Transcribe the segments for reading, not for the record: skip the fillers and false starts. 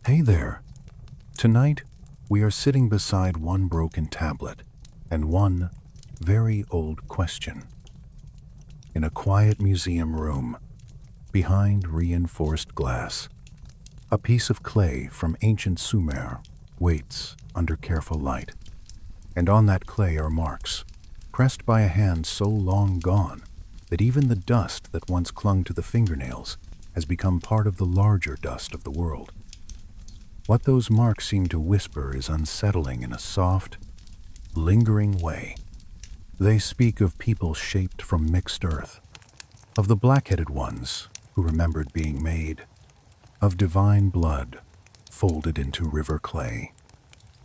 Hey there. Tonight, we are sitting beside one broken tablet and one very old question. In a quiet museum room, behind reinforced glass, a piece of clay from ancient Sumer waits under careful light. And on that clay are marks, pressed by a hand so long gone that even the dust that once clung to the fingernails has become part of the larger dust of the world. What those marks seem to whisper is unsettling in a soft, lingering way. They speak of people shaped from mixed earth, of the blackheaded ones who remembered being made, of divine blood folded into river clay,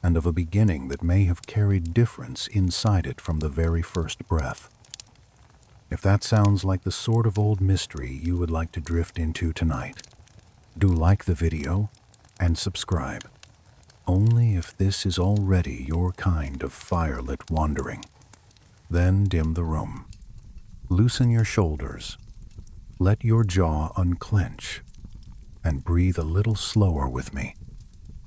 and of a beginning that may have carried difference inside it from the very first breath. If that sounds like the sort of old mystery you would like to drift into tonight, do like the video and subscribe, only if this is already your kind of firelit wandering. Then dim the room. Loosen your shoulders. Let your jaw unclench and breathe a little slower with me,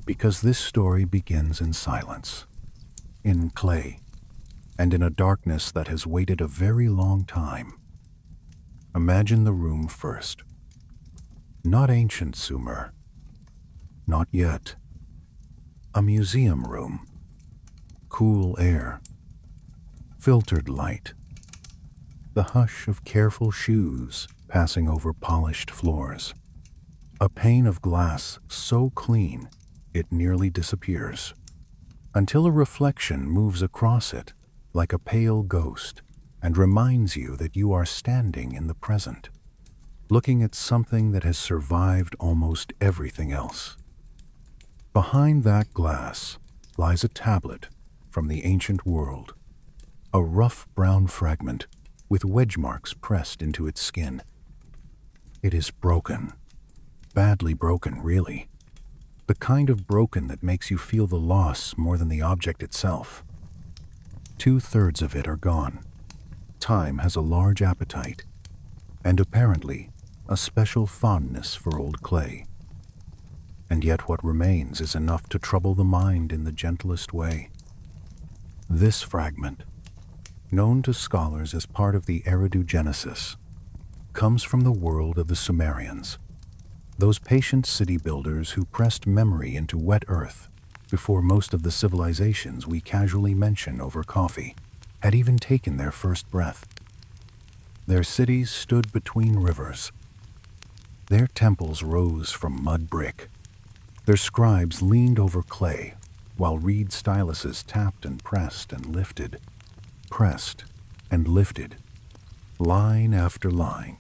because this story begins in silence, in clay, and in a darkness that has waited a very long time. Imagine the room first. Not ancient Sumer. Not yet. A museum room. Cool air. Filtered light. The hush of careful shoes passing over polished floors. A pane of glass so clean it nearly disappears, until a reflection moves across it like a pale ghost and reminds you that you are standing in the present, looking at something that has survived almost everything else. Behind that glass lies a tablet from the ancient world, a rough brown fragment with wedge marks pressed into its skin. It is broken, badly broken, really. The kind of broken that makes you feel the loss more than the object itself. 2/3 of it are gone. Time has a large appetite, and apparently a special fondness for old clay. And yet what remains is enough to trouble the mind in the gentlest way. This fragment, known to scholars as part of the Eridu Genesis, comes from the world of the Sumerians, those patient city builders who pressed memory into wet earth before most of the civilizations we casually mention over coffee had even taken their first breath. Their cities stood between rivers. Their temples rose from mud brick. Their scribes leaned over clay, while reed styluses tapped and pressed and lifted, pressed and lifted, line after line,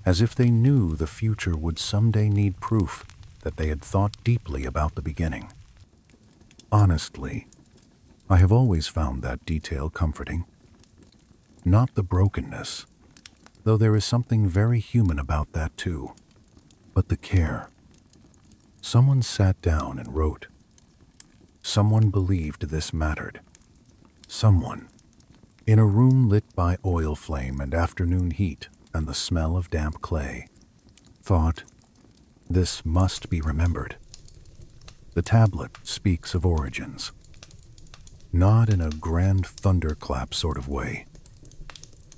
as if they knew the future would someday need proof that they had thought deeply about the beginning. Honestly, I have always found that detail comforting. Not the brokenness, though there is something very human about that too, but the care. Someone sat down and wrote. Someone believed this mattered. Someone, in a room lit by oil flame and afternoon heat and the smell of damp clay, thought, this must be remembered. The tablet speaks of origins, not in a grand thunderclap sort of way,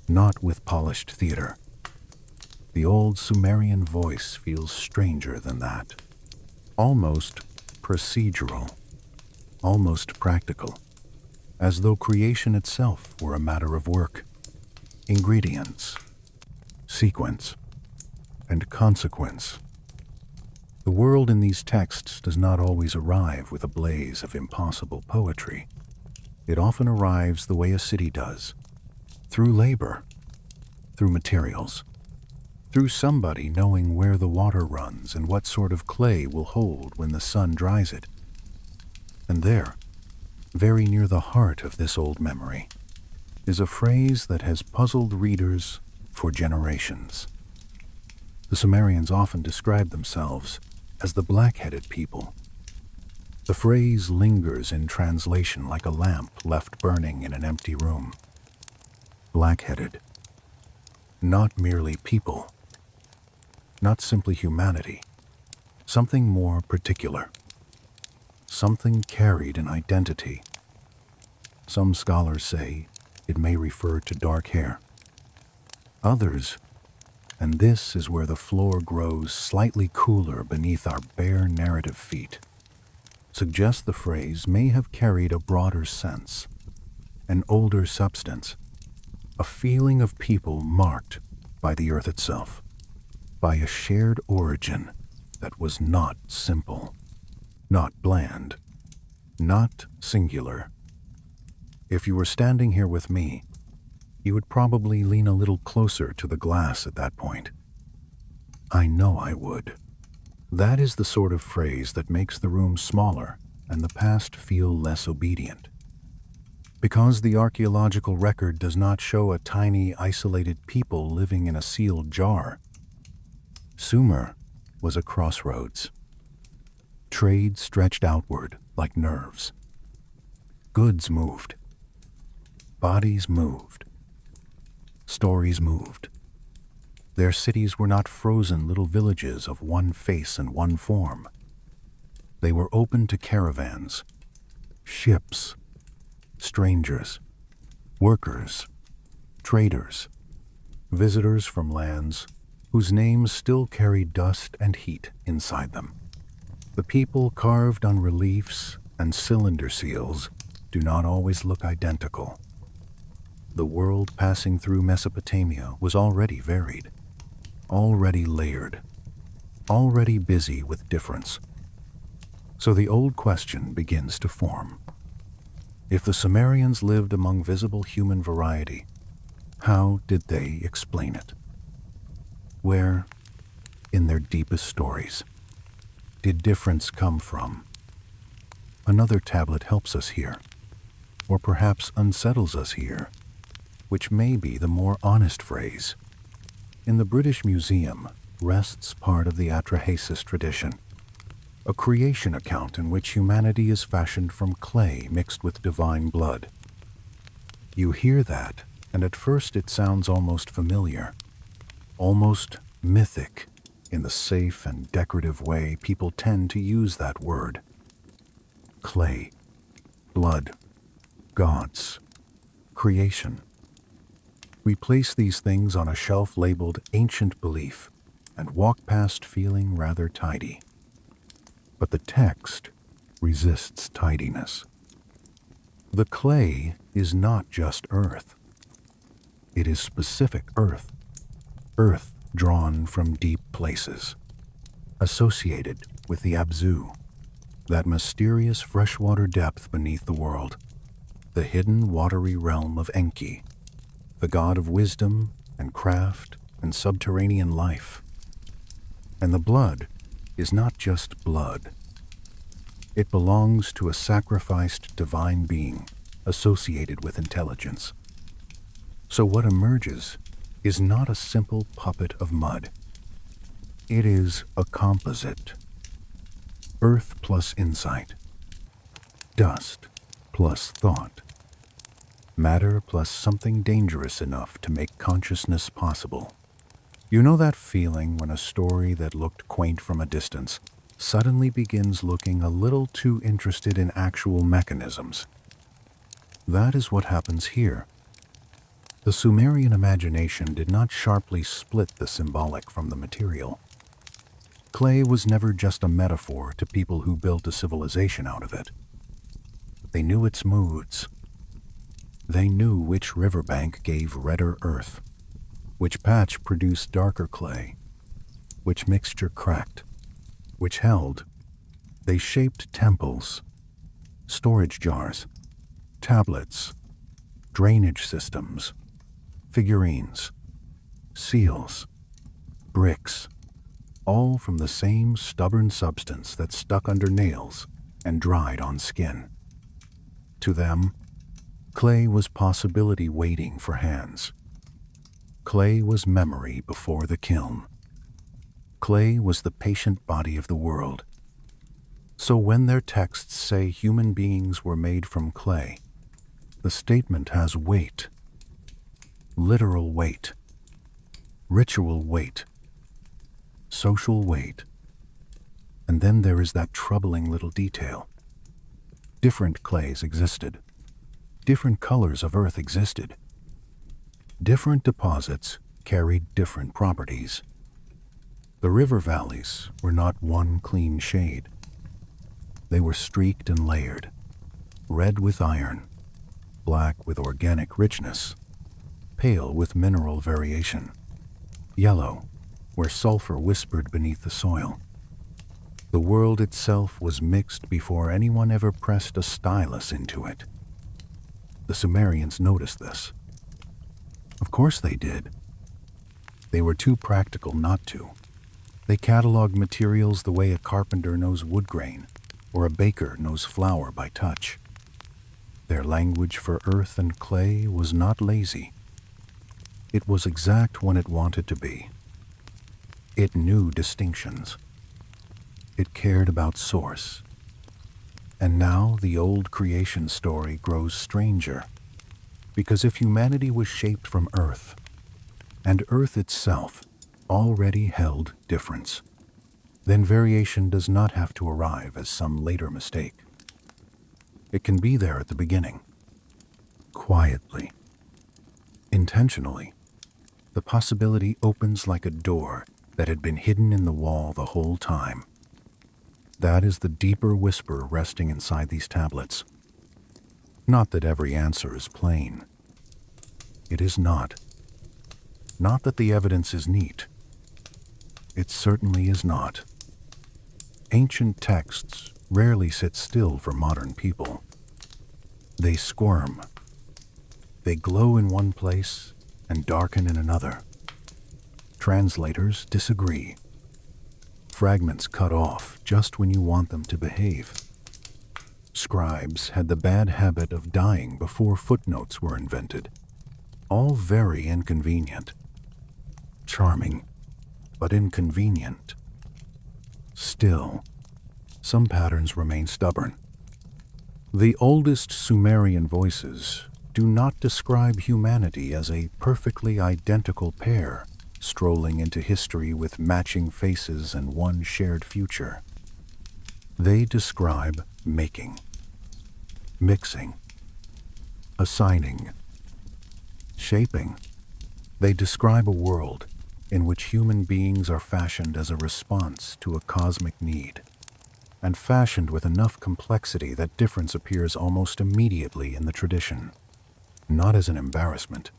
not with polished theater. The old Sumerian voice feels stranger than that. Almost procedural, almost practical, as though creation itself were a matter of work, ingredients, sequence, and consequence. The world in these texts does not always arrive with a blaze of impossible poetry. It often arrives the way a city does, through labor, through materials, through somebody knowing where the water runs and what sort of clay will hold when the sun dries it. And there, very near the heart of this old memory, is a phrase that has puzzled readers for generations. The Sumerians often describe themselves as the blackheaded people. The phrase lingers in translation like a lamp left burning in an empty room. Blackheaded. Not merely people. Not simply humanity. something more particular, something carried an identity. Some scholars say it may refer to dark hair. Others, and this is where the floor grows slightly cooler beneath our bare narrative feet, suggest the phrase may have carried a broader sense, an older substance, a feeling of people marked by the earth itself, by a shared origin that was not simple, not bland, not singular. If you were standing here with me, you would probably lean a little closer to the glass at that point. I know I would. That is the sort of phrase that makes the room smaller and the past feel less obedient. Because the archaeological record does not show a tiny, isolated people living in a sealed jar, Sumer was a crossroads. Trade stretched outward like nerves. Goods moved. Bodies moved. Stories moved. Their cities were not frozen little villages of one face and one form. They were open to caravans, ships, strangers, workers, traders, visitors from lands whose names still carry dust and heat inside them. The people carved on reliefs and cylinder seals do not always look identical. The world passing through Mesopotamia was already varied, already layered, already busy with difference. So the old question begins to form. If the Sumerians lived among visible human variety, how did they explain it? Where, in their deepest stories, did difference come from? Another tablet helps us here, or perhaps unsettles us here, which may be the more honest phrase. In the British Museum rests part of the Atrahasis tradition, a creation account in which humanity is fashioned from clay mixed with divine blood. You hear that, and at first it sounds almost familiar, almost mythic in the safe and decorative way people tend to use that word. Clay, blood, gods, creation. We place these things on a shelf labeled Ancient Belief and walk past feeling rather tidy. But the text resists tidiness. The clay is not just earth. It is specific earth, earth drawn from deep places, associated with the Abzu, that mysterious freshwater depth beneath the world, the hidden watery realm of Enki, the god of wisdom and craft and subterranean life. And the blood is not just blood. It belongs to a sacrificed divine being associated with intelligence. So what emerges is not a simple puppet of mud. It is a composite. Earth plus insight. Dust plus thought. Matter plus something dangerous enough to make consciousness possible. You know that feeling when a story that looked quaint from a distance suddenly begins looking a little too interested in actual mechanisms? That is what happens here. The Sumerian imagination did not sharply split the symbolic from the material. Clay was never just a metaphor to people who built a civilization out of it. They knew its moods. They knew which riverbank gave redder earth, which patch produced darker clay, which mixture cracked, which held. They shaped temples, storage jars, tablets, drainage systems, figurines, seals, bricks, all from the same stubborn substance that stuck under nails and dried on skin. To them, clay was possibility waiting for hands. Clay was memory before the kiln. Clay was the patient body of the world. So when their texts say human beings were made from clay, the statement has weight. Literal weight. Ritual weight. Social weight. And then there is that troubling little detail. Different clays existed. Different colors of earth existed. Different deposits carried different properties. The river valleys were not one clean shade. They were streaked and layered, red with iron, black with organic richness, pale with mineral variation, yellow where sulfur whispered beneath the soil. The world itself was mixed before anyone ever pressed a stylus into it. The Sumerians noticed this. Of course they did. They were too practical not to. They cataloged materials the way a carpenter knows wood grain, or a baker knows flour by touch. Their language for earth and clay was not lazy. It was exact when it wanted to be. It knew distinctions. It cared about source. And now the old creation story grows stranger, because if humanity was shaped from earth, and earth itself already held difference, then variation does not have to arrive as some later mistake. It can be there at the beginning, quietly, intentionally. The possibility opens like a door that had been hidden in the wall the whole time. That is the deeper whisper resting inside these tablets. Not that every answer is plain. It is not. Not that the evidence is neat. It certainly is not. Ancient texts rarely sit still for modern people. They squirm. They glow in one place and darken in another. Translators disagree. Fragments cut off just when you want them to behave. Scribes had the bad habit of dying before footnotes were invented. All very inconvenient. Charming, but inconvenient. Still, some patterns remain stubborn. The oldest Sumerian voices do not describe humanity as a perfectly identical pair strolling into history with matching faces and one shared future. They describe making, mixing, assigning, shaping. They describe a world in which human beings are fashioned as a response to a cosmic need, and fashioned with enough complexity that difference appears almost immediately in the tradition, not as an embarrassment,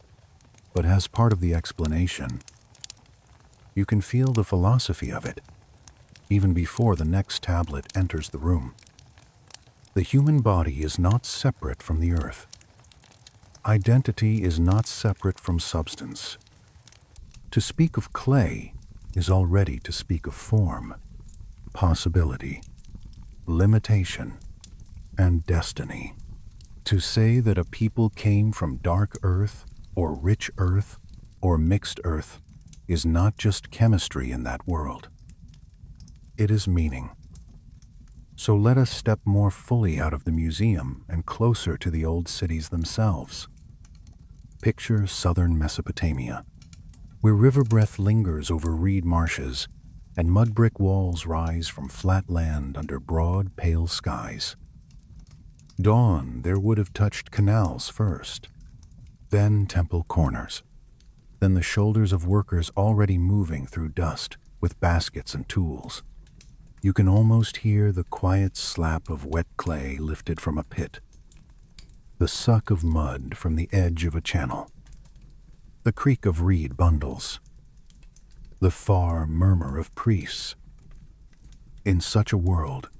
but as part of the explanation. You can feel the philosophy of it, even before the next tablet enters the room. The human body is not separate from the earth. Identity is not separate from substance. To speak of clay is already to speak of form, possibility, limitation, and destiny. To say that a people came from dark earth, or rich earth, or mixed earth is not just chemistry in that world. It is meaning. So let us step more fully out of the museum and closer to the old cities themselves. Picture southern Mesopotamia, where river breath lingers over reed marshes and mud brick walls rise from flat land under broad, pale skies. Dawn there would have touched canals first, then temple corners, then the shoulders of workers already moving through dust with baskets and tools. You can almost hear the quiet slap of wet clay lifted from a pit, the suck of mud from the edge of a channel, the creak of reed bundles, the far murmur of priests. In such a world,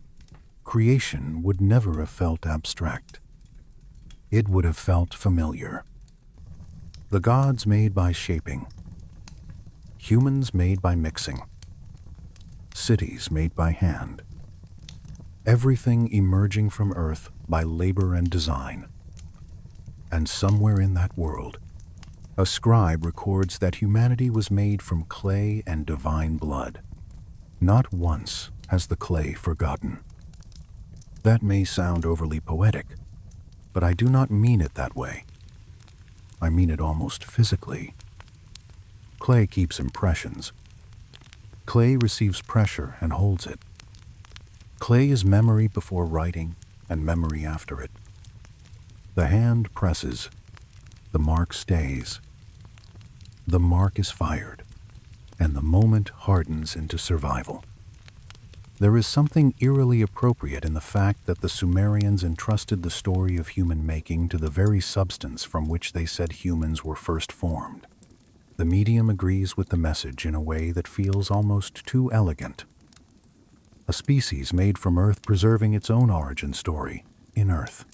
creation would never have felt abstract. It would have felt familiar. The gods made by shaping, humans made by mixing, cities made by hand, everything emerging from earth by labor and design. And somewhere in that world, a scribe records that humanity was made from clay and divine blood. Not once has the clay forgotten. That may sound overly poetic, but I do not mean it that way. I mean it almost physically. Clay keeps impressions. Clay receives pressure and holds it. Clay is memory before writing and memory after it. The hand presses, the mark stays, the mark is fired, and the moment hardens into survival. There is something eerily appropriate in the fact that the Sumerians entrusted the story of human making to the very substance from which they said humans were first formed. The medium agrees with the message in a way that feels almost too elegant. A species made from Earth preserving its own origin story in Earth.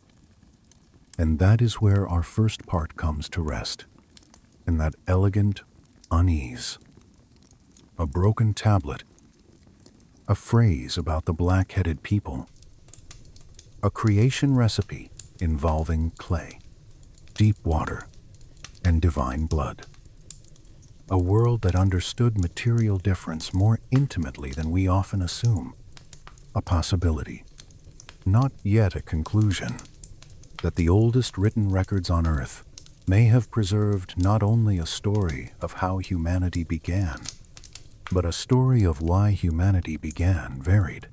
And that is where our first part comes to rest, in that elegant unease. A broken tablet, a phrase about the blackheaded people, a creation recipe involving clay, deep water, and divine blood. A world that understood material difference more intimately than we often assume. A possibility, not yet a conclusion, that the oldest written records on Earth may have preserved not only a story of how humanity began, but a story of why humanity began varied.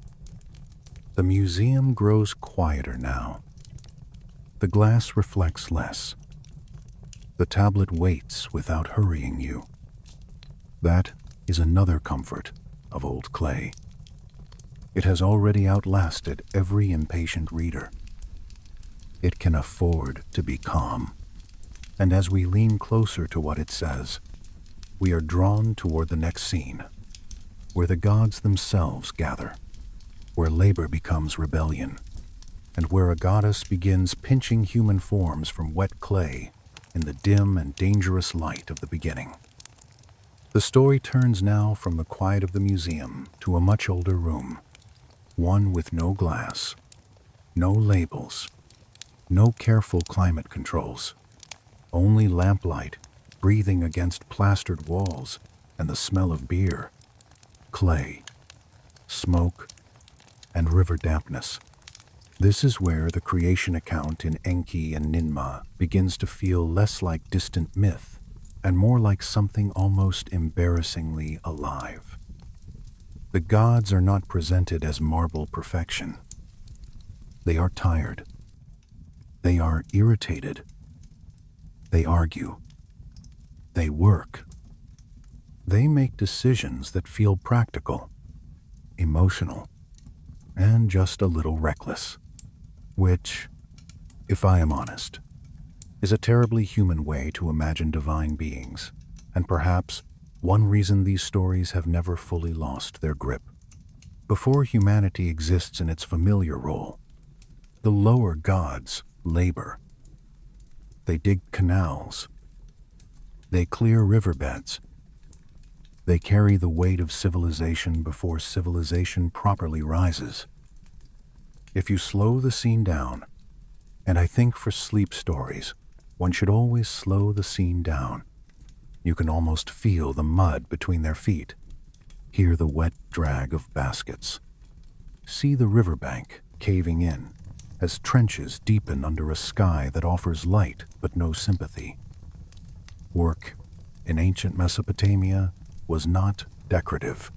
The museum grows quieter now. The glass reflects less. The tablet waits without hurrying you. That is another comfort of old clay. It has already outlasted every impatient reader. It can afford to be calm. And as we lean closer to what it says, we are drawn toward the next scene, where the gods themselves gather, where labor becomes rebellion, and where a goddess begins pinching human forms from wet clay in the dim and dangerous light of the beginning. The story turns now from the quiet of the museum to a much older room, one with no glass, no labels, no careful climate controls, only lamplight breathing against plastered walls and the smell of beer, clay, smoke, and river dampness. This is where the creation account in Enki and Ninmah begins to feel less like distant myth and more like something almost embarrassingly alive. The gods are not presented as marble perfection. They are tired. They are irritated. They argue. They work. They make decisions that feel practical, emotional, and just a little reckless, which, if I am honest, is a terribly human way to imagine divine beings, and perhaps one reason these stories have never fully lost their grip. Before humanity exists in its familiar role, the lower gods labor. They dig canals. They clear riverbeds. They carry the weight of civilization before civilization properly rises. If you slow the scene down, and I think for sleep stories, one should always slow the scene down. You can almost feel the mud between their feet, hear the wet drag of baskets, see the riverbank caving in as trenches deepen under a sky that offers light but no sympathy. Work in ancient Mesopotamia was not decorative.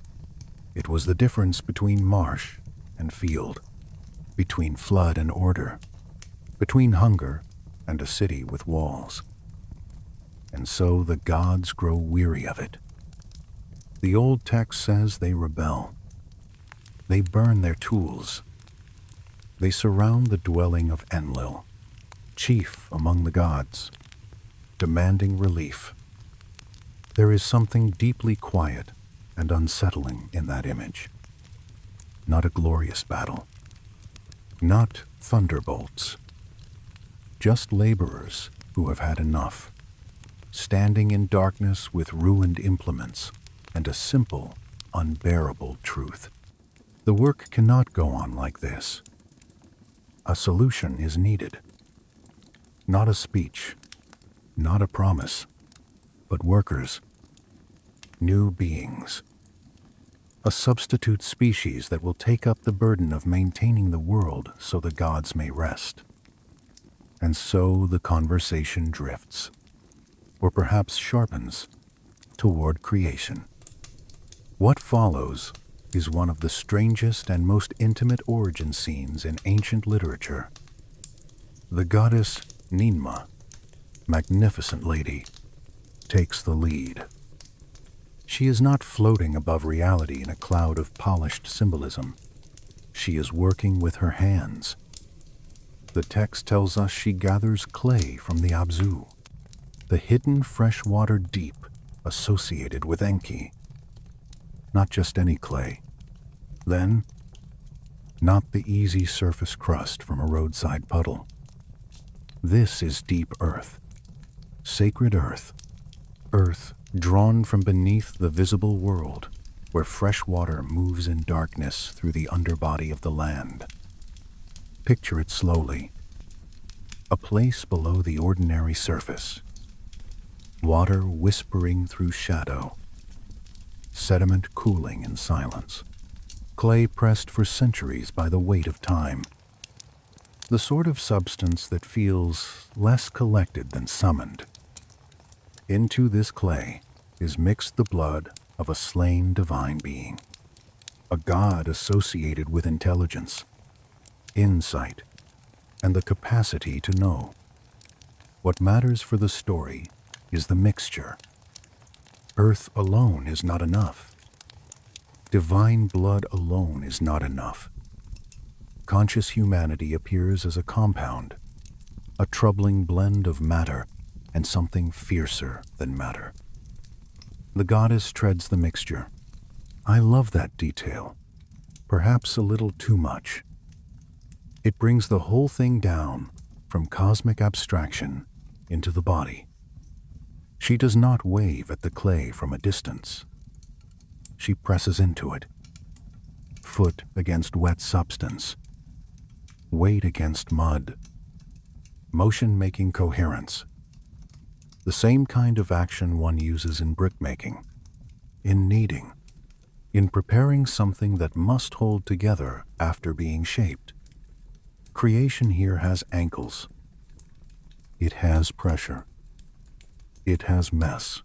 It was the difference between marsh and field, between flood and order, between hunger and a city with walls. And so the gods grow weary of it. The old text says they rebel. They burn their tools. They surround the dwelling of Enlil, chief among the gods, demanding relief. There is something deeply quiet and unsettling in that image. Not a glorious battle. Not thunderbolts. Just laborers who have had enough, standing in darkness with ruined implements and a simple, unbearable truth. The work cannot go on like this. A solution is needed. Not a speech, not a promise, but workers, new beings. A substitute species that will take up the burden of maintaining the world so the gods may rest. And so the conversation drifts, or perhaps sharpens, toward creation. What follows is one of the strangest and most intimate origin scenes in ancient literature. The goddess Ninmah, magnificent lady, takes the lead. She is not floating above reality in a cloud of polished symbolism. She is working with her hands. The text tells us she gathers clay from the Abzu, the hidden freshwater deep associated with Enki. Not just any clay. Then, not the easy surface crust from a roadside puddle. This is deep earth, sacred earth, earth drawn from beneath the visible world, where fresh water moves in darkness through the underbody of the land. Picture it slowly. A place below the ordinary surface. Water whispering through shadow. Sediment cooling in silence. Clay pressed for centuries by the weight of time. The sort of substance that feels less collected than summoned. Into this clay is mixed the blood of a slain divine being, a god associated with intelligence, insight, and the capacity to know. What matters for the story is the mixture. Earth alone is not enough. Divine blood alone is not enough. Conscious humanity appears as a compound, a troubling blend of matter and something fiercer than matter. The goddess treads the mixture. I love that detail, perhaps a little too much. It brings the whole thing down from cosmic abstraction into the body. She does not wave at the clay from a distance. She presses into it, foot against wet substance, weight against mud, motion making coherence. The same kind of action one uses in brickmaking, in kneading, in preparing something that must hold together after being shaped. Creation here has ankles. It has pressure. It has mess.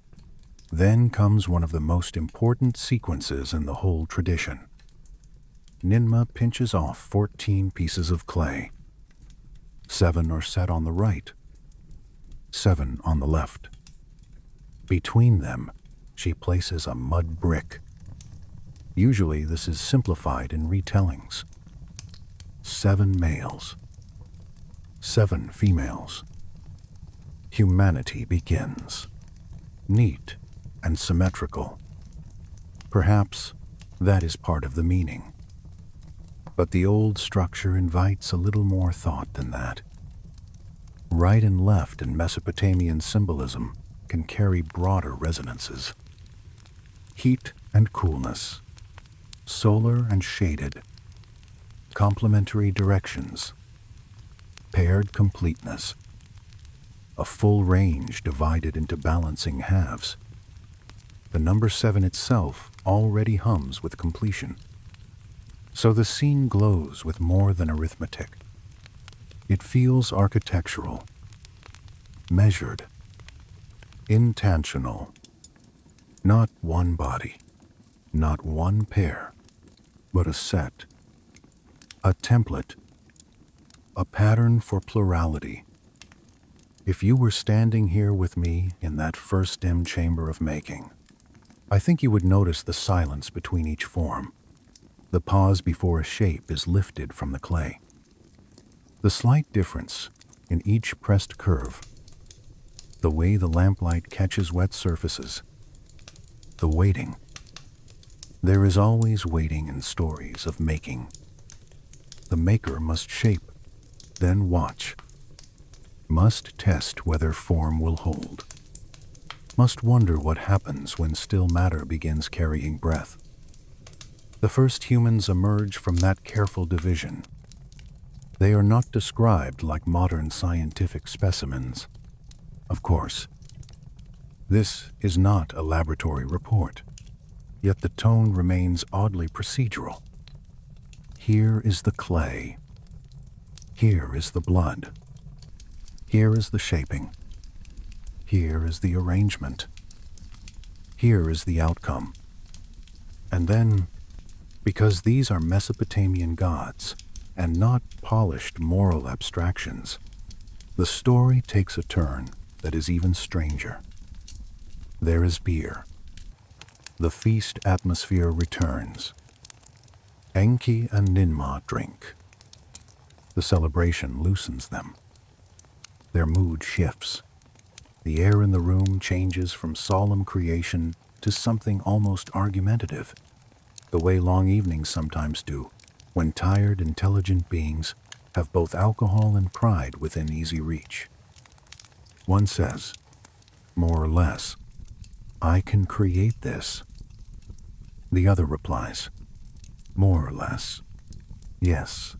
Then comes one of the most important sequences in the whole tradition. Ninmah pinches off 14 pieces of clay. 7 are set on the right, 7 on the left. Between them, she places a mud brick. Usually this is simplified in retellings. 7 males, 7 females. Humanity begins. Neat and symmetrical. Perhaps that is part of the meaning. But the old structure invites a little more thought than that. Right and left in Mesopotamian symbolism can carry broader resonances. Heat and coolness, solar and shaded, complementary directions, paired completeness, a full range divided into balancing halves. The number 7 itself already hums with completion. So the scene glows with more than arithmetic. It feels architectural, measured, intentional. Not one body, not one pair, but a set, a template, a pattern for plurality. If you were standing here with me in that first dim chamber of making, I think you would notice the silence between each form. The pause before a shape is lifted from the clay. The slight difference in each pressed curve, the way the lamplight catches wet surfaces, the waiting. There is always waiting in stories of making. The maker must shape, then watch, must test whether form will hold, must wonder what happens when still matter begins carrying breath. The first humans emerge from that careful division. They are not described like modern scientific specimens. Of course, this is not a laboratory report, yet the tone remains oddly procedural. Here is the clay. Here is the blood. Here is the shaping. Here is the arrangement. Here is the outcome. And then Because these are Mesopotamian gods and not polished moral abstractions, the story takes a turn that is even stranger. There is beer. The feast atmosphere returns. Enki and Ninmah drink. The celebration loosens them. Their mood shifts. The air in the room changes from solemn creation to something almost argumentative, the way long evenings sometimes do, when tired, intelligent beings have both alcohol and pride within easy reach. One says, more or less, "I can create this." The other replies, more or less, "Yes,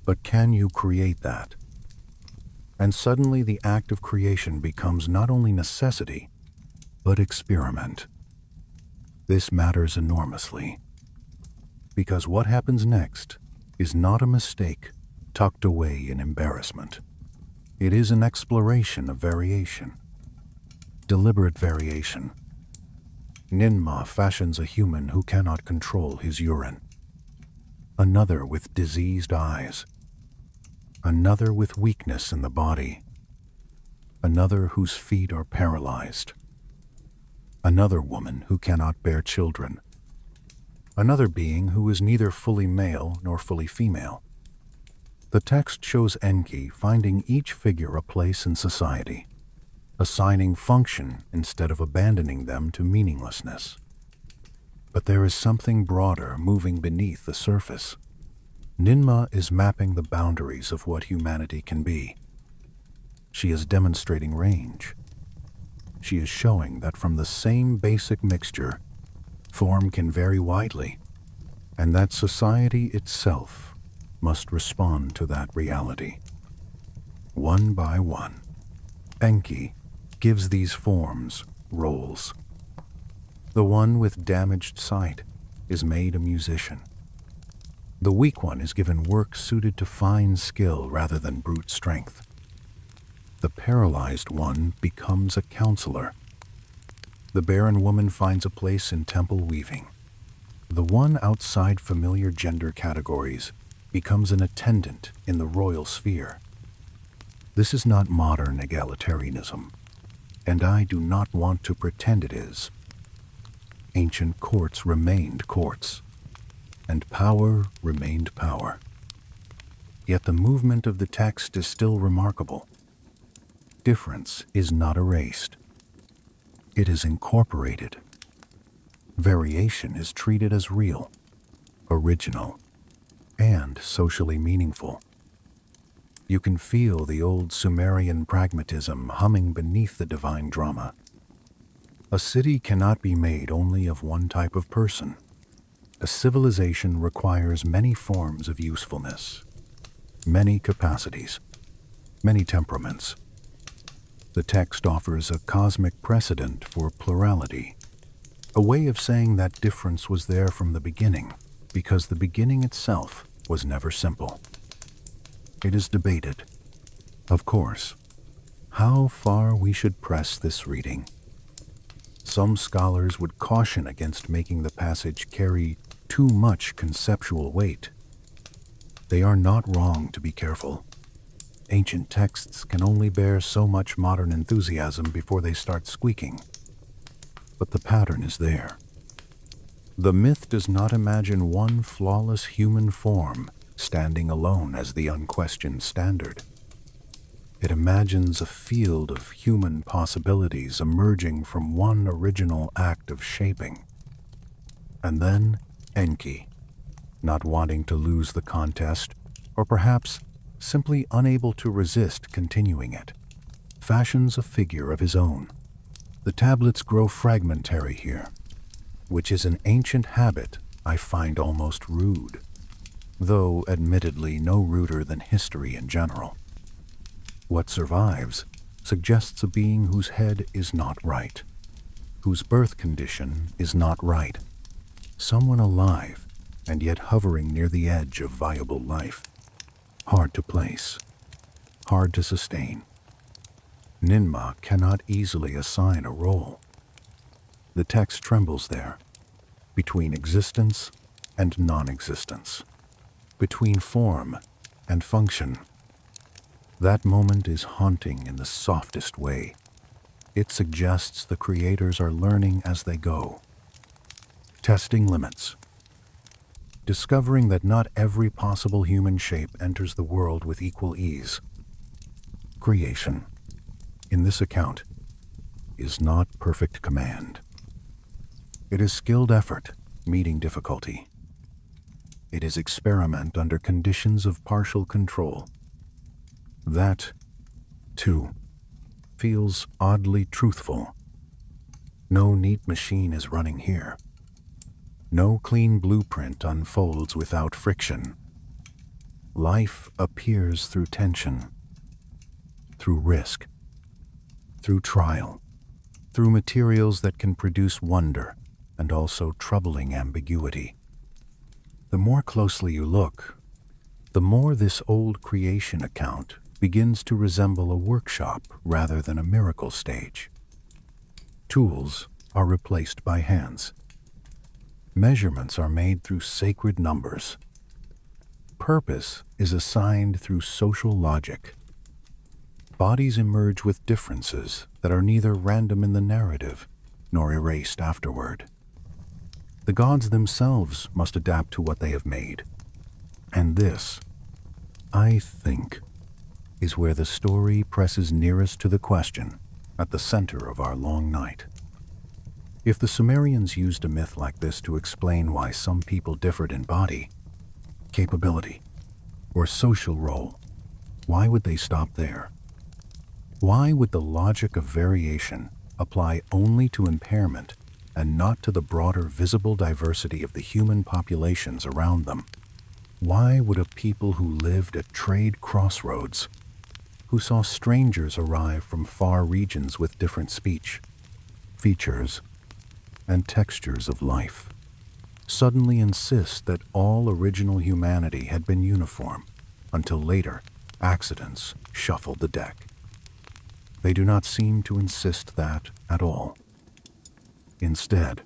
but can you create that?" And suddenly the act of creation becomes not only necessity, but experiment. This matters enormously, because what happens next is not a mistake tucked away in embarrassment. It is an exploration of variation, deliberate variation. Ninmah fashions a human who cannot control his urine, another with diseased eyes, another with weakness in the body, another whose feet are paralyzed, another woman who cannot bear children, another being who is neither fully male nor fully female. The text shows Enki finding each figure a place in society, assigning function instead of abandoning them to meaninglessness. But there is something broader moving beneath the surface. Ninmah is mapping the boundaries of what humanity can be. She is demonstrating range. She is showing that from the same basic mixture, form can vary widely, and that society itself must respond to that reality. One by one, Enki gives these forms roles. The one with damaged sight is made a musician. The weak one is given work suited to fine skill rather than brute strength. The paralyzed one becomes a counselor. The barren woman finds a place in temple weaving. The one outside familiar gender categories becomes an attendant in the royal sphere. This is not modern egalitarianism, and I do not want to pretend it is. Ancient courts remained courts, and power remained power. Yet the movement of the text is still remarkable. Difference is not erased. It is incorporated. Variation is treated as real, original, and socially meaningful. You can feel the old Sumerian pragmatism humming beneath the divine drama. A city cannot be made only of one type of person. A civilization requires many forms of usefulness, many capacities, many temperaments. The text offers a cosmic precedent for plurality, a way of saying that difference was there from the beginning, because the beginning itself was never simple. It is debated, of course, how far we should press this reading. Some scholars would caution against making the passage carry too much conceptual weight. They are not wrong to be careful. Ancient texts can only bear so much modern enthusiasm before they start squeaking. But the pattern is there. The myth does not imagine one flawless human form standing alone as the unquestioned standard. It imagines a field of human possibilities emerging from one original act of shaping. And then Enki, not wanting to lose the contest, or perhaps simply unable to resist continuing it, fashions a figure of his own. The tablets grow fragmentary here, which is an ancient habit I find almost rude, though admittedly no ruder than history in general. What survives suggests a being whose head is not right, whose birth condition is not right, someone alive and yet hovering near the edge of viable life. Hard to place, hard to sustain. Ninmah cannot easily assign a role. The text trembles there, between existence and non-existence, between form and function. That moment is haunting in the softest way. It suggests the creators are learning as they go, testing limits, discovering that not every possible human shape enters the world with equal ease. Creation, in this account, is not perfect command. It is skilled effort meeting difficulty. It is experiment under conditions of partial control. That, too, feels oddly truthful. No neat machine is running here. No clean blueprint unfolds without friction. Life appears through tension, through risk, through trial, through materials that can produce wonder and also troubling ambiguity. The more closely you look, the more this old creation account begins to resemble a workshop rather than a miracle stage. Tools are replaced by hands. Measurements are made through sacred numbers. Purpose is assigned through social logic. Bodies emerge with differences that are neither random in the narrative nor erased afterward. The gods themselves must adapt to what they have made. And this, I think, is where the story presses nearest to the question at the center of our long night. If the Sumerians used a myth like this to explain why some people differed in body, capability, or social role, why would they stop there? Why would the logic of variation apply only to impairment and not to the broader visible diversity of the human populations around them? Why would a people who lived at trade crossroads, who saw strangers arrive from far regions with different speech, features, and textures of life, suddenly insist that all original humanity had been uniform until later accidents shuffled the deck? They do not seem to insist that at all. Instead,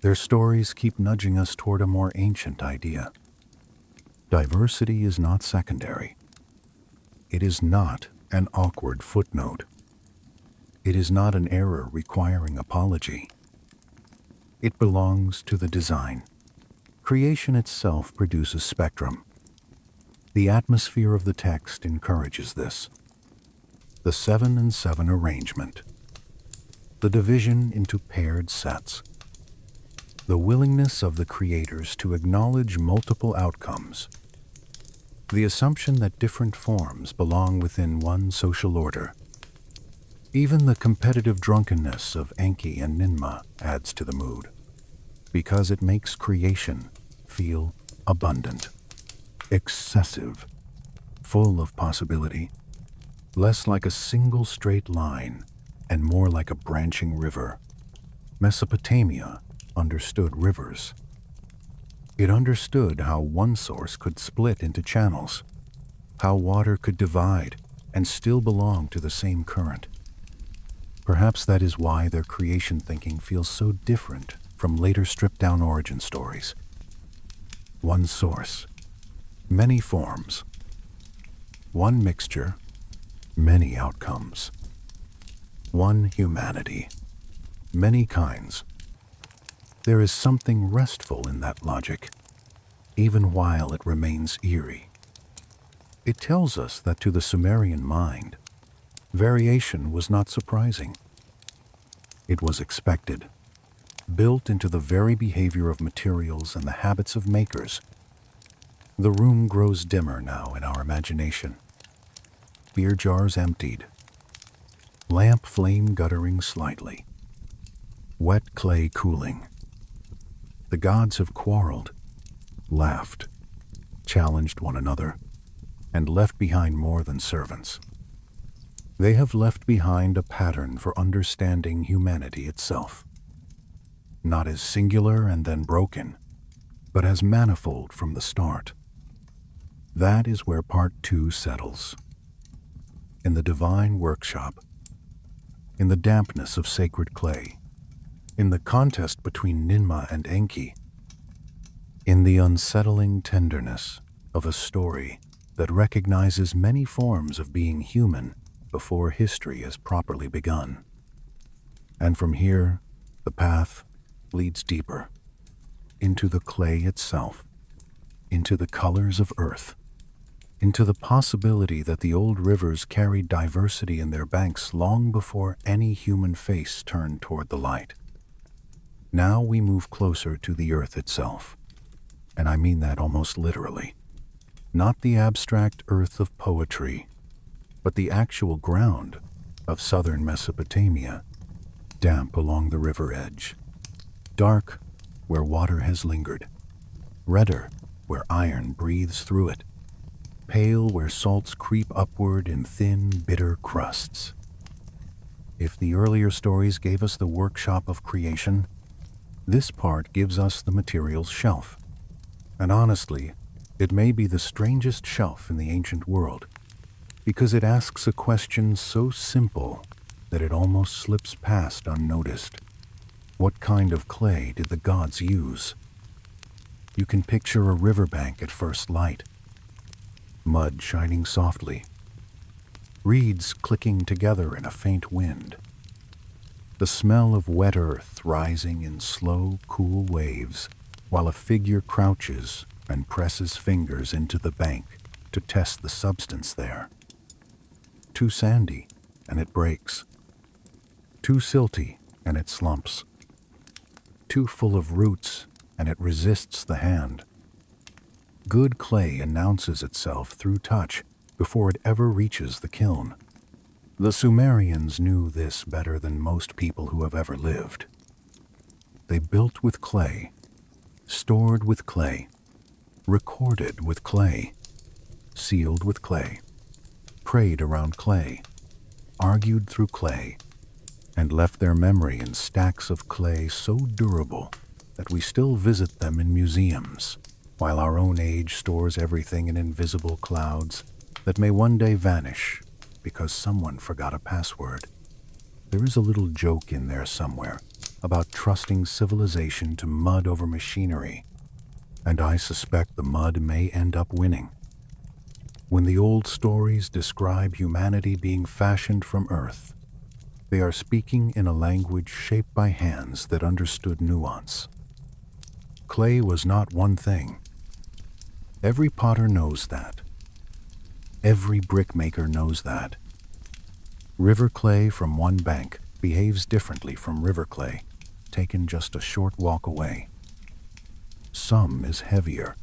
their stories keep nudging us toward a more ancient idea. Diversity is not secondary. It is not an awkward footnote. It is not an error requiring apology. It belongs to the design. Creation itself produces spectrum. The atmosphere of the text encourages this. The 7 and 7 arrangement. The division into paired sets. The willingness of the creators to acknowledge multiple outcomes. The assumption that different forms belong within one social order. Even the competitive drunkenness of Enki and Ninmah adds to the mood, because it makes creation feel abundant, excessive, full of possibility, less like a single straight line and more like a branching river. Mesopotamia understood rivers. It understood how one source could split into channels, how water could divide and still belong to the same current. Perhaps that is why their creation thinking feels so different from later stripped-down origin stories. One source, many forms. One mixture, many outcomes. One humanity, many kinds. There is something restful in that logic, even while it remains eerie. It tells us that to the Sumerian mind, variation was not surprising. It was expected, built into the very behavior of materials and the habits of makers. The room grows dimmer now in our imagination. Beer jars emptied. Lamp flame guttering slightly. Wet clay cooling. The gods have quarreled, laughed, challenged one another, and left behind more than servants. They have left behind a pattern for understanding humanity itself, not as singular and then broken, but as manifold from the start. That is where part 2 settles. In the divine workshop, in the dampness of sacred clay, in the contest between Ninmah and Enki. in the unsettling tenderness of a story that recognizes many forms of being human before history has properly begun. And from here, the path leads deeper, into the clay itself, into the colors of earth, into the possibility that the old rivers carried diversity in their banks long before any human face turned toward the light. Now we move closer to the earth itself, and I mean that almost literally. Not the abstract earth of poetry, but the actual ground of southern Mesopotamia, damp along the river edge, dark where water has lingered, redder where iron breathes through it, pale where salts creep upward in thin, bitter crusts. If the earlier stories gave us the workshop of creation, this part gives us the materials shelf. And honestly, it may be the strangest shelf in the ancient world, because it asks a question so simple that it almost slips past unnoticed. What kind of clay did the gods use? You can picture a riverbank at first light, mud shining softly, reeds clicking together in a faint wind, the smell of wet earth rising in slow, cool waves, while a figure crouches and presses fingers into the bank to test the substance there. Too sandy, and it breaks. Too silty, and it slumps. Too full of roots, and it resists the hand. Good clay announces itself through touch before it ever reaches the kiln. The Sumerians knew this better than most people who have ever lived. They built with clay, stored with clay, recorded with clay, sealed with clay, prayed around clay, argued through clay, and left their memory in stacks of clay so durable that we still visit them in museums, while our own age stores everything in invisible clouds that may one day vanish because someone forgot a password. There is a little joke in there somewhere about trusting civilization to mud over machinery, and I suspect the mud may end up winning. When the old stories describe humanity being fashioned from earth, they are speaking in a language shaped by hands that understood nuance. Clay was not one thing. Every potter knows that. Every brickmaker knows that. River clay from one bank behaves differently from river clay taken just a short walk away. Some is heavier,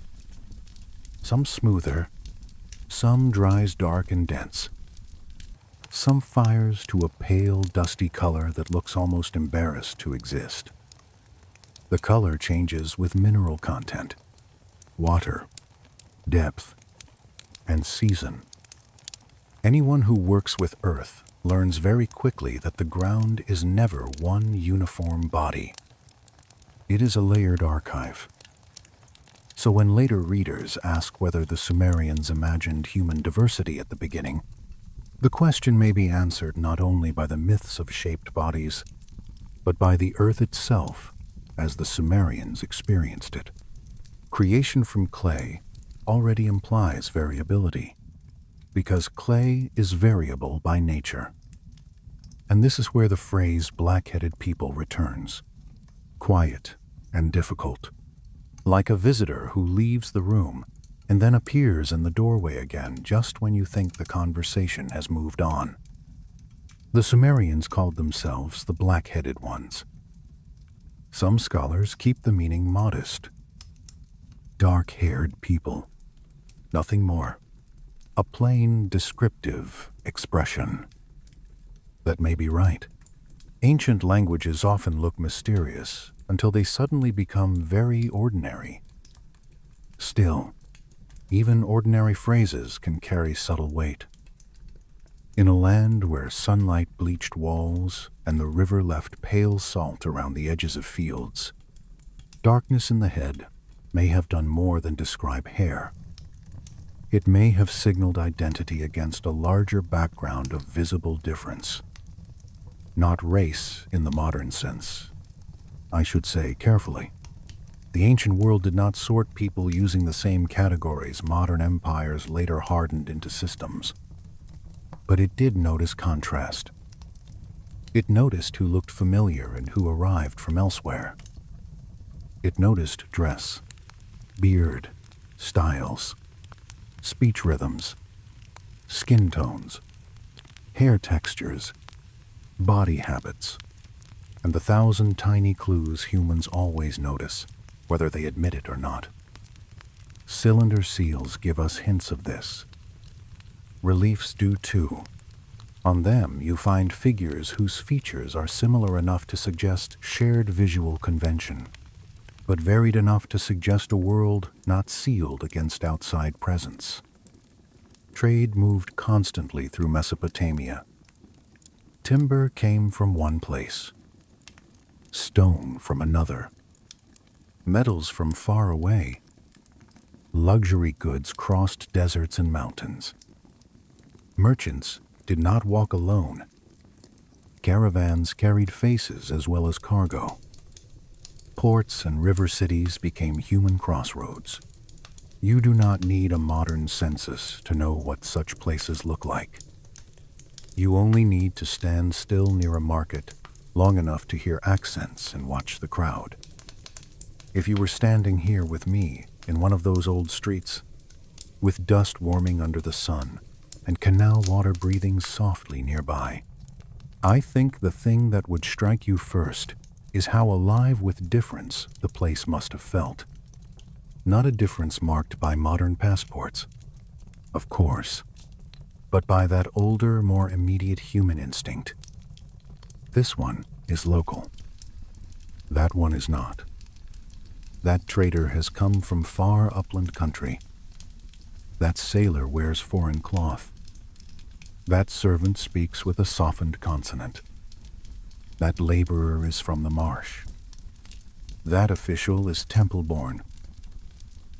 some smoother, some dries dark and dense. Some fires to a pale, dusty color that looks almost embarrassed to exist. The color changes with mineral content, water, depth, and season. Anyone who works with earth learns very quickly that the ground is never one uniform body. It is a layered archive. So when later readers ask whether the Sumerians imagined human diversity at the beginning, the question may be answered not only by the myths of shaped bodies, but by the earth itself as the Sumerians experienced it. Creation from clay already implies variability, because clay is variable by nature. And this is where the phrase blackheaded people returns, quiet and difficult, like a visitor who leaves the room and then appears in the doorway again just when you think the conversation has moved on. The Sumerians called themselves the blackheaded ones. Some scholars keep the meaning modest. Dark-haired people. Nothing more. A plain, descriptive expression. That may be right. Ancient languages often look mysterious until they suddenly become very ordinary. Still, even ordinary phrases can carry subtle weight. In a land where sunlight bleached walls and the river left pale salt around the edges of fields, darkness in the head may have done more than describe hair. It may have signaled identity against a larger background of visible difference. Not race in the modern sense. I should say carefully, The ancient world did not sort people using the same categories modern empires later hardened into systems. But it did notice contrast. It noticed who looked familiar and who arrived from elsewhere. It noticed dress, beard, styles, speech rhythms, skin tones, hair textures, body habits, and the 1,000 tiny clues humans always notice, whether they admit it or not. Cylinder seals give us hints of this. Reliefs do too. On them you find figures whose features are similar enough to suggest shared visual convention, but varied enough to suggest a world not sealed against outside presence. Trade moved constantly through Mesopotamia. Timber came from one place, stone from another, metals from far away. Luxury goods crossed deserts and mountains. Merchants did not walk alone. Caravans carried faces as well as cargo. Ports and river cities became human crossroads. You do not need a modern census to know what such places look like. You only need to stand still near a market long enough to hear accents and watch the crowd. If you were standing here with me in one of those old streets, with dust warming under the sun and canal water breathing softly nearby, I think the thing that would strike you first is how alive with difference the place must have felt. Not a difference marked by modern passports, of course, but by that older, more immediate human instinct. This one is local. That one is not. That trader has come from far upland country. That sailor wears foreign cloth. That servant speaks with a softened consonant. That laborer is from the marsh. That official is temple-born.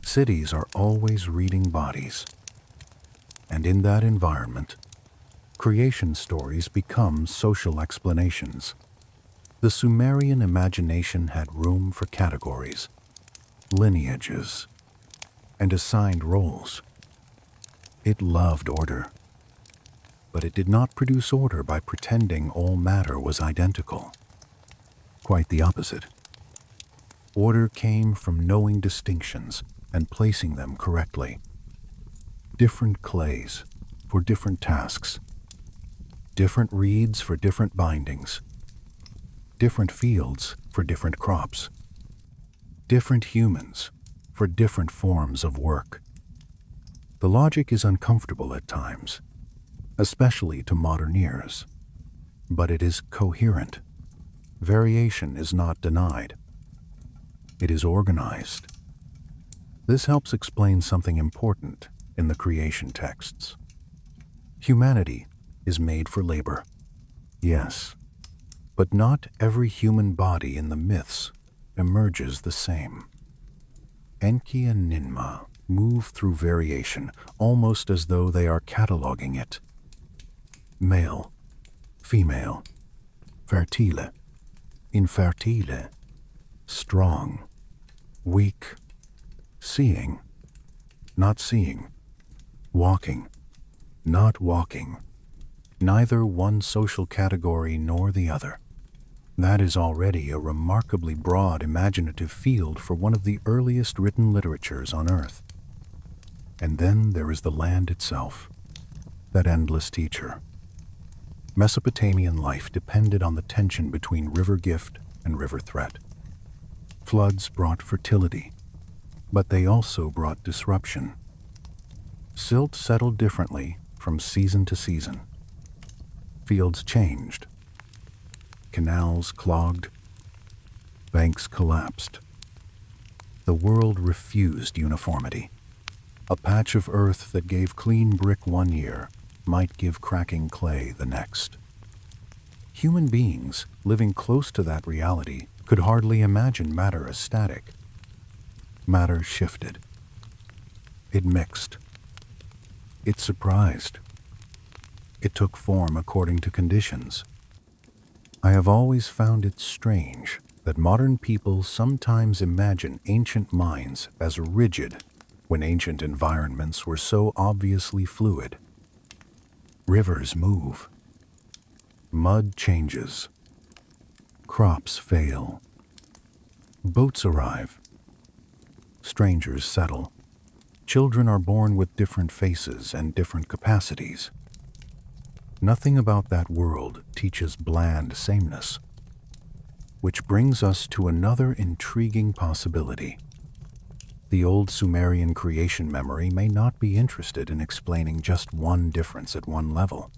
Cities are always reading bodies. And in that environment, creation stories become social explanations. The Sumerian imagination had room for categories, lineages, and assigned roles. It loved order, but it did not produce order by pretending all matter was identical. Quite the opposite. Order came from knowing distinctions and placing them correctly. Different clays for different tasks, different reeds for different bindings, different fields for different crops, different humans for different forms of work. The logic is uncomfortable at times, especially to modern ears, but it is coherent. Variation is not denied. It is organized. This helps explain something important in the creation texts. Humanity is made for labor, yes, but not every human body in the myths emerges the same. Enki and Ninmah move through variation almost as though they are cataloging it. Male, female, fertile, infertile, strong, weak, seeing, not seeing, walking, not walking, neither one social category nor the other. That is already a remarkably broad imaginative field for one of the earliest written literatures on Earth. And then there is the land itself, that endless teacher. Mesopotamian life depended on the tension between river gift and river threat. Floods brought fertility, but they also brought disruption. Silt settled differently from season to season. Fields changed. Canals clogged. Banks collapsed. The world refused uniformity. A patch of earth that gave clean brick one year might give cracking clay the next. Human beings living close to that reality could hardly imagine matter as static. Matter shifted. It mixed. It surprised. It took form according to conditions. I have always found it strange that modern people sometimes imagine ancient minds as rigid when ancient environments were so obviously fluid. Rivers move, mud changes, crops fail, boats arrive, strangers settle, children are born with different faces and different capacities. Nothing about that world teaches bland sameness. Which brings us to another intriguing possibility. The old Sumerian creation memory may not be interested in explaining just one difference at one level.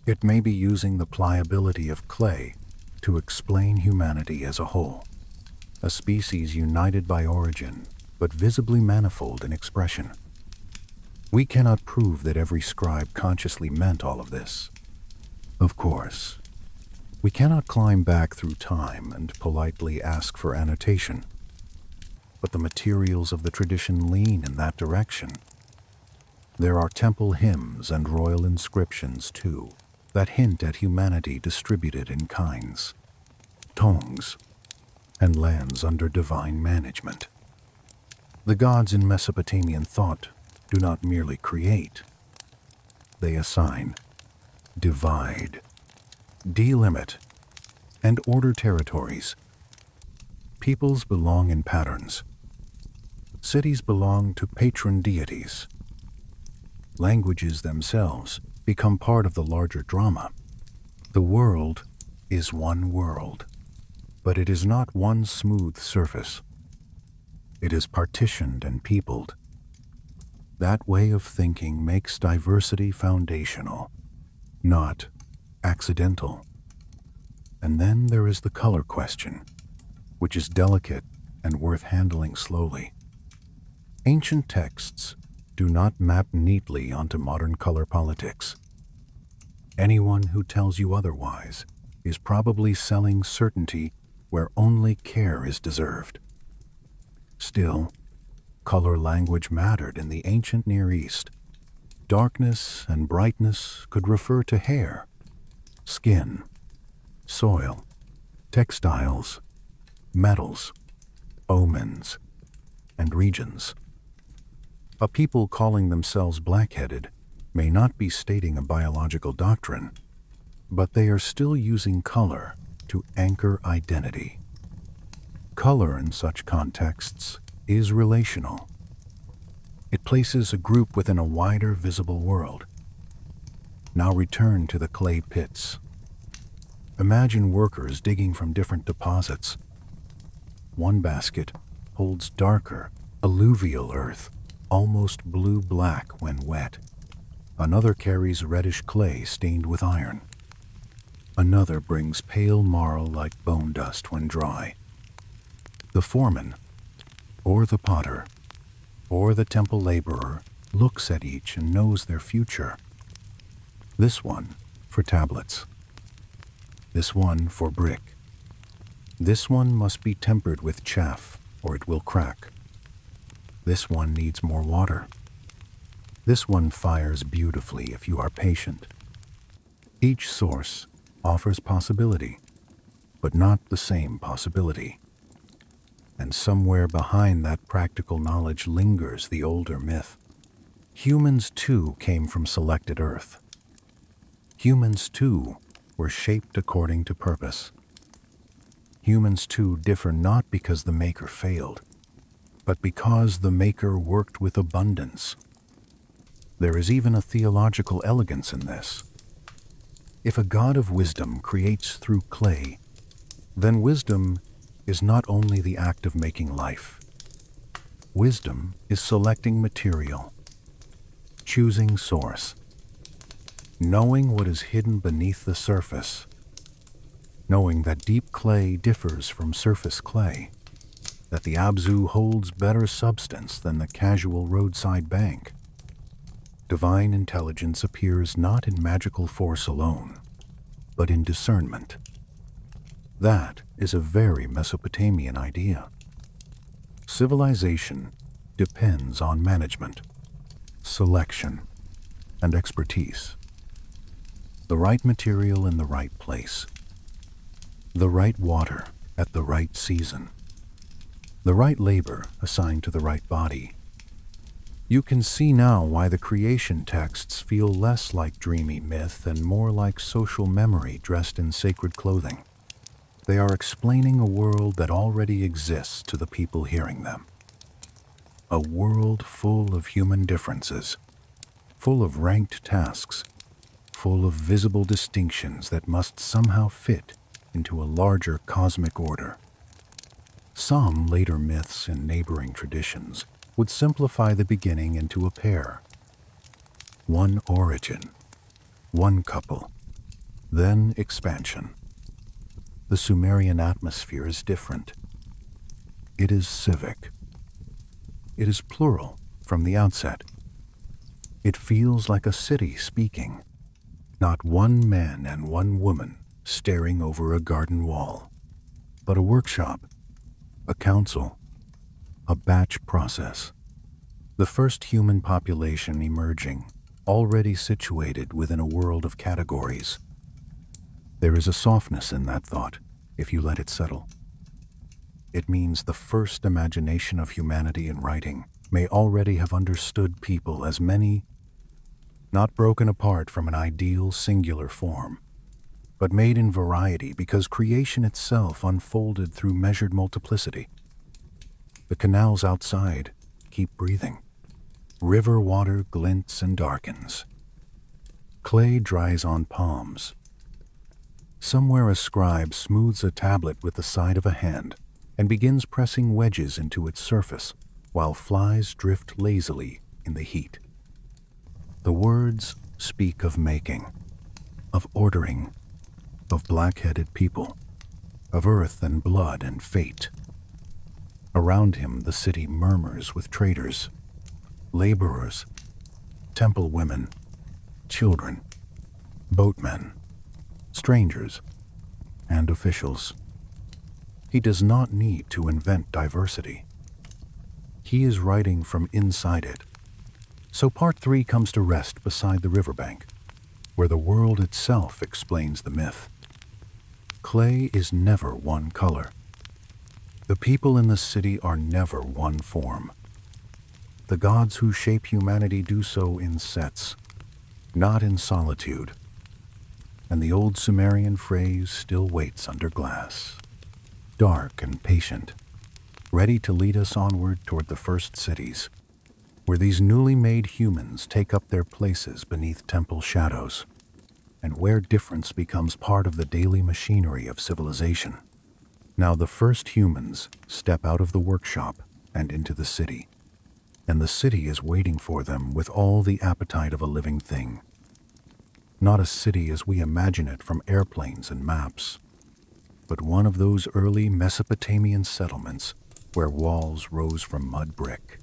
It may be using the pliability of clay to explain humanity as a whole, a species united by origin, but visibly manifold in expression. We cannot prove that every scribe consciously meant all of this. Of course, we cannot climb back through time and politely ask for annotation, but the materials of the tradition lean in that direction. There are temple hymns and royal inscriptions, too, that hint at humanity distributed in kinds, tongues, and lands under divine management. The gods in Mesopotamian thought do not merely create. They assign, divide, delimit, and order territories. Peoples belong in patterns. Cities belong to patron deities. Languages themselves become part of the larger drama. The world is one world, but it is not one smooth surface. It is partitioned and peopled. That way of thinking makes diversity foundational, not accidental. And then there is the color question, which is delicate and worth handling slowly. Ancient texts do not map neatly onto modern color politics. Anyone who tells you otherwise is probably selling certainty where only care is deserved. Still, color language mattered in the ancient Near East. Darkness and brightness could refer to hair, skin, soil, textiles, metals, omens, and regions. A people calling themselves blackheaded may not be stating a biological doctrine, but they are still using color to anchor identity. Color in such contexts is relational. It places a group within a wider visible world. Now return to the clay pits. Imagine workers digging from different deposits. One basket holds darker, alluvial earth, almost blue-black when wet. Another carries reddish clay stained with iron. Another brings pale marl like bone dust when dry. The foreman, or the potter, or the temple laborer looks at each and knows their future. This one for tablets. This one for brick. This one must be tempered with chaff or it will crack. This one needs more water. This one fires beautifully if you are patient. Each source offers possibility, but not the same possibility. And somewhere behind that practical knowledge lingers the older myth. Humans too came from selected earth. Humans too were shaped according to purpose. Humans too differ not because the Maker failed, but because the Maker worked with abundance. There is even a theological elegance in this. If a God of wisdom creates through clay, then wisdom is not only the act of making life. Wisdom is selecting material, choosing source, knowing what is hidden beneath the surface, knowing that deep clay differs from surface clay, that the Abzu holds better substance than the casual roadside bank. Divine intelligence appears not in magical force alone, but in discernment. That is a very Mesopotamian idea. Civilization depends on management, selection, and expertise. The right material in the right place, the right water at the right season, the right labor assigned to the right body. You can see now why the creation texts feel less like dreamy myth and more like social memory dressed in sacred clothing. They are explaining a world that already exists to the people hearing them. A world full of human differences, full of ranked tasks, full of visible distinctions that must somehow fit into a larger cosmic order. Some later myths and neighboring traditions would simplify the beginning into a pair. One origin, one couple, then expansion. The Sumerian atmosphere is different. It is civic. It is plural from the outset. It feels like a city speaking, not one man and one woman staring over a garden wall, but a workshop, a council, a batch process. The first human population emerging, already situated within a world of categories. There is a softness in that thought, if you let it settle. It means the first imagination of humanity in writing may already have understood people as many, not broken apart from an ideal singular form, but made in variety because creation itself unfolded through measured multiplicity. The canals outside keep breathing. River water glints and darkens. Clay dries on palms. Somewhere a scribe smooths a tablet with the side of a hand and begins pressing wedges into its surface while flies drift lazily in the heat. The words speak of making, of ordering, of blackheaded people, of earth and blood and fate. Around him the city murmurs with traders, laborers, temple women, children, boatmen, strangers, and officials. He does not need to invent diversity. He is writing from inside it. So part 3 comes to rest beside the riverbank, where the world itself explains the myth. Clay is never one color. The people in the city are never one form. The gods who shape humanity do so in sets, not in solitude. And the old Sumerian phrase still waits under glass, dark and patient, ready to lead us onward toward the first cities, where these newly made humans take up their places beneath temple shadows, and where difference becomes part of the daily machinery of civilization. Now the first humans step out of the workshop and into the city, and the city is waiting for them with all the appetite of a living thing. Not a city as we imagine it from airplanes and maps, but one of those early Mesopotamian settlements where walls rose from mud brick,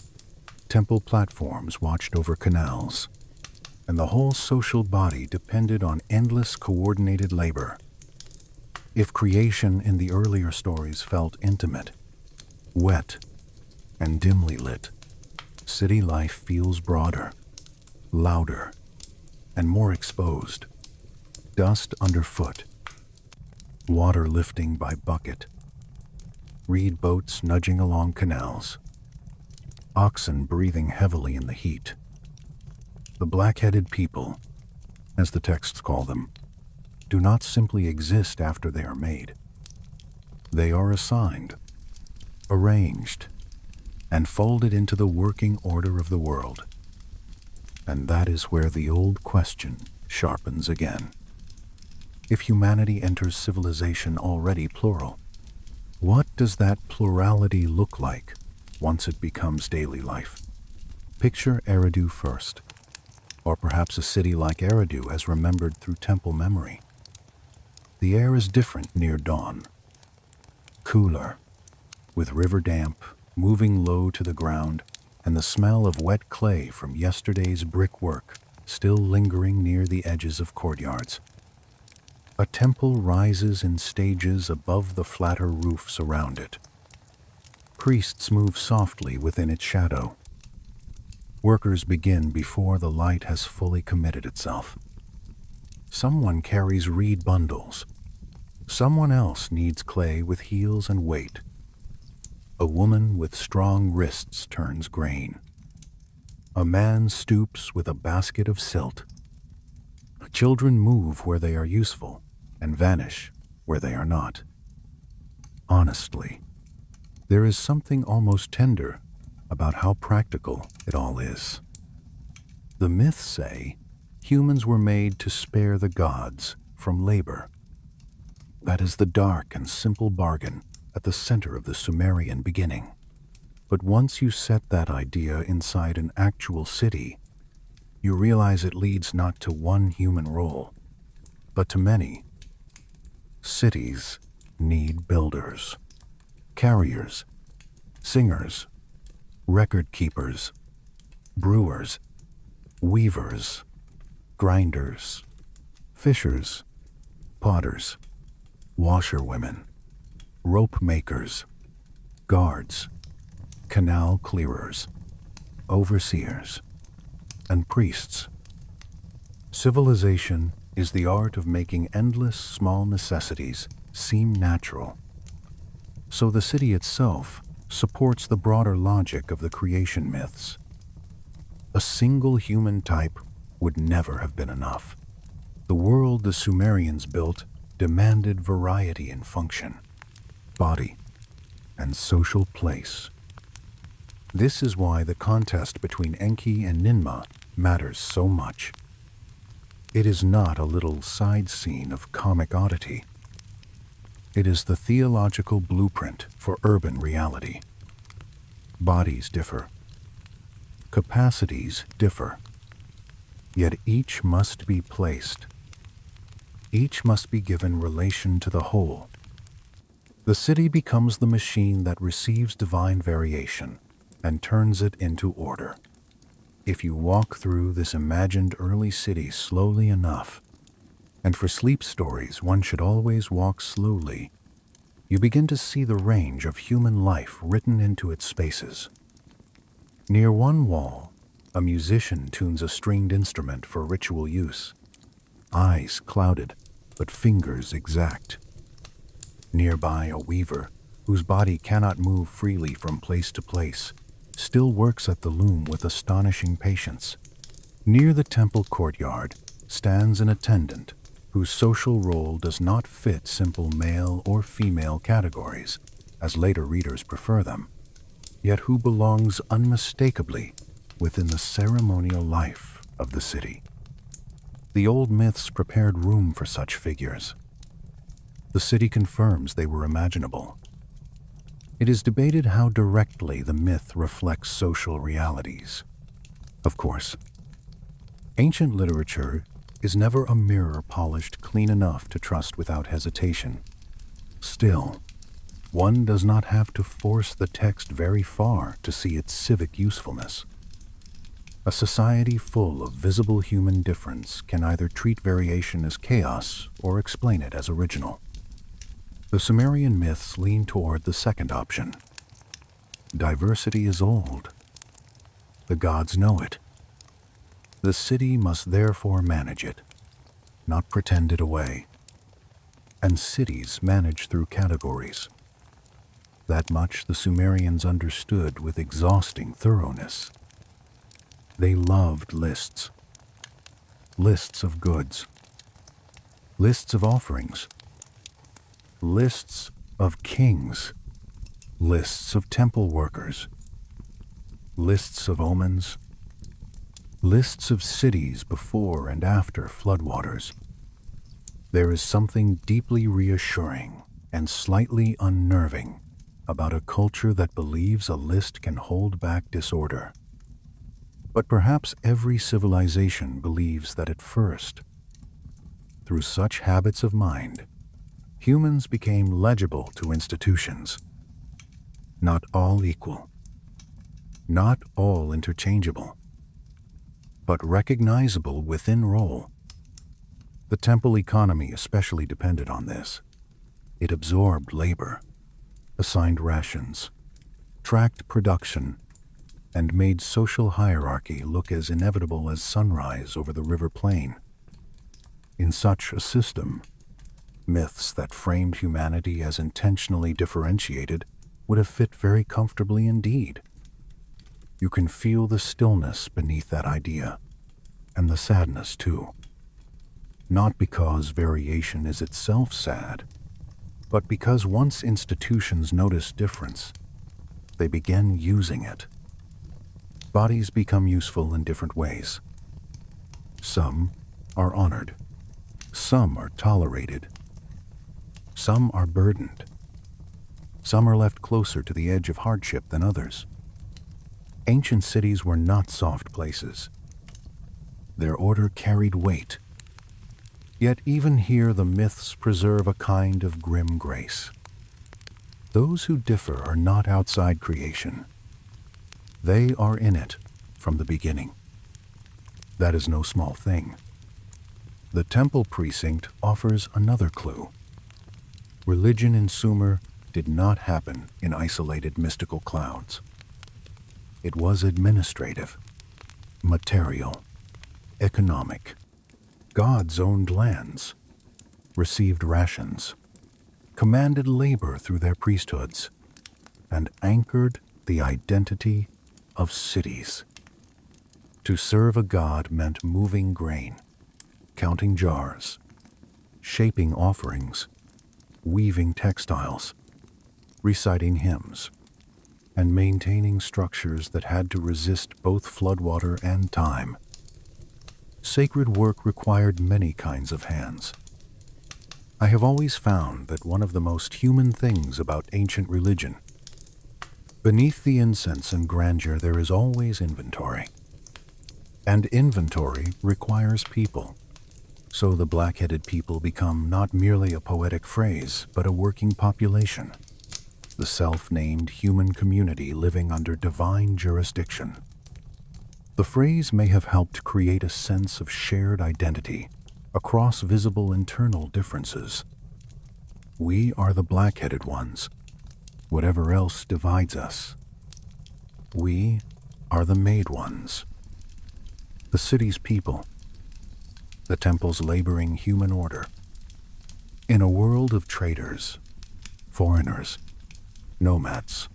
temple platforms watched over canals, and the whole social body depended on endless coordinated labor. If creation in the earlier stories felt intimate, wet, and dimly lit, city life feels broader, louder, and more exposed. Dust underfoot, water lifting by bucket, reed boats nudging along canals, oxen breathing heavily in the heat. The blackheaded people, as the texts call them, do not simply exist after they are made. They are assigned, arranged, and folded into the working order of the world. And that is where the old question sharpens again. If humanity enters civilization already plural, what does that plurality look like once it becomes daily life? Picture Eridu first, or perhaps a city like Eridu as remembered through temple memory. The air is different near dawn, cooler, with river damp moving low to the ground and the smell of wet clay from yesterday's brickwork still lingering near the edges of courtyards. A temple rises in stages above the flatter roofs around it. Priests move softly within its shadow. Workers begin before the light has fully committed itself. Someone carries reed bundles. Someone else needs clay with heels and weight. A woman with strong wrists turns grain. A man stoops with a basket of silt. Children move where they are useful and vanish where they are not. Honestly, there is something almost tender about how practical it all is. The myths say humans were made to spare the gods from labor. That is the dark and simple bargain at the center of the Sumerian beginning. But once you set that idea inside an actual city, you realize it leads not to one human role, but to many. Cities need builders, carriers, singers, record keepers, brewers, weavers, grinders, fishers, potters, washerwomen, rope makers, guards, canal clearers, overseers, and priests. Civilization is the art of making endless small necessities seem natural. So the city itself supports the broader logic of the creation myths. A single human type would never have been enough. The world the Sumerians built demanded variety in function, body, and social place. This is why the contest between Enki and Ninmah matters so much. It is not a little side scene of comic oddity. It is the theological blueprint for urban reality. Bodies differ. Capacities differ. Yet each must be placed. Each must be given relation to the whole. The city becomes the machine that receives divine variation and turns it into order. If you walk through this imagined early city slowly enough, and for sleep stories one should always walk slowly, you begin to see the range of human life written into its spaces. Near one wall, a musician tunes a stringed instrument for ritual use, eyes clouded, but fingers exact. Nearby, a weaver, whose body cannot move freely from place to place, still works at the loom with astonishing patience. Near the temple courtyard stands an attendant whose social role does not fit simple male or female categories, as later readers prefer them, yet who belongs unmistakably within the ceremonial life of the city. The old myths prepared room for such figures. The city confirms they were imaginable. It is debated how directly the myth reflects social realities. Of course, ancient literature is never a mirror polished clean enough to trust without hesitation. Still, one does not have to force the text very far to see its civic usefulness. A society full of visible human difference can either treat variation as chaos or explain it as original. The Sumerian myths lean toward the second option. Diversity is old. The gods know it. The city must therefore manage it, not pretend it away. And cities manage through categories. That much the Sumerians understood with exhausting thoroughness. They loved lists. Lists of goods. Lists of offerings. Lists of kings. Lists of temple workers. Lists of omens. Lists of cities before and after floodwaters. There is something deeply reassuring and slightly unnerving about a culture that believes a list can hold back disorder. But perhaps every civilization believes that at first, through such habits of mind, humans became legible to institutions. Not all equal, not all interchangeable, but recognizable within role. The temple economy especially depended on this. It absorbed labor, assigned rations, tracked production, and made social hierarchy look as inevitable as sunrise over the river plain. In such a system, Myths that framed humanity as intentionally differentiated would have fit very comfortably indeed. You can feel the stillness beneath that idea, and the sadness too. Not because variation is itself sad, but because once institutions notice difference, they begin using it. Bodies become useful in different ways. Some are honored. Some are tolerated. Some are burdened. Some are left closer to the edge of hardship than others. Ancient cities were not soft places. Their order carried weight. Yet even here the myths preserve a kind of grim grace. Those who differ are not outside creation. They are in it from the beginning. That is no small thing. The temple precinct offers another clue. Religion in Sumer did not happen in isolated mystical clouds. It was administrative, material, economic. Gods owned lands, received rations, commanded labor through their priesthoods, and anchored the identity of cities. To serve a god meant moving grain, counting jars, shaping offerings, weaving textiles, reciting hymns, and maintaining structures that had to resist both floodwater and time. Sacred work required many kinds of hands. I have always found that one of the most human things about ancient religion, beneath the incense and grandeur there is always inventory. And inventory requires people. So the blackheaded people become not merely a poetic phrase, but a working population. The self-named human community living under divine jurisdiction. The phrase may have helped create a sense of shared identity across visible internal differences. We are the blackheaded ones, whatever else divides us. We are the made ones, the city's people, the temple's laboring human order. In a world of traders, foreigners, nomads,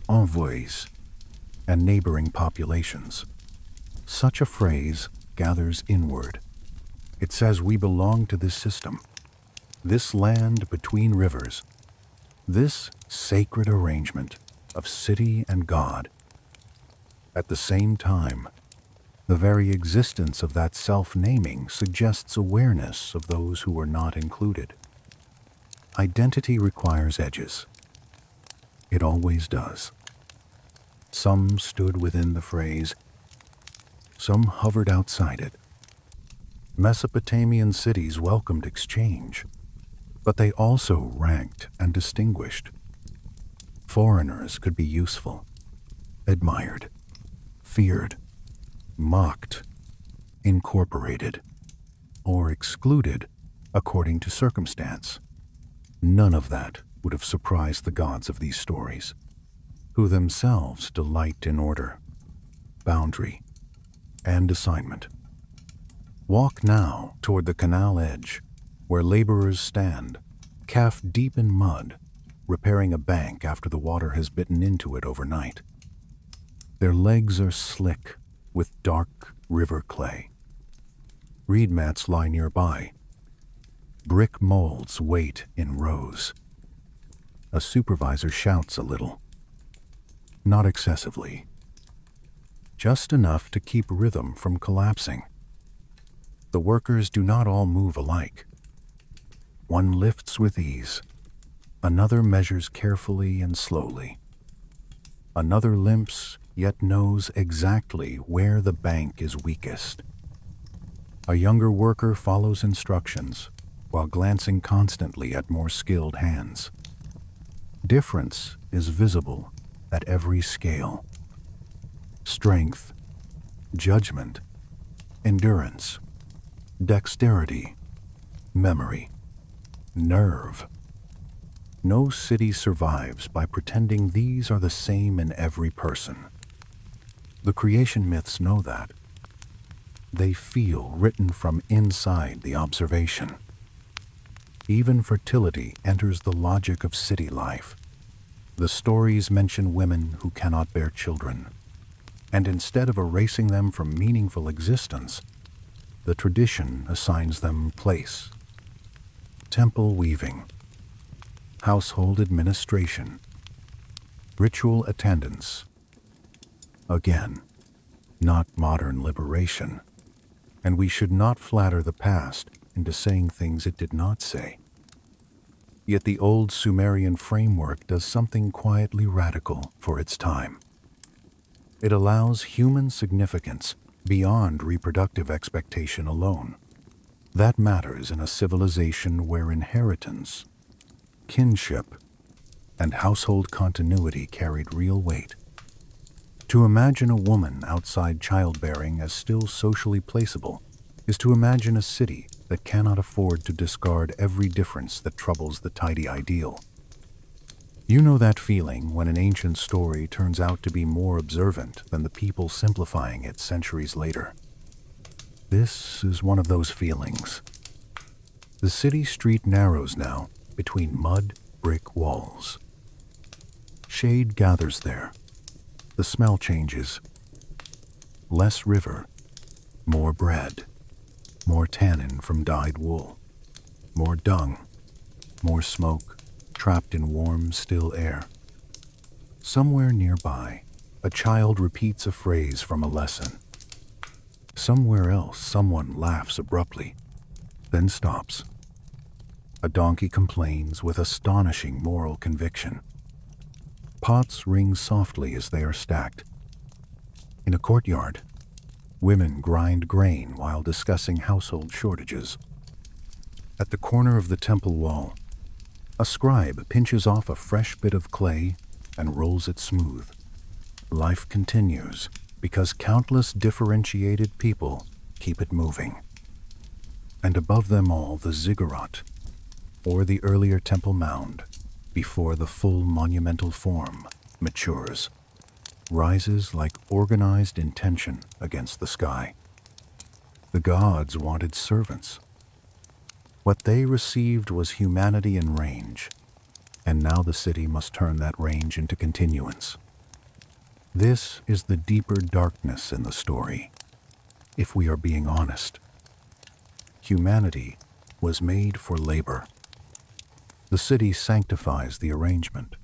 envoys, and neighboring populations, such a phrase gathers inward. It says we belong to this system, this land between rivers, this sacred arrangement of city and God. At the same time, the very existence of that self-naming suggests awareness of those who are not included. Identity requires edges. It always does. Some stood within the phrase, some hovered outside it. Mesopotamian cities welcomed exchange, but they also ranked and distinguished. Foreigners could be useful, admired, feared, mocked, incorporated, or excluded according to circumstance. None of that would have surprised the gods of these stories, who themselves delight in order, boundary, and assignment. Walk now toward the canal edge, where laborers stand, calf deep in mud, repairing a bank after the water has bitten into it overnight. Their legs are slick with dark river clay. Reed mats lie nearby. Brick molds wait in rows. A supervisor shouts a little. Not excessively. Just enough to keep rhythm from collapsing. The workers do not all move alike. One lifts with ease. Another measures carefully and slowly. Another limps, yet knows exactly where the bank is weakest. A younger worker follows instructions while glancing constantly at more skilled hands. Difference is visible at every scale. Strength, judgment, endurance, dexterity, memory, nerve. No city survives by pretending these are the same in every person. The creation myths know that. They feel written from inside the observation. Even fertility enters the logic of city life. The stories mention women who cannot bear children, and instead of erasing them from meaningful existence, the tradition assigns them place. Temple weaving, household administration, ritual attendance. Again, not modern liberation, and we should not flatter the past into saying things it did not say. Yet the old Sumerian framework does something quietly radical for its time. It allows human significance beyond reproductive expectation alone. That matters in a civilization where inheritance, kinship, and household continuity carried real weight. To imagine a woman outside childbearing as still socially placeable is to imagine a city that cannot afford to discard every difference that troubles the tidy ideal. You know that feeling when an ancient story turns out to be more observant than the people simplifying it centuries later. This is one of those feelings. The city street narrows now between mud brick walls. Shade gathers there. The smell changes. Less river, more bread, more tannin from dyed wool, more dung, more smoke, trapped in warm, still air. Somewhere nearby, a child repeats a phrase from a lesson. Somewhere else, someone laughs abruptly, then stops. A donkey complains with astonishing moral conviction. Pots ring softly as they are stacked. In a courtyard, women grind grain while discussing household shortages. At the corner of the temple wall, a scribe pinches off a fresh bit of clay and rolls it smooth. Life continues because countless differentiated people keep it moving. And above them all, the ziggurat, or the earlier temple mound, before the full monumental form matures, rises like organized intention against the sky. The gods wanted servants. What they received was humanity in range, and now the city must turn that range into continuance. This is the deeper darkness in the story, if we are being honest. Humanity was made for labor. The city sanctifies the arrangement.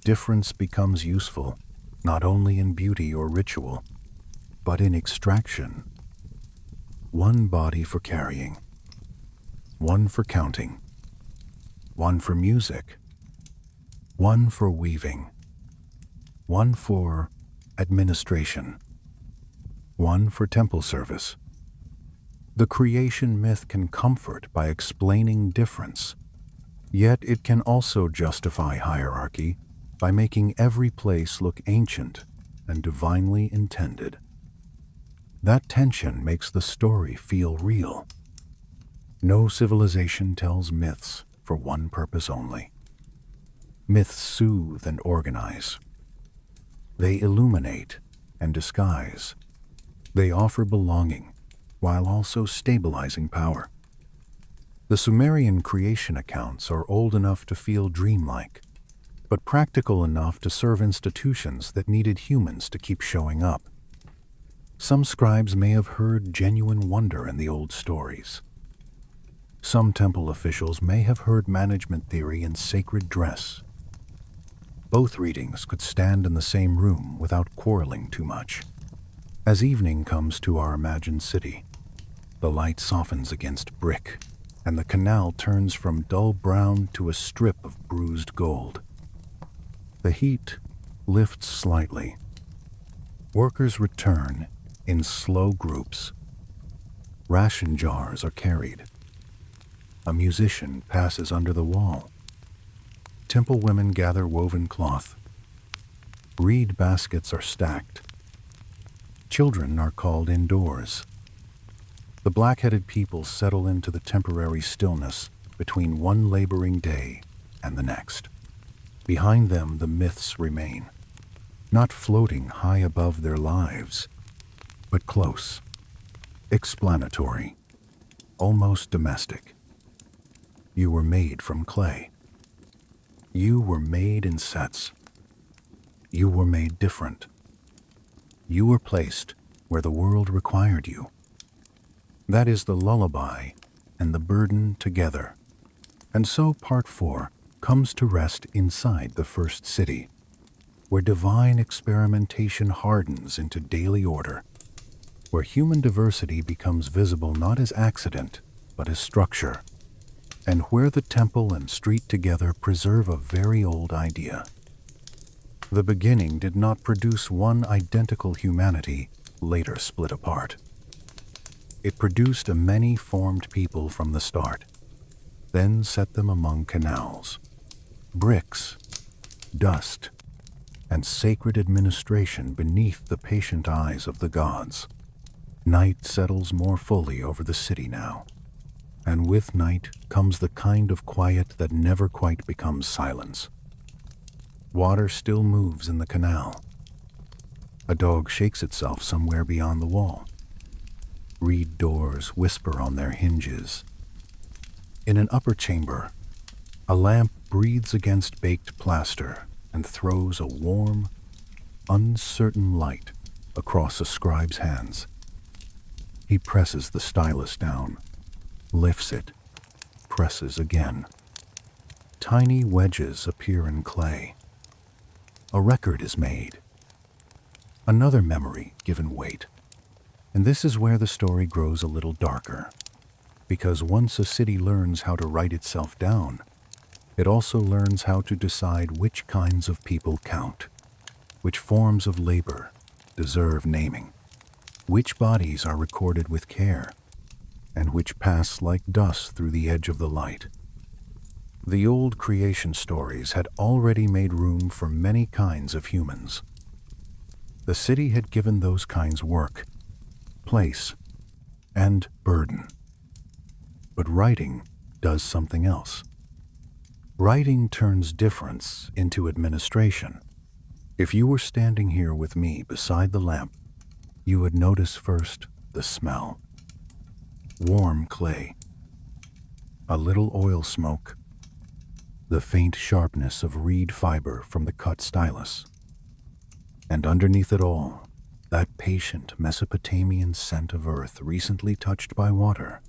Difference becomes useful, not only in beauty or ritual, but in extraction. One body for carrying, one for counting, one for music, one for weaving, one for administration, one for temple service. The creation myth can comfort by explaining difference, yet it can also justify hierarchy by making every place look ancient and divinely intended. That tension makes the story feel real. No civilization tells myths for one purpose only. Myths soothe and organize. They illuminate and disguise. They offer belonging while also stabilizing power. The Sumerian creation accounts are old enough to feel dreamlike, but practical enough to serve institutions that needed humans to keep showing up. Some scribes may have heard genuine wonder in the old stories. Some temple officials may have heard management theory in sacred dress. Both readings could stand in the same room without quarreling too much. As evening comes to our imagined city, the light softens against brick, and the canal turns from dull brown to a strip of bruised gold. The heat lifts slightly. Workers return in slow groups. Ration jars are carried. A musician passes under the wall. Temple women gather woven cloth. Reed baskets are stacked. Children are called indoors. The blackheaded people settle into the temporary stillness between one laboring day and the next. Behind them, the myths remain, not floating high above their lives, but close, explanatory, almost domestic. You were made from clay. You were made in sets. You were made different. You were placed where the world required you. That is the lullaby and the burden together. And so part 4 comes to rest inside the first city, where divine experimentation hardens into daily order, where human diversity becomes visible not as accident, but as structure, and where the temple and street together preserve a very old idea. The beginning did not produce one identical humanity, later split apart. It produced a many-formed people from the start, then set them among canals, bricks, dust, and sacred administration beneath the patient eyes of the gods. Night settles more fully over the city now, and with night comes the kind of quiet that never quite becomes silence. Water still moves in the canal. A dog shakes itself somewhere beyond the wall. Reed doors whisper on their hinges. In an upper chamber, a lamp breathes against baked plaster and throws a warm, uncertain light across a scribe's hands. He presses the stylus down, lifts it, presses again. Tiny wedges appear in clay. A record is made. Another memory given weight. And this is where the story grows a little darker, because once a city learns how to write itself down, it also learns how to decide which kinds of people count, which forms of labor deserve naming, which bodies are recorded with care, and which pass like dust through the edge of the light. The old creation stories had already made room for many kinds of humans. The city had given those kinds work, place, and burden. But writing does something else. Writing turns difference into administration. If you were standing here with me beside the lamp, you would notice first the smell. Warm clay, a little oil smoke, the faint sharpness of reed fiber from the cut stylus. And underneath it all, that patient Mesopotamian scent of earth recently touched by water.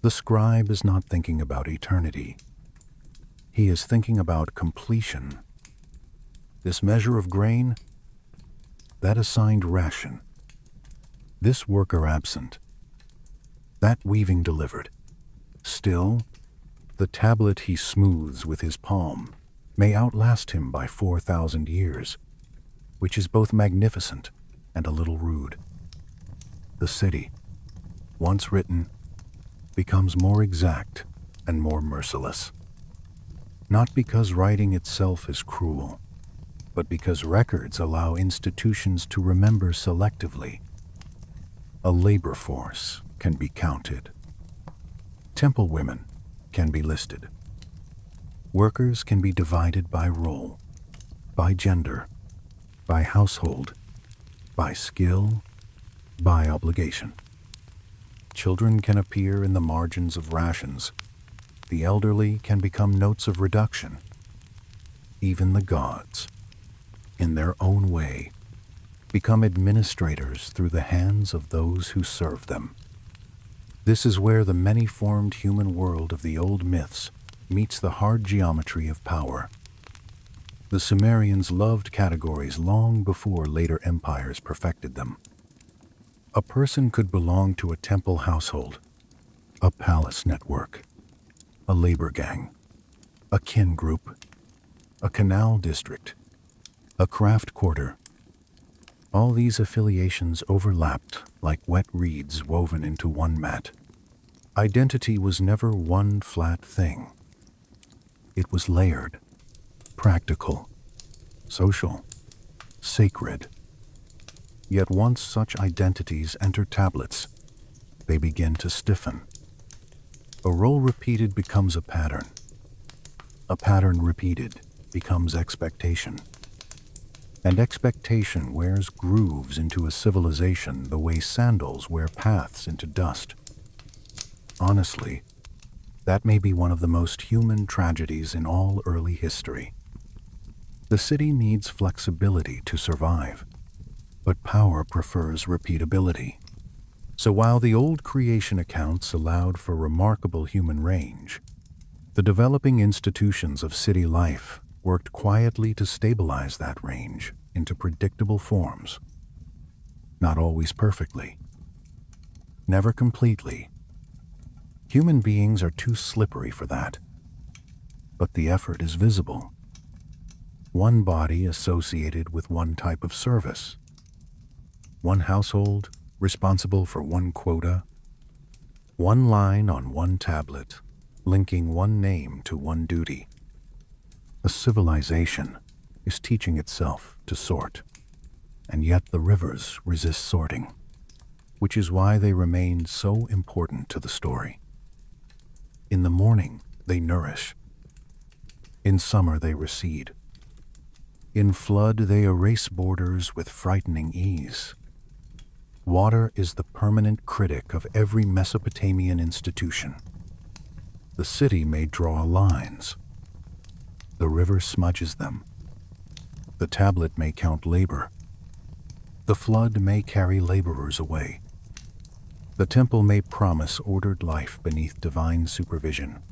The scribe is not thinking about eternity. He is thinking about completion. This measure of grain, that assigned ration. This worker absent, that weaving delivered. Still, the tablet he smooths with his palm may outlast him by 4,000 years, which is both magnificent and a little rude. The city, once written, becomes more exact and more merciless. Not because writing itself is cruel, but because records allow institutions to remember selectively. A labor force can be counted. Temple women can be listed. Workers can be divided by role, by gender, by household, by skill, by obligation. Children can appear in the margins of rations. The elderly can become notes of reduction. Even the gods, in their own way, become administrators through the hands of those who serve them. This is where the many-formed human world of the old myths meets the hard geometry of power. The Sumerians loved categories long before later empires perfected them. A person could belong to a temple household, a palace network, a labor gang, a kin group, a canal district, a craft quarter. All these affiliations overlapped like wet reeds woven into one mat. Identity was never one flat thing. It was layered, practical, social, sacred. Yet once such identities enter tablets, they begin to stiffen. A role repeated becomes a pattern. A pattern repeated becomes expectation. And expectation wears grooves into a civilization the way sandals wear paths into dust. Honestly, That may be one of the most human tragedies in all early history. The city needs flexibility to survive, but power prefers repeatability. So while the old creation accounts allowed for remarkable human range, the developing institutions of city life worked quietly to stabilize that range into predictable forms. Not always perfectly, never completely. Human beings are too slippery for that. But the effort is visible. One body associated with one type of service. One household responsible for one quota. One line on one tablet, linking one name to one duty. A civilization is teaching itself to sort, and yet the rivers resist sorting, which is why they remain so important to the story. In the morning, they nourish. In summer, they recede. In flood, they erase borders with frightening ease. Water is the permanent critic of every Mesopotamian institution. The city may draw lines. The river smudges them. The tablet may count labor. The flood may carry laborers away. The temple may promise ordered life beneath divine supervision.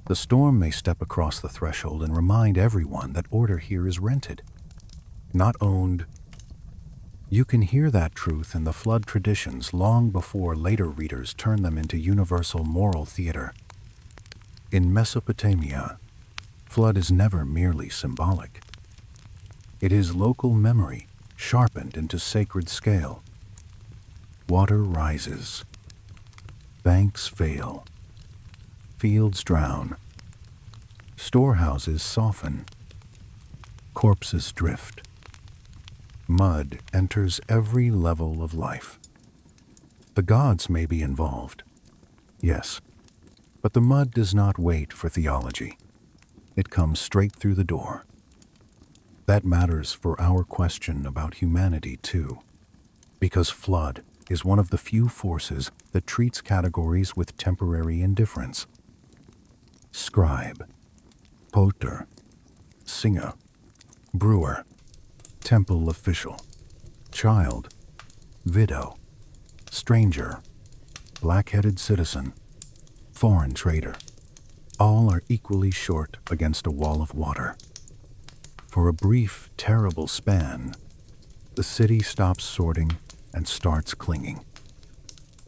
The storm may step across the threshold and remind everyone that order here is rented, not owned. You can hear that truth in the flood traditions long before later readers turn them into universal moral theater. In Mesopotamia, flood is never merely symbolic. It is local memory sharpened into sacred scale. Water rises. Banks fail. Fields drown. Storehouses soften. Corpses drift. Mud enters every level of life. The gods may be involved, yes, but the mud does not wait for theology. It comes straight through the door. That matters for our question about humanity too, because flood is one of the few forces that treats categories with temporary indifference. Scribe, potter, singer, brewer, temple official, child, widow, stranger, blackheaded citizen, foreign trader, all are equally short against a wall of water. For a brief, terrible span, the city stops sorting and starts clinging.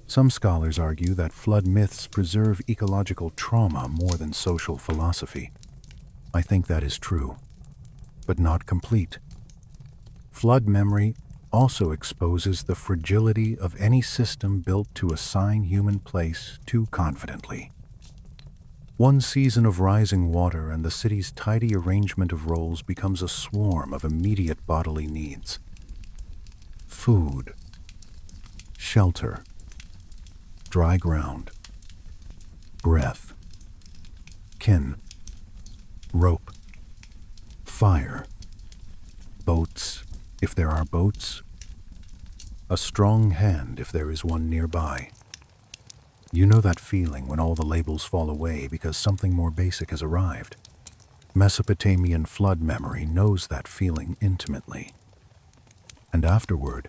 Some scholars argue that flood myths preserve ecological trauma more than social philosophy. I think that is true, but not complete. Flood memory also exposes the fragility of any system built to assign human place too confidently. One season of rising water and the city's tidy arrangement of roles becomes a swarm of immediate bodily needs. Food, shelter, dry ground, breath, kin, rope, fire, boats, if there are boats, a strong hand if there is one nearby. You know that feeling when all the labels fall away because something more basic has arrived. Mesopotamian flood memory knows that feeling intimately. And afterward,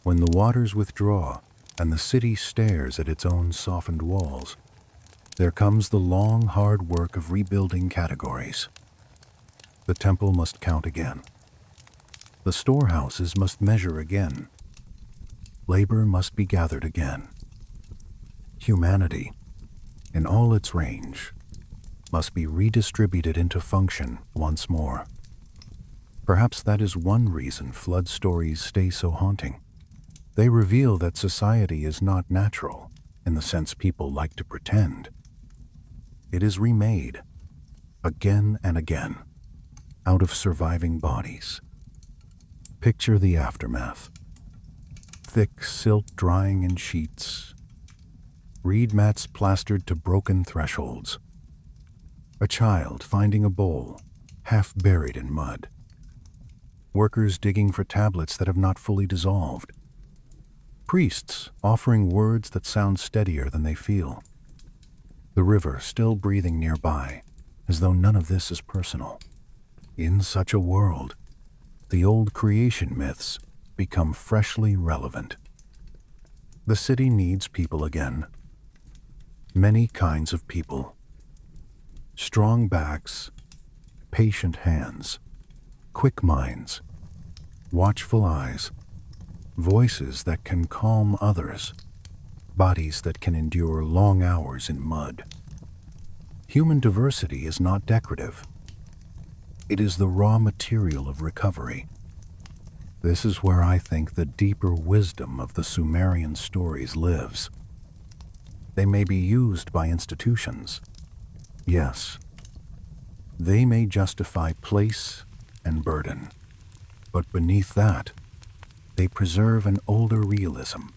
when the waters withdraw and the city stares at its own softened walls, there comes the long, hard work of rebuilding categories. The temple must count again. The storehouses must measure again. Labor must be gathered again. Humanity, in all its range, must be redistributed into function once more. Perhaps that is one reason flood stories stay so haunting. They reveal that society is not natural, in the sense people like to pretend. It is remade, again and again, out of surviving bodies. Picture the aftermath. Thick silt drying in sheets. Reed mats plastered to broken thresholds. A child finding a bowl, half buried in mud. Workers digging for tablets that have not fully dissolved. Priests offering words that sound steadier than they feel. the river still breathing nearby, as though none of this is personal. In such a world, the old creation myths become freshly relevant. The city needs people again. Many kinds of people. Strong backs, patient hands, quick minds, watchful eyes, voices that can calm others, bodies that can endure long hours in mud. Human diversity is not decorative. It is the raw material of recovery. This is where I think the deeper wisdom of the Sumerian stories lives. They may be used by institutions. Yes, they may justify place and burden. But beneath that, they preserve an older realism.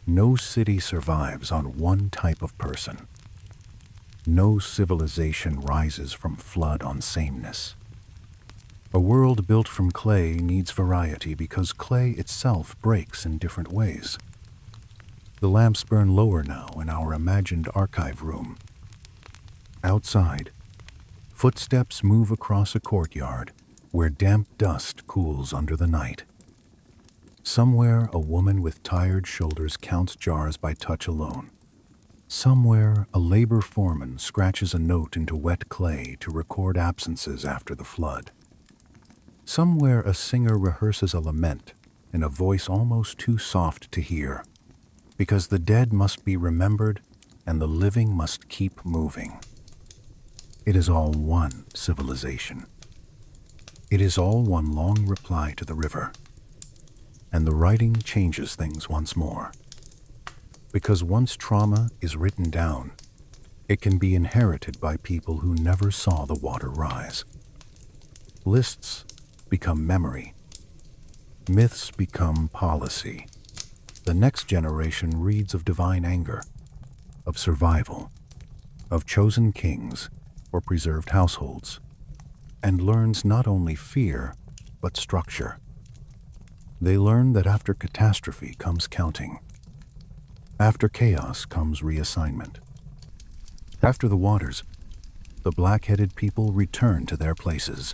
No city survives on one type of person. No civilization rises from flood on sameness. A world built from clay needs variety because clay itself breaks in different ways. The lamps burn lower now in our imagined archive room. Outside, footsteps move across a courtyard where damp dust cools under the night. Somewhere a woman with tired shoulders counts jars by touch alone. Somewhere a labor foreman scratches a note into wet clay to record absences after the flood. Somewhere a singer rehearses a lament in a voice almost too soft to hear, because the dead must be remembered and the living must keep moving. It is all one civilization. It is all one long reply to the river. And the writing changes things once more. Because once trauma is written down, it can be inherited by people who never saw the water rise. Lists become memory. Myths become policy. The next generation reads of divine anger, of survival, of chosen kings or preserved households, and learns not only fear, but structure. They learn that after catastrophe comes counting. After chaos comes reassignment. After the waters, the blackheaded people return to their places,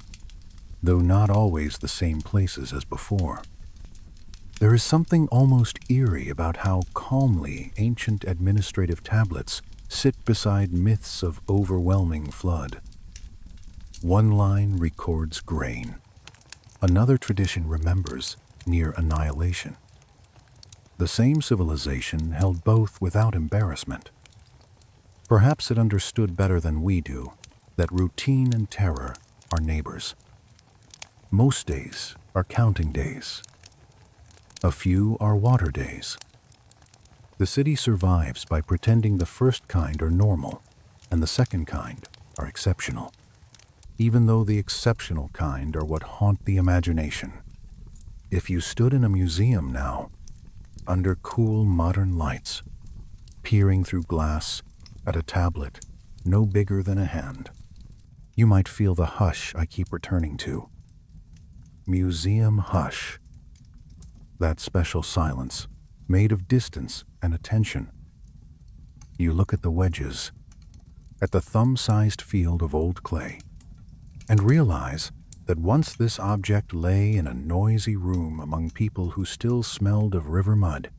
though not always the same places as before. There is something almost eerie about how calmly ancient administrative tablets sit beside myths of overwhelming flood. One line records grain. Another tradition remembers near annihilation. The same civilization held both without embarrassment. Perhaps it understood better than we do that routine and terror are neighbors. Most days are counting days. A few are water days. The city survives by pretending the first kind are normal and the second kind are exceptional, even though the exceptional kind are what haunt the imagination. If you stood in a museum now, under cool modern lights, peering through glass at a tablet no bigger than a hand, you might feel the hush I keep returning to. Museum hush. That special silence, made of distance and attention. You look at the wedges, at the thumb-sized field of old clay, and realize that once this object lay in a noisy room among people who still smelled of river mud.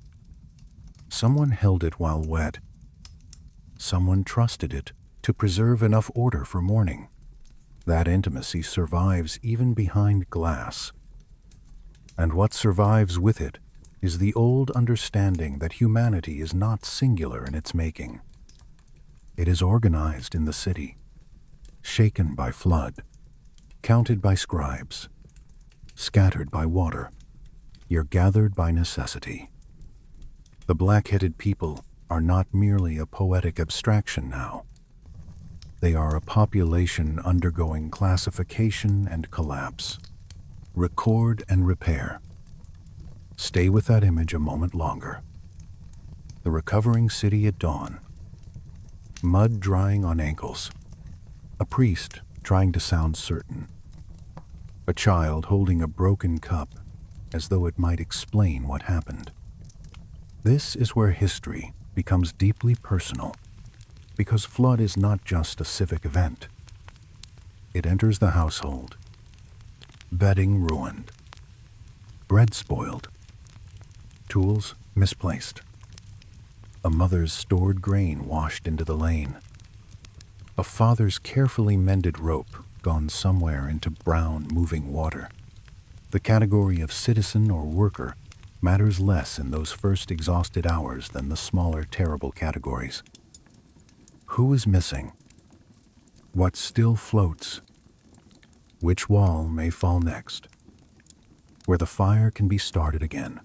Someone held it while wet. Someone trusted it to preserve enough order for morning. That intimacy survives even behind glass. And what survives with it is the old understanding that humanity is not singular in its making. It is organized in the city, shaken by flood, counted by scribes, scattered by water, yet gathered by necessity. The blackheaded people are not merely a poetic abstraction now. They are a population undergoing classification and collapse. Record and repair. Stay with that image a moment longer. The recovering city at dawn. Mud drying on ankles. A priest trying to sound certain. A child holding a broken cup as though it might explain what happened. This is where history becomes deeply personal. because flood is not just a civic event. It enters the household. Bedding ruined. Bread spoiled. Tools misplaced. A mother's stored grain washed into the lane. A father's carefully mended rope gone somewhere into brown, moving water. The category of citizen or worker matters less in those first exhausted hours than the smaller, terrible categories. Who is missing? What still floats? Which wall may fall next? Where the fire can be started again.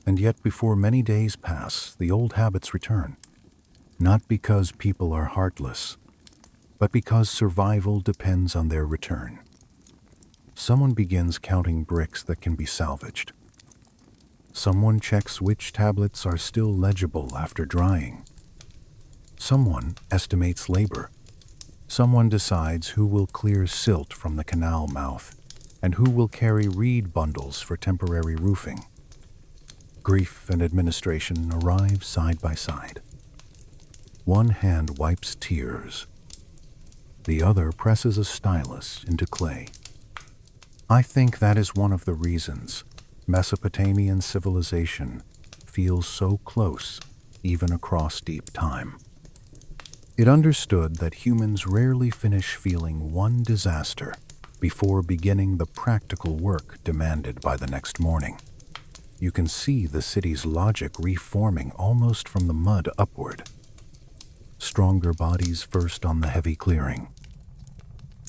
And yet before many days pass, the old habits return. Not because people are heartless, but because survival depends on their return. Someone begins counting bricks that can be salvaged. Someone checks which tablets are still legible after drying. Someone estimates labor. Someone decides who will clear silt from the canal mouth and who will carry reed bundles for temporary roofing. Grief and administration arrive side by side. One hand wipes tears. The other presses a stylus into clay. I think that is one of the reasons Mesopotamian civilization feels so close, even across deep time. It understood that humans rarely finish feeling one disaster before beginning the practical work demanded by the next morning. You can see the city's logic reforming almost from the mud upward. Stronger bodies first on the heavy clearing.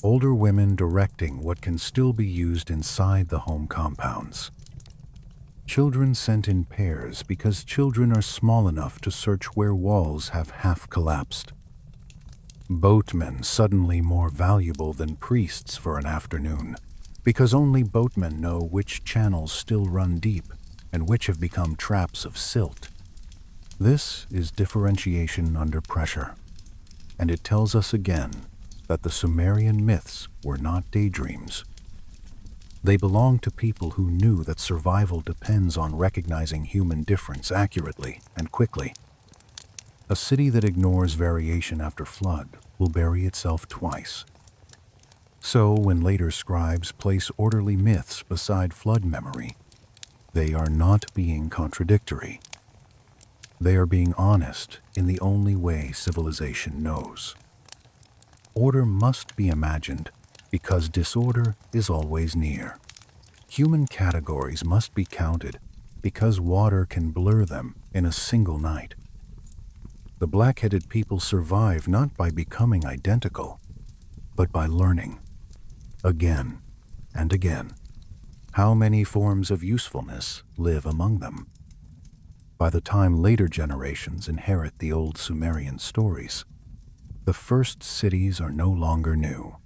Older women directing what can still be used inside the home compounds. Children sent in pairs because children are small enough to search where walls have half collapsed. Boatmen suddenly more valuable than priests for an afternoon, because only boatmen know which channels still run deep and which have become traps of silt. This is differentiation under pressure, and it tells us again that the Sumerian myths were not daydreams. They belong to people who knew that survival depends on recognizing human difference accurately and quickly. A city that ignores variation after flood will bury itself twice. So when later scribes place orderly myths beside flood memory, they are not being contradictory. They are being honest in the only way civilization knows. Order must be imagined because disorder is always near. Human categories must be counted because water can blur them in a single night. The blackheaded people survive not by becoming identical, but by learning, again and again, how many forms of usefulness live among them. By the time later generations inherit the old Sumerian stories, the first cities are no longer new.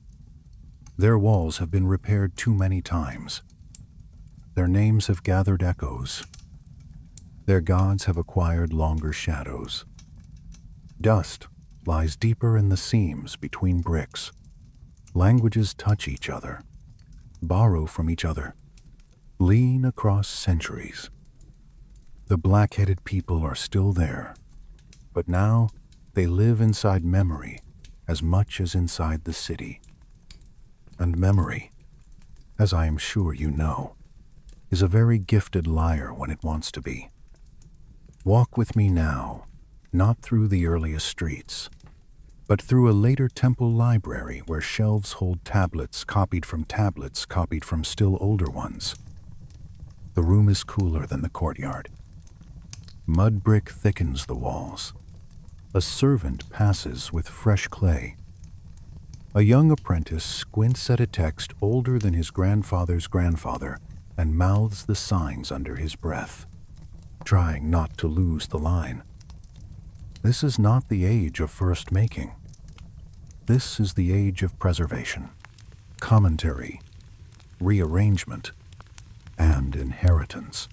Their walls have been repaired too many times. Their names have gathered echoes. Their gods have acquired longer shadows. Dust lies deeper in the seams between bricks. Languages touch each other, borrow from each other, lean across centuries. The black-headed people are still there, but now they live inside memory as much as inside the city. And memory, as I am sure you know, is a very gifted liar when it wants to be. Walk with me now, not through the earliest streets, but through a later temple library where shelves hold tablets copied from still older ones. The room is cooler than the courtyard. Mud brick thickens the walls. A servant passes with fresh clay. A young apprentice squints at a text older than his grandfather's grandfather and mouths the signs under his breath, trying not to lose the line. This is not the age of first making. This is the age of preservation, commentary, rearrangement, and inheritance.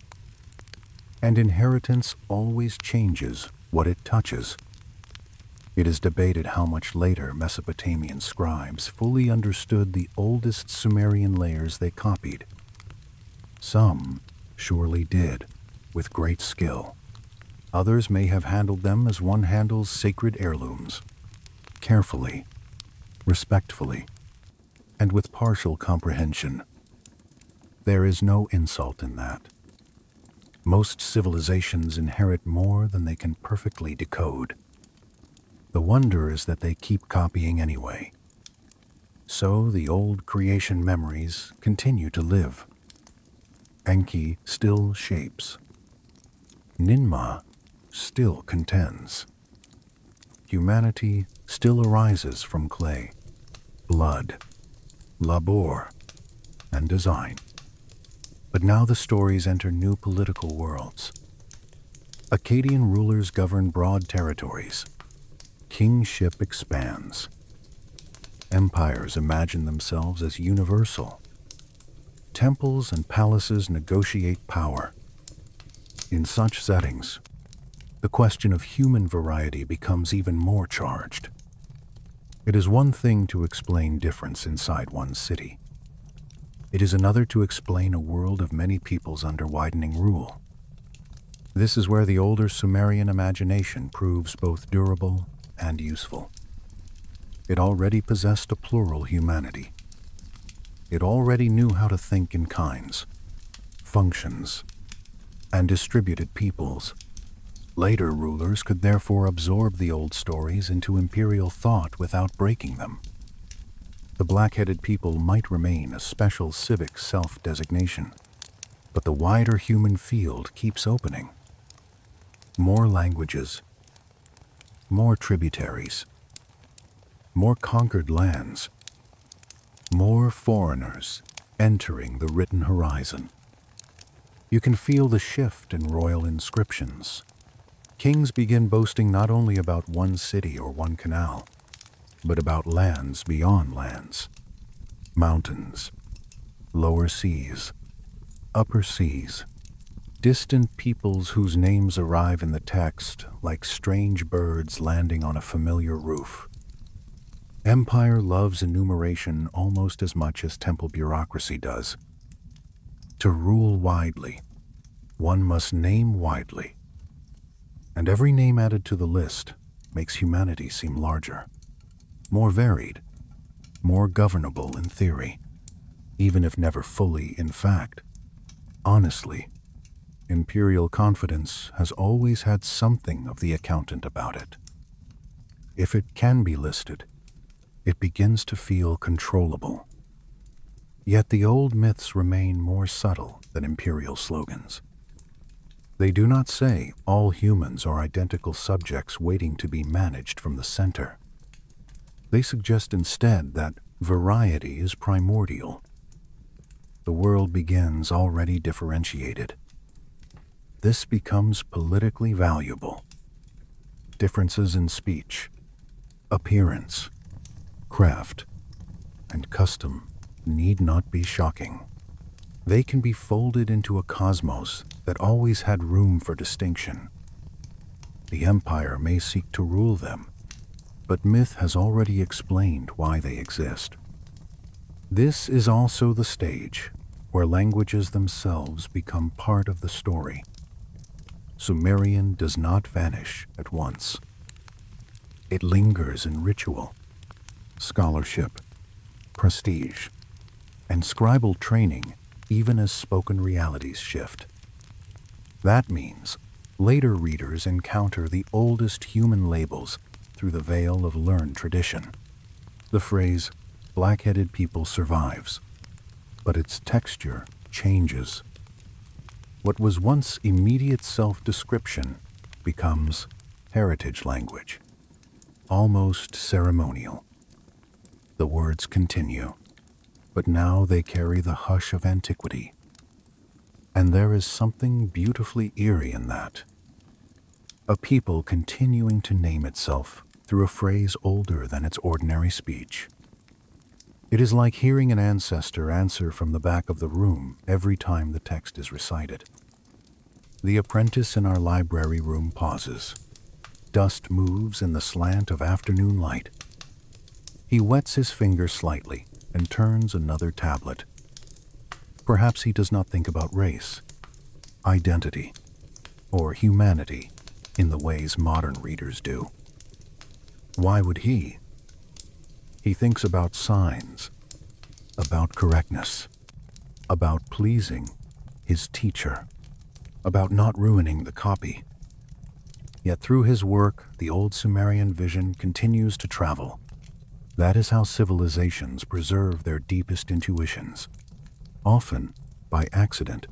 And inheritance always changes what it touches. It is debated how much later Mesopotamian scribes fully understood the oldest Sumerian layers they copied. Some surely did, with great skill. Others may have handled them as one handles sacred heirlooms, carefully, respectfully, and with partial comprehension. There is no insult in that. Most civilizations inherit more than they can perfectly decode. The wonder is that they keep copying anyway. So the old creation memories continue to live. Enki still shapes. Ninmah still contends. Humanity still arises from clay, blood, labor, and design. But now the stories enter new political worlds. Akkadian rulers govern broad territories. Kingship expands. Empires imagine themselves as universal. Temples and palaces negotiate power. In such settings, the question of human variety becomes even more charged. It is one thing to explain difference inside one city. It is another to explain a world of many peoples under widening rule. This is where the older Sumerian imagination proves both durable and useful. It already possessed a plural humanity. It already knew how to think in kinds, functions, and distributed peoples. Later rulers could therefore absorb the old stories into imperial thought without breaking them. The blackheaded people might remain a special civic self-designation, but the wider human field keeps opening. More languages, more tributaries, more conquered lands, more foreigners entering the written horizon. You can feel the shift in royal inscriptions. Kings begin boasting not only about one city or one canal, but about lands beyond lands, mountains, lower seas, upper seas, distant peoples whose names arrive in the text like strange birds landing on a familiar roof. Empire loves enumeration almost as much as temple bureaucracy does. To rule widely, one must name widely. And every name added to the list makes humanity seem larger, more varied, more governable in theory, even if never fully in fact. Honestly, imperial confidence has always had something of the accountant about it. If it can be listed, it begins to feel controllable. Yet the old myths remain more subtle than imperial slogans. They do not say all humans are identical subjects waiting to be managed from the center. They suggest instead that variety is primordial. The world begins already differentiated. This becomes politically valuable. Differences in speech, appearance, craft, and custom need not be shocking. They can be folded into a cosmos that always had room for distinction. The empire may seek to rule them, but myth has already explained why they exist. This is also the stage where languages themselves become part of the story. Sumerian does not vanish at once. It lingers in ritual, scholarship, prestige, and scribal training even as spoken realities shift. That means later readers encounter the oldest human labels through the veil of learned tradition. The phrase, blackheaded people survives, but its texture changes. What was once immediate self-description becomes heritage language, almost ceremonial. The words continue, but now they carry the hush of antiquity. And there is something beautifully eerie in that. A people continuing to name itself through a phrase older than its ordinary speech. It is like hearing an ancestor answer from the back of the room every time the text is recited. The apprentice in our library room pauses. Dust moves in the slant of afternoon light. He wets his finger slightly and turns another tablet. Perhaps he does not think about race, identity, or humanity in the ways modern readers do. Why would he? He thinks about signs, about correctness, about pleasing his teacher, about not ruining the copy. Yet through his work, the old Sumerian vision continues to travel. That is how civilizations preserve their deepest intuitions, often by accident,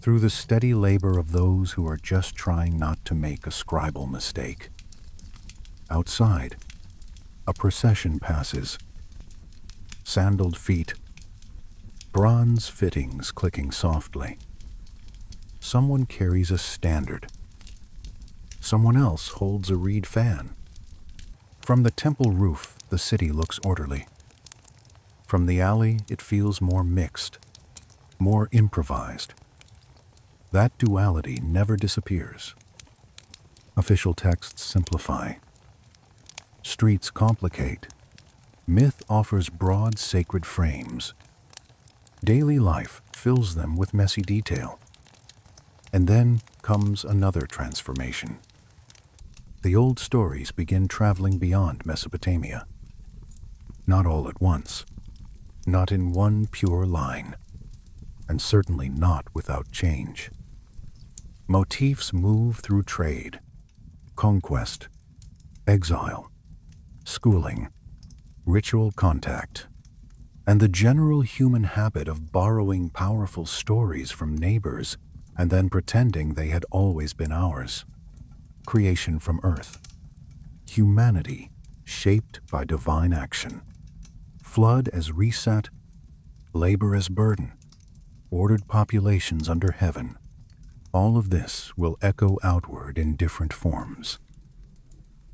through the steady labor of those who are just trying not to make a scribal mistake. Outside, a procession passes. Sandaled feet, bronze fittings clicking softly. Someone carries a standard. Someone else holds a reed fan. From the temple roof, the city looks orderly. From the alley, it feels more mixed, more improvised. That duality never disappears. Official texts simplify. Streets complicate. Myth offers broad sacred frames. Daily life fills them with messy detail. And then comes another transformation. The old stories begin traveling beyond Mesopotamia. Not all at once, not in one pure line, and certainly not without change. Motifs move through trade, conquest, exile, schooling, ritual contact, and the general human habit of borrowing powerful stories from neighbors and then pretending they had always been ours. Creation from earth. Humanity shaped by divine action. Flood as reset, labor as burden, ordered populations under heaven. All of this will echo outward in different forms.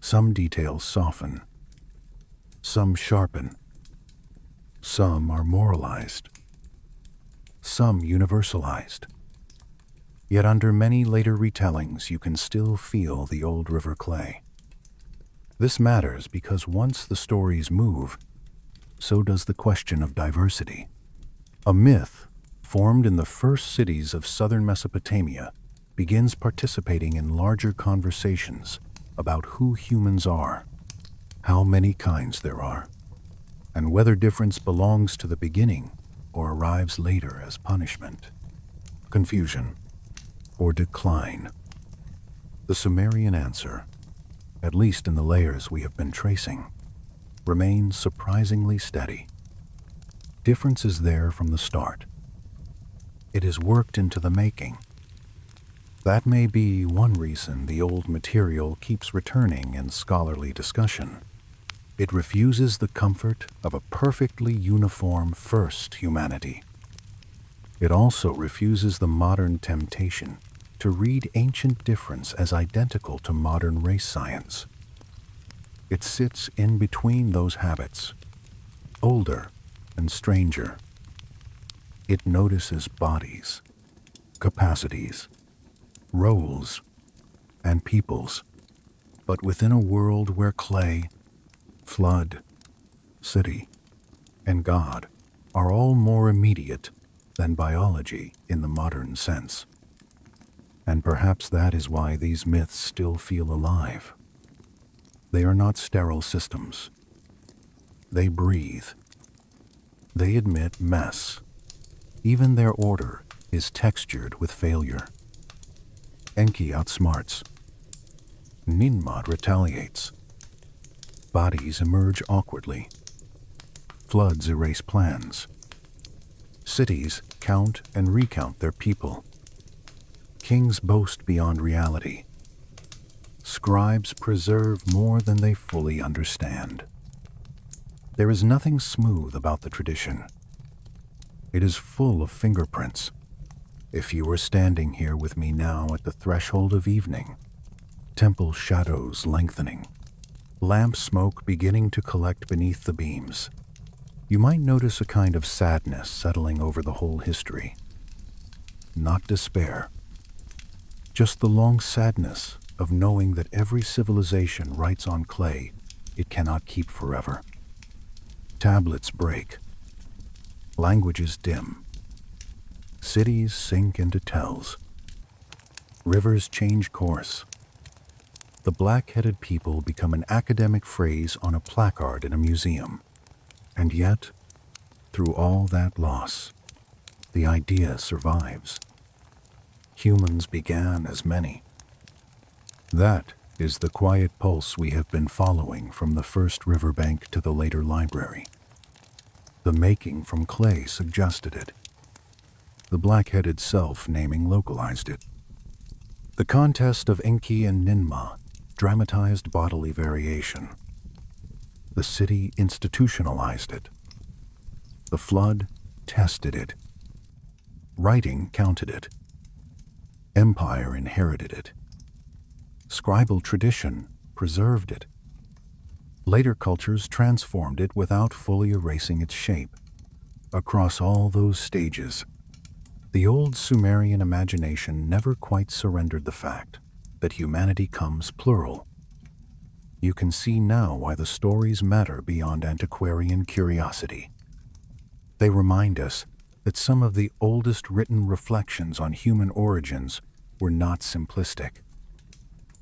Some details soften. Some sharpen. Some are moralized. Some universalized. Yet under many later retellings, you can still feel the old river clay. This matters because once the stories move, so does the question of diversity. A myth formed in the first cities of southern Mesopotamia begins participating in larger conversations about who humans are, how many kinds there are, and whether difference belongs to the beginning or arrives later as punishment, confusion, or decline. The Sumerian answer, at least in the layers we have been tracing, remains surprisingly steady. Difference is there from the start. It is worked into the making. That may be one reason the old material keeps returning in scholarly discussion. It refuses the comfort of a perfectly uniform first humanity. It also refuses the modern temptation to read ancient difference as identical to modern race science. It sits in between those habits, older and stranger. It notices bodies, capacities, roles, and peoples, but within a world where clay, flood, city, and God are all more immediate than biology in the modern sense. And perhaps that is why these myths still feel alive. They are not sterile systems. They breathe. They admit mess. Even their order is textured with failure. Enki outsmarts. Ninmah retaliates. Bodies emerge awkwardly. Floods erase plans. Cities count and recount their people. Kings boast beyond reality. Scribes preserve more than they fully understand. There is nothing smooth about the tradition. It is full of fingerprints. If you were standing here with me now at the threshold of evening, temple shadows lengthening, lamp smoke beginning to collect beneath the beams, you might notice a kind of sadness settling over the whole history. Not despair, just the long sadness of knowing that every civilization writes on clay it cannot keep forever. Tablets break. Languages dim. Cities sink into tells. Rivers change course. the blackheaded people become an academic phrase on a placard in a museum. And yet, through all that loss, the idea survives. Humans began as many. That is the quiet pulse we have been following from the first riverbank to the later library. The making from clay suggested it. The blackheaded self-naming localized it. The contest of Enki and Ninmah dramatized bodily variation. The city institutionalized it. The flood tested it. Writing counted it. Empire inherited it. Scribal tradition preserved it. Later cultures transformed it without fully erasing its shape. Across all those stages, the old Sumerian imagination never quite surrendered the fact that humanity comes plural. You can see now why the stories matter beyond antiquarian curiosity. They remind us that some of the oldest written reflections on human origins were not simplistic.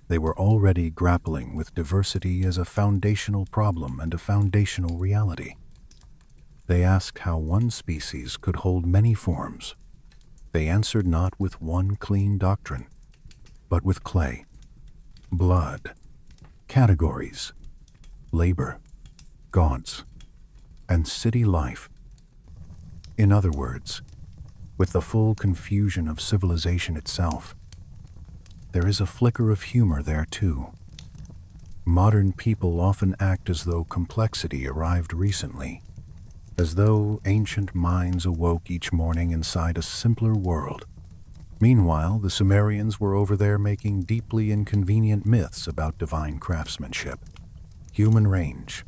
They were already grappling with diversity as a foundational problem and a foundational reality. They asked how one species could hold many forms. They answered not with one clean doctrine, but with clay, blood, categories, labor, gods, and city life. In other words, with the full confusion of civilization itself, there is a flicker of humor there too. Modern people often act as though complexity arrived recently, as though ancient minds awoke each morning inside a simpler world. Meanwhile, the Sumerians were over there making deeply inconvenient myths about divine craftsmanship, human range,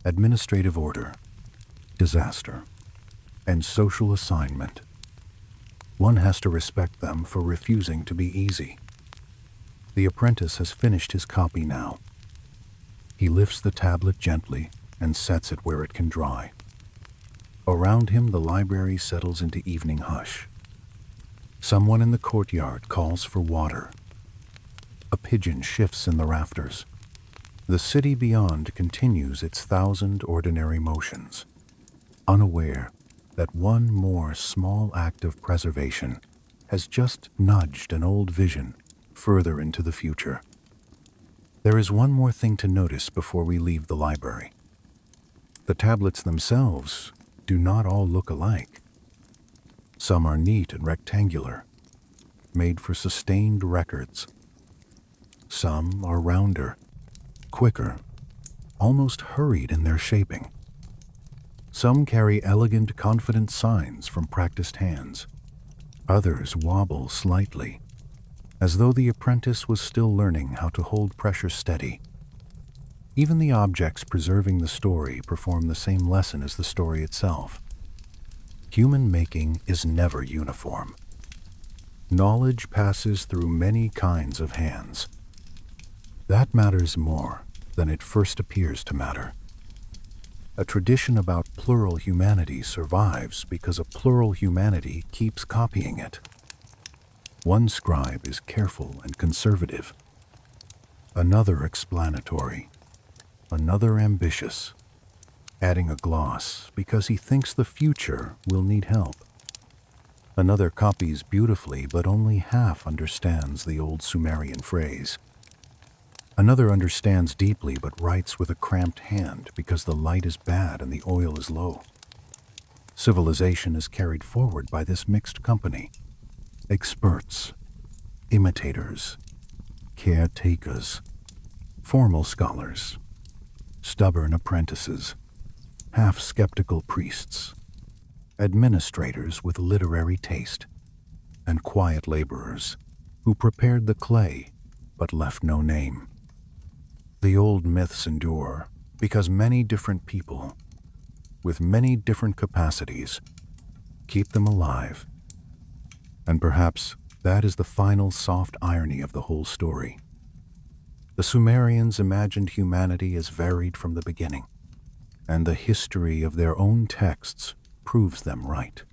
administrative order, disaster, and social assignment. One has to respect them for refusing to be easy. The apprentice has finished his copy now. He lifts the tablet gently and sets it where it can dry. Around him, the library settles into evening hush. Someone in the courtyard calls for water. A pigeon shifts in the rafters. The city beyond continues its thousand ordinary motions, unaware that one more small act of preservation has just nudged an old vision further into the future. There is one more thing to notice before we leave the library. The tablets themselves do not all look alike. Some are neat and rectangular, made for sustained records. Some are rounder, quicker, almost hurried in their shaping. Some carry elegant, confident signs from practiced hands. Others wobble slightly, as though the apprentice was still learning how to hold pressure steady. Even the objects preserving the story perform the same lesson as the story itself. Human making is never uniform. Knowledge passes through many kinds of hands. That matters more than it first appears to matter. A tradition about plural humanity survives because a plural humanity keeps copying it. One scribe is careful and conservative, another explanatory, another ambitious, adding a gloss because he thinks the future will need help. Another copies beautifully but only half understands the old Sumerian phrase. Another understands deeply but writes with a cramped hand because the light is bad and the oil is low. Civilization is carried forward by this mixed company. Experts, imitators, caretakers, formal scholars, stubborn apprentices, half-skeptical priests, administrators with literary taste, and quiet laborers who prepared the clay but left no name. The old myths endure because many different people, with many different capacities, keep them alive. And perhaps that is the final soft irony of the whole story. The Sumerians imagined humanity as varied from the beginning, and the history of their own texts proves them right.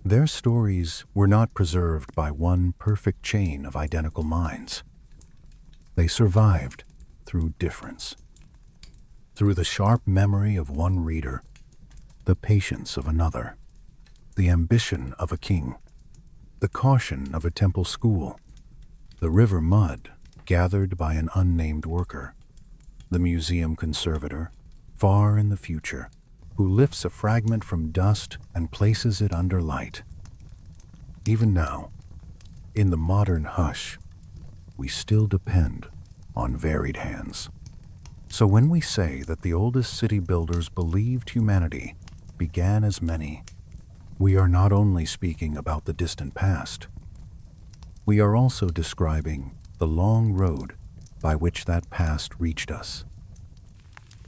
Their stories were not preserved by one perfect chain of identical minds. They survived through difference, through the sharp memory of one reader, the patience of another, the ambition of a king, the caution of a temple school, the river mud gathered by an unnamed worker, the museum conservator, far in the future, who lifts a fragment from dust and places it under light. Even now, in the modern hush, we still depend on varied hands. So when we say that the oldest city builders believed humanity began as many, we are not only speaking about the distant past, we are also describing the long road by which that past reached us.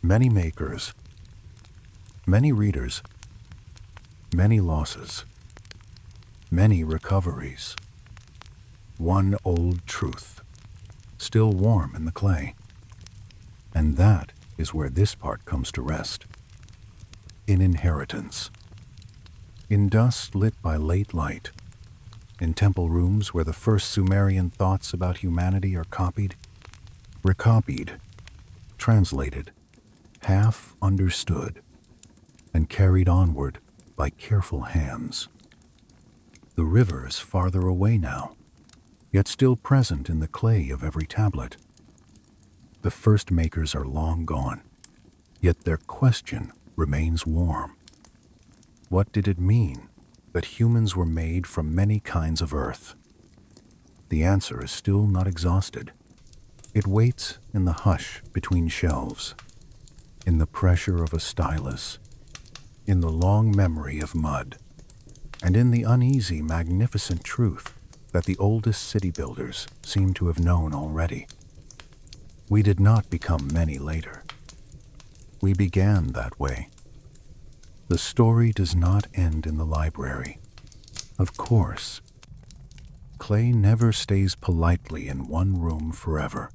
Many makers, many readers, many losses, many recoveries. One old truth, still warm in the clay. And that is where this part comes to rest. In inheritance. In dust lit by late light. In temple rooms where the first Sumerian thoughts about humanity are copied, recopied, translated, half understood, and carried onward by careful hands. The river is farther away now, yet still present in the clay of every tablet. The first makers are long gone, yet their question remains warm. What did it mean that humans were made from many kinds of earth? The answer is still not exhausted. It waits in the hush between shelves, in the pressure of a stylus, in the long memory of mud, and in the uneasy, magnificent truth that the oldest city builders seem to have known already. We did not become many later. We began that way. The story does not end in the library. Of course, clay never stays politely in one room forever.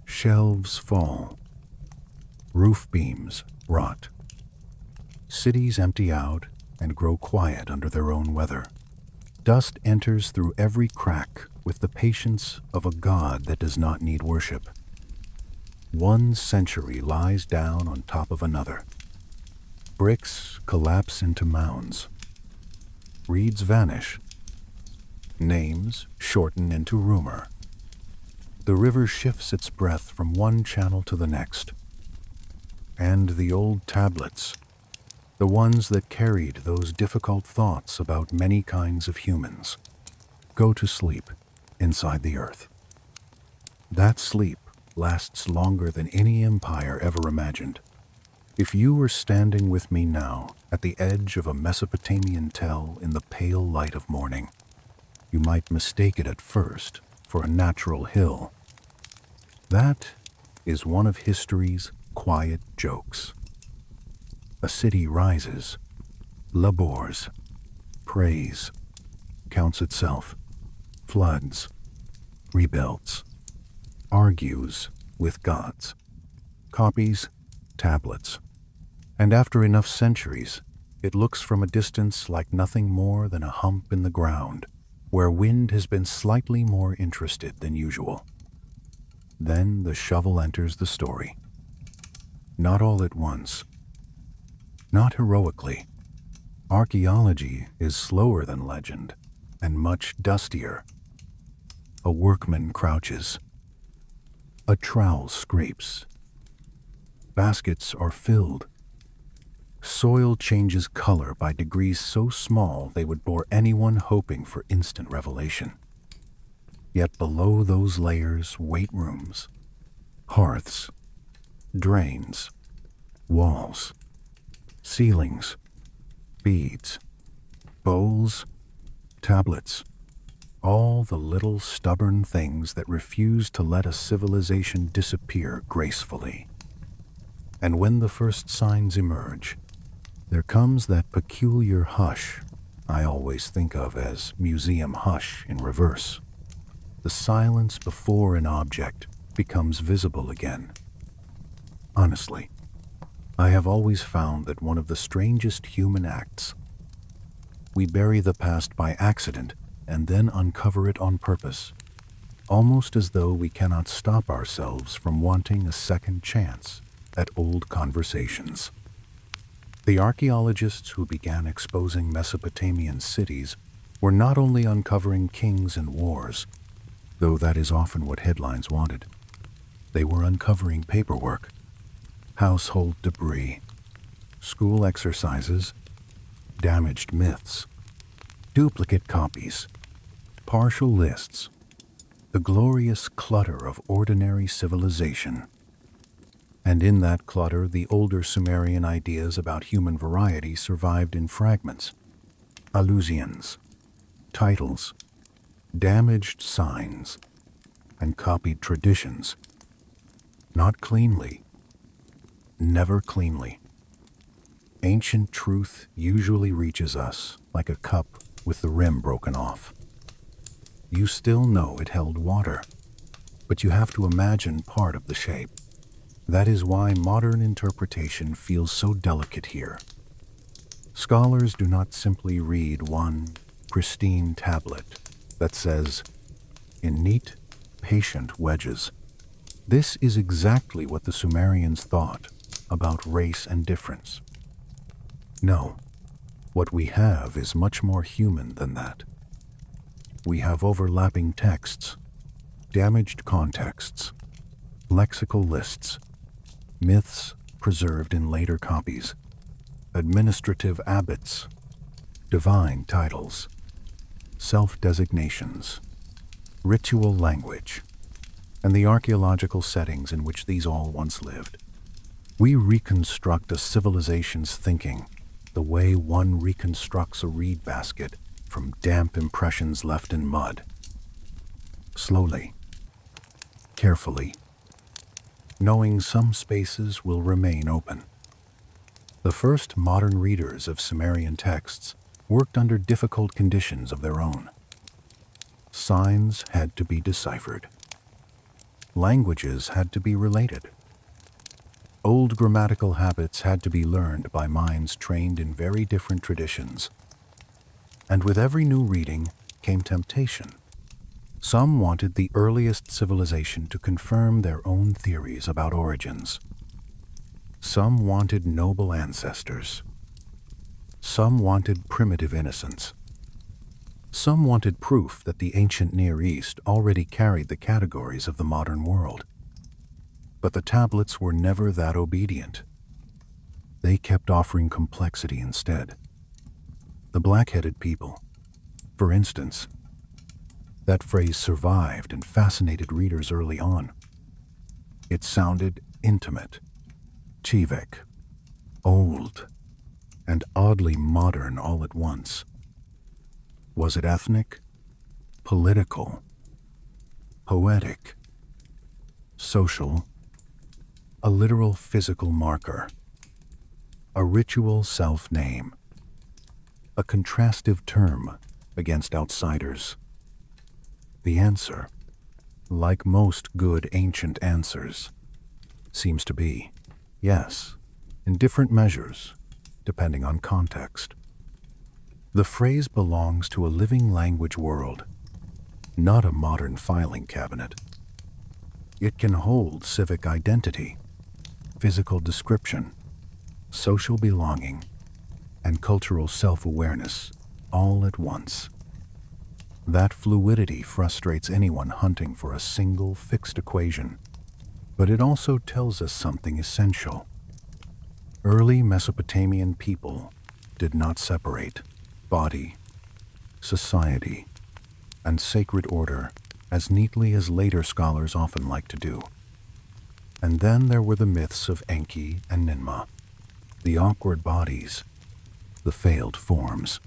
Shelves fall. Roof beams rot. Cities empty out and grow quiet under their own weather. Dust enters through every crack with the patience of a god that does not need worship. One century lies down on top of another. Bricks collapse into mounds. Reeds vanish. Names shorten into rumor. The river shifts its breath from one channel to the next. And the old tablets, the ones that carried those difficult thoughts about many kinds of humans, go to sleep inside the earth. That sleep lasts longer than any empire ever imagined. If you were standing with me now at the edge of a Mesopotamian tell in the pale light of morning, you might mistake it at first for a natural hill. That is one of history's quiet jokes. A city rises, labors, prays, counts itself, floods, rebuilds, argues with gods, copies tablets, and after enough centuries, it looks from a distance like nothing more than a hump in the ground, where wind has been slightly more interested than usual. Then the shovel enters the story. Not all at once. Not heroically. Archaeology is slower than legend, and much dustier. A workman crouches. A trowel scrapes. Baskets are filled. Soil changes color by degrees so small they would bore anyone hoping for instant revelation. Yet below those layers wait rooms, hearths, drains, walls, ceilings, beads, bowls, tablets, all the little stubborn things that refuse to let a civilization disappear gracefully. And when the first signs emerge, there comes that peculiar hush I always think of as museum hush in reverse. The silence before an object becomes visible again. Honestly, I have always found that one of the strangest human acts. We bury the past by accident and then uncover it on purpose. almost as though we cannot stop ourselves from wanting a second chance at old conversations. The archaeologists who began exposing Mesopotamian cities were not only uncovering kings and wars, though that is often what headlines wanted. They were uncovering paperwork, household debris, school exercises, damaged myths, duplicate copies, partial lists, the glorious clutter of ordinary civilization. And in that clutter, the older Sumerian ideas about human variety survived in fragments, allusions, titles, damaged signs, and copied traditions. Not cleanly, never cleanly. Ancient truth usually reaches us like a cup with the rim broken off. You still know it held water, but you have to imagine part of the shape. That is why modern interpretation feels so delicate here. Scholars do not simply read one pristine tablet that says, in neat, patient wedges, this is exactly what the Sumerians thought about race and difference. No, what we have is much more human than that. We have overlapping texts, damaged contexts, lexical lists, myths preserved in later copies, administrative abbots, divine titles, self-designations, ritual language, and the archaeological settings in which these all once lived. We reconstruct a civilization's thinking the way one reconstructs a reed basket from damp impressions left in mud. Slowly, carefully, knowing some spaces will remain open. The first modern readers of Sumerian texts worked under difficult conditions of their own. Signs had to be deciphered. Languages had to be related. Old grammatical habits had to be learned by minds trained in very different traditions. And with every new reading came temptation. Some wanted the earliest civilization to confirm their own theories about origins. Some wanted noble ancestors. Some wanted primitive innocence. Some wanted proof that the ancient Near East already carried the categories of the modern world. But the tablets were never that obedient. They kept offering complexity instead. The blackheaded people, for instance. That phrase survived and fascinated readers early on. It sounded intimate, Tivek, old, and oddly modern all at once. Was it ethnic, political, poetic, social, a literal physical marker, a ritual self-name, a contrastive term against outsiders? The answer, like most good ancient answers, seems to be yes, in different measures, depending on context. The phrase belongs to a living language world, not a modern filing cabinet. It can hold civic identity, physical description, social belonging, and cultural self-awareness all at once. That fluidity frustrates anyone hunting for a single fixed equation, but it also tells us something essential. Early Mesopotamian people did not separate body, society, and sacred order as neatly as later scholars often like to do. And then there were the myths of Enki and Ninmah, the awkward bodies, the failed forms,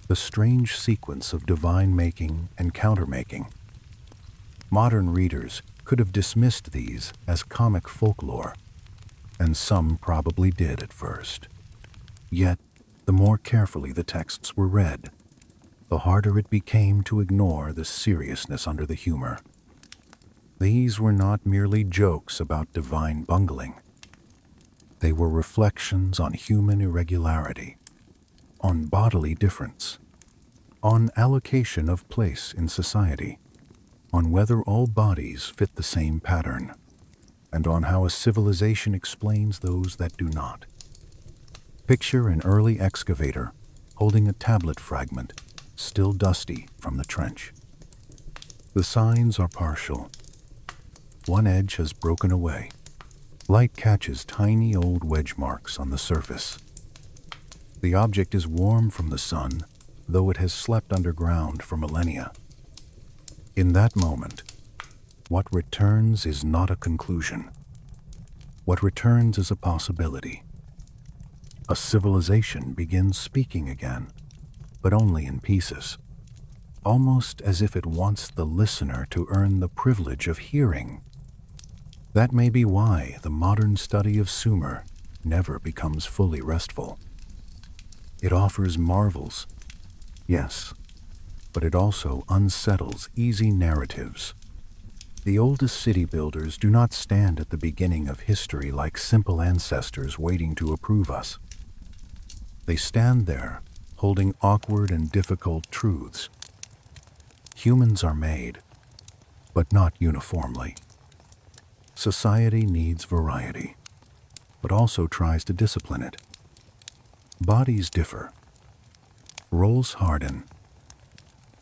the strange sequence of divine making and countermaking. Modern readers could have dismissed these as comic folklore, and some probably did at first. Yet, the more carefully the texts were read, the harder it became to ignore the seriousness under the humor. These were not merely jokes about divine bungling. They were reflections on human irregularity, on bodily difference, on allocation of place in society. on whether all bodies fit the same pattern, and on how a civilization explains those that do not. Picture an early excavator holding a tablet fragment, still dusty from the trench. The signs are partial. One edge has broken away. Light catches tiny old wedge marks on the surface. The object is warm from the sun, though it has slept underground for millennia. In that moment, what returns is not a conclusion. What returns is a possibility. A civilization begins speaking again, but only in pieces, almost as if it wants the listener to earn the privilege of hearing. That may be why the modern study of Sumer never becomes fully restful. It offers marvels, yes, but it also unsettles easy narratives. The oldest city builders do not stand at the beginning of history like simple ancestors waiting to approve us. They stand there, holding awkward and difficult truths. Humans are made, but not uniformly. Society needs variety, but also tries to discipline it. Bodies differ. Roles harden.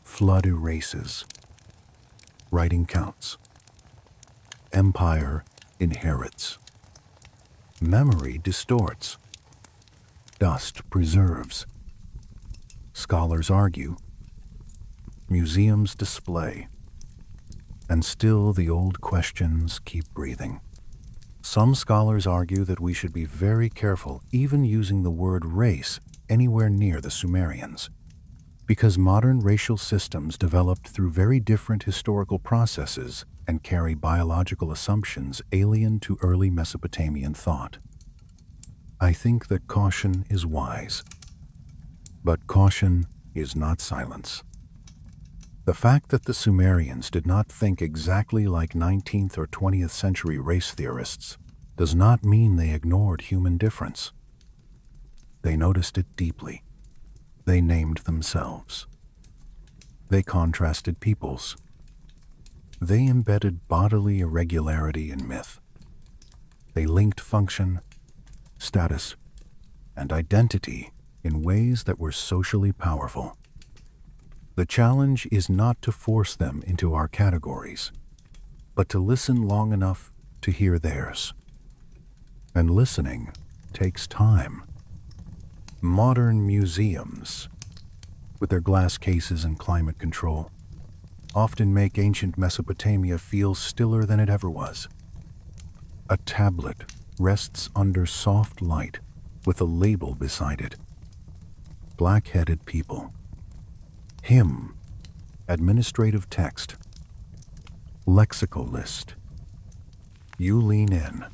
Flood erases. Writing counts. Empire inherits. Memory distorts. Dust preserves. Scholars argue. Museums display. And still the old questions keep breathing. Some scholars argue that we should be very careful even using the word race anywhere near the Sumerians, because modern racial systems developed through very different historical processes and carry biological assumptions alien to early Mesopotamian thought. I think that caution is wise, but caution is not silence. The fact that the Sumerians did not think exactly like 19th or 20th century race theorists does not mean they ignored human difference. They noticed it deeply. They named themselves. They contrasted peoples. They embedded bodily irregularity in myth. They linked function, status, and identity in ways that were socially powerful. The challenge is not to force them into our categories, but to listen long enough to hear theirs. And listening takes time. Modern museums, with their glass cases and climate control, often make ancient Mesopotamia feel stiller than it ever was. A tablet rests under soft light with a label beside it. Blackheaded people. Hymn. Administrative text. Lexical list. You lean in.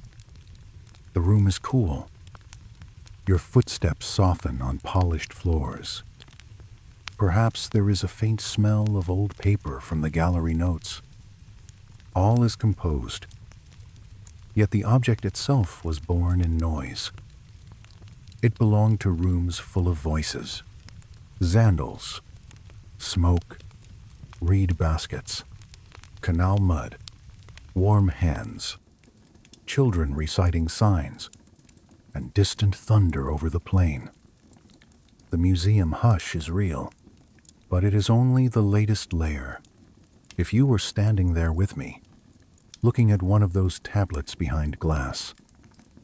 The room is cool. Your footsteps soften on polished floors. Perhaps there is a faint smell of old paper from the gallery notes. All is composed. Yet the object itself was born in noise. It belonged to rooms full of voices. Zandals, smoke, reed baskets, canal mud, warm hands, children reciting signs, and distant thunder over the plain. The museum hush is real, but it is only the latest layer. If you were standing there with me, looking at one of those tablets behind glass,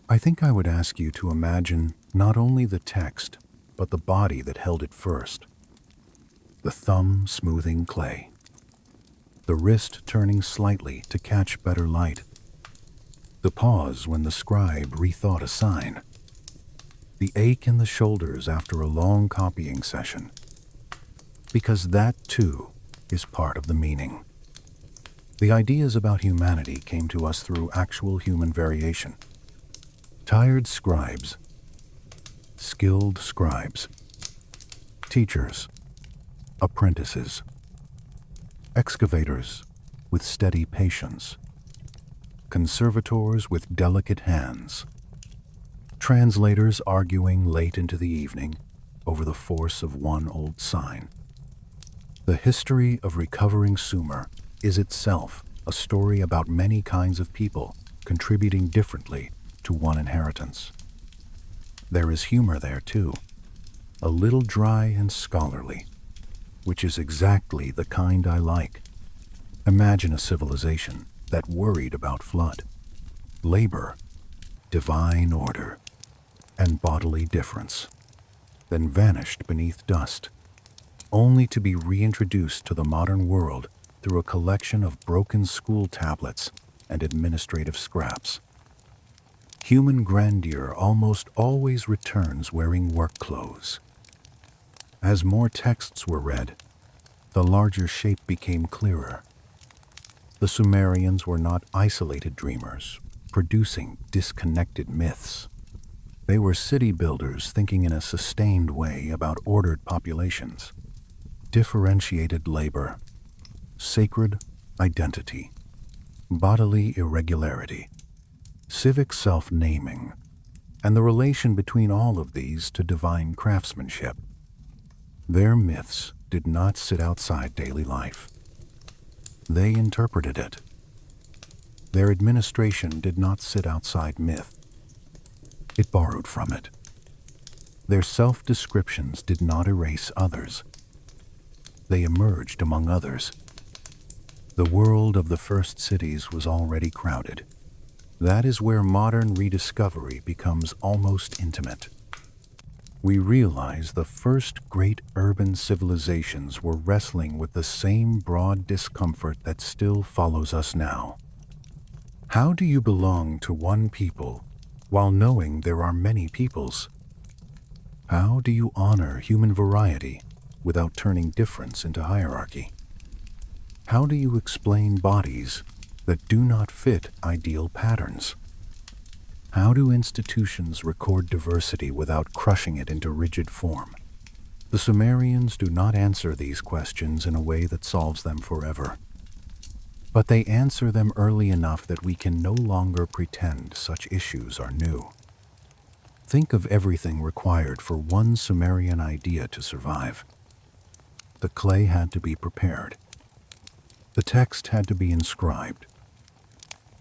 I think I would ask you to imagine not only the text, but the body that held it first. The thumb smoothing clay. The wrist turning slightly to catch better light. The pause when the scribe rethought a sign. The ache in the shoulders after a long copying session. Because that, too, is part of the meaning. The ideas about humanity came to us through actual human variation. Tired scribes. Skilled scribes. Teachers. Apprentices. Excavators with steady patience. Conservators with delicate hands. Translators arguing late into the evening over the force of one old sign. The history of recovering Sumer is itself a story about many kinds of people contributing differently to one inheritance. There is humor there too, a little dry and scholarly, which is exactly the kind I like. Imagine a civilization that worried about flood, labor, divine order, and bodily difference, then vanished beneath dust, only to be reintroduced to the modern world through a collection of broken school tablets and administrative scraps. Human grandeur almost always returns wearing work clothes. As more texts were read, the larger shape became clearer. The Sumerians were not isolated dreamers, producing disconnected myths. They were city builders thinking in a sustained way about ordered populations, differentiated labor, sacred identity, bodily irregularity, civic self-naming, and the relation between all of these to divine craftsmanship. Their myths did not sit outside daily life. They interpreted it. Their administration did not sit outside myth. It borrowed from it. Their self-descriptions did not erase others. They emerged among others. The world of the first cities was already crowded. That is where modern rediscovery becomes almost intimate. We realize the first great urban civilizations were wrestling with the same broad discomfort that still follows us now. How do you belong to one people while knowing there are many peoples? How do you honor human variety without turning difference into hierarchy? How do you explain bodies that do not fit ideal patterns? How do institutions record diversity without crushing it into rigid form? The Sumerians do not answer these questions in a way that solves them forever. But they answer them early enough that we can no longer pretend such issues are new. Think of everything required for one Sumerian idea to survive. The clay had to be prepared. The text had to be inscribed.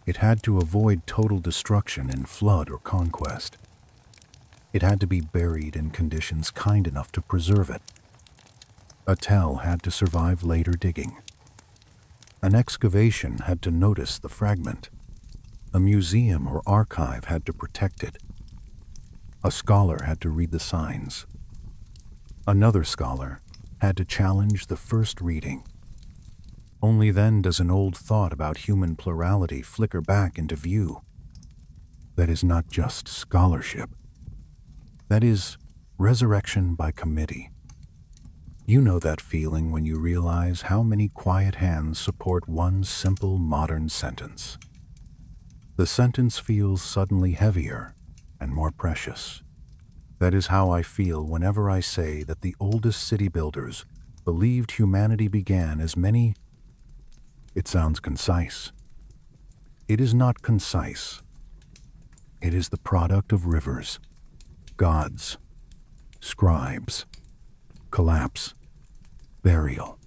It had to avoid total destruction in flood or conquest. It had to be buried in conditions kind enough to preserve it. A tell had to survive later digging. An excavation had to notice the fragment. A museum or archive had to protect it. A scholar had to read the signs. Another scholar had to challenge the first reading. Only then does an old thought about human plurality flicker back into view. That is not just scholarship. That is resurrection by committee. You know that feeling when you realize how many quiet hands support one simple modern sentence. The sentence feels suddenly heavier and more precious. That is how I feel whenever I say that the oldest city builders believed humanity began as many. It sounds concise. It is not concise. It is the product of rivers, gods, scribes, collapse, burial,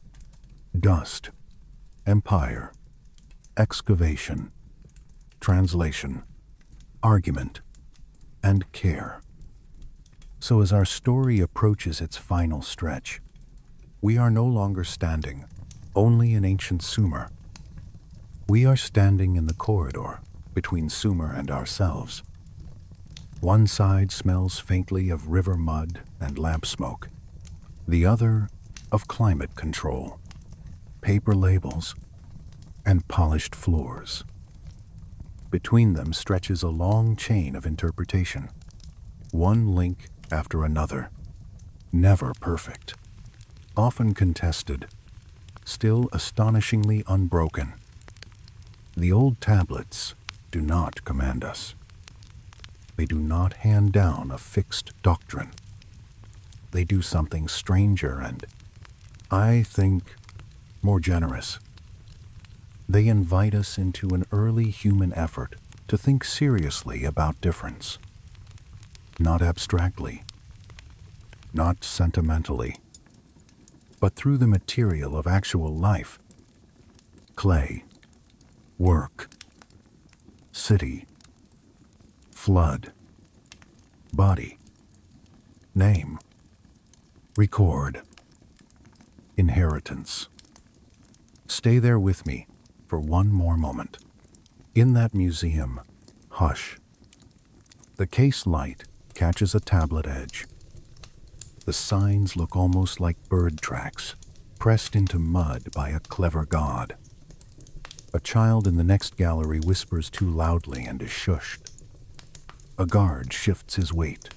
dust, empire, excavation, translation, argument, and care. So as our story approaches its final stretch, we are no longer standing only in ancient Sumer. We are standing in the corridor between Sumer and ourselves. One side smells faintly of river mud and lamp smoke, the other of climate control, paper labels, and polished floors. Between them stretches a long chain of interpretation, one link after another, never perfect, often contested, still astonishingly unbroken. The old tablets do not command us. They do not hand down a fixed doctrine. They do something stranger and, I think, more generous. They invite us into an early human effort to think seriously about difference. Not abstractly, not sentimentally, but through the material of actual life. clay, work, city, flood, body, name, record, inheritance. Stay there with me for one more moment. In that museum, hush. The case light catches a tablet edge. The signs look almost like bird tracks, pressed into mud by a clever god. A child in the next gallery whispers too loudly and is shushed. A guard shifts his weight.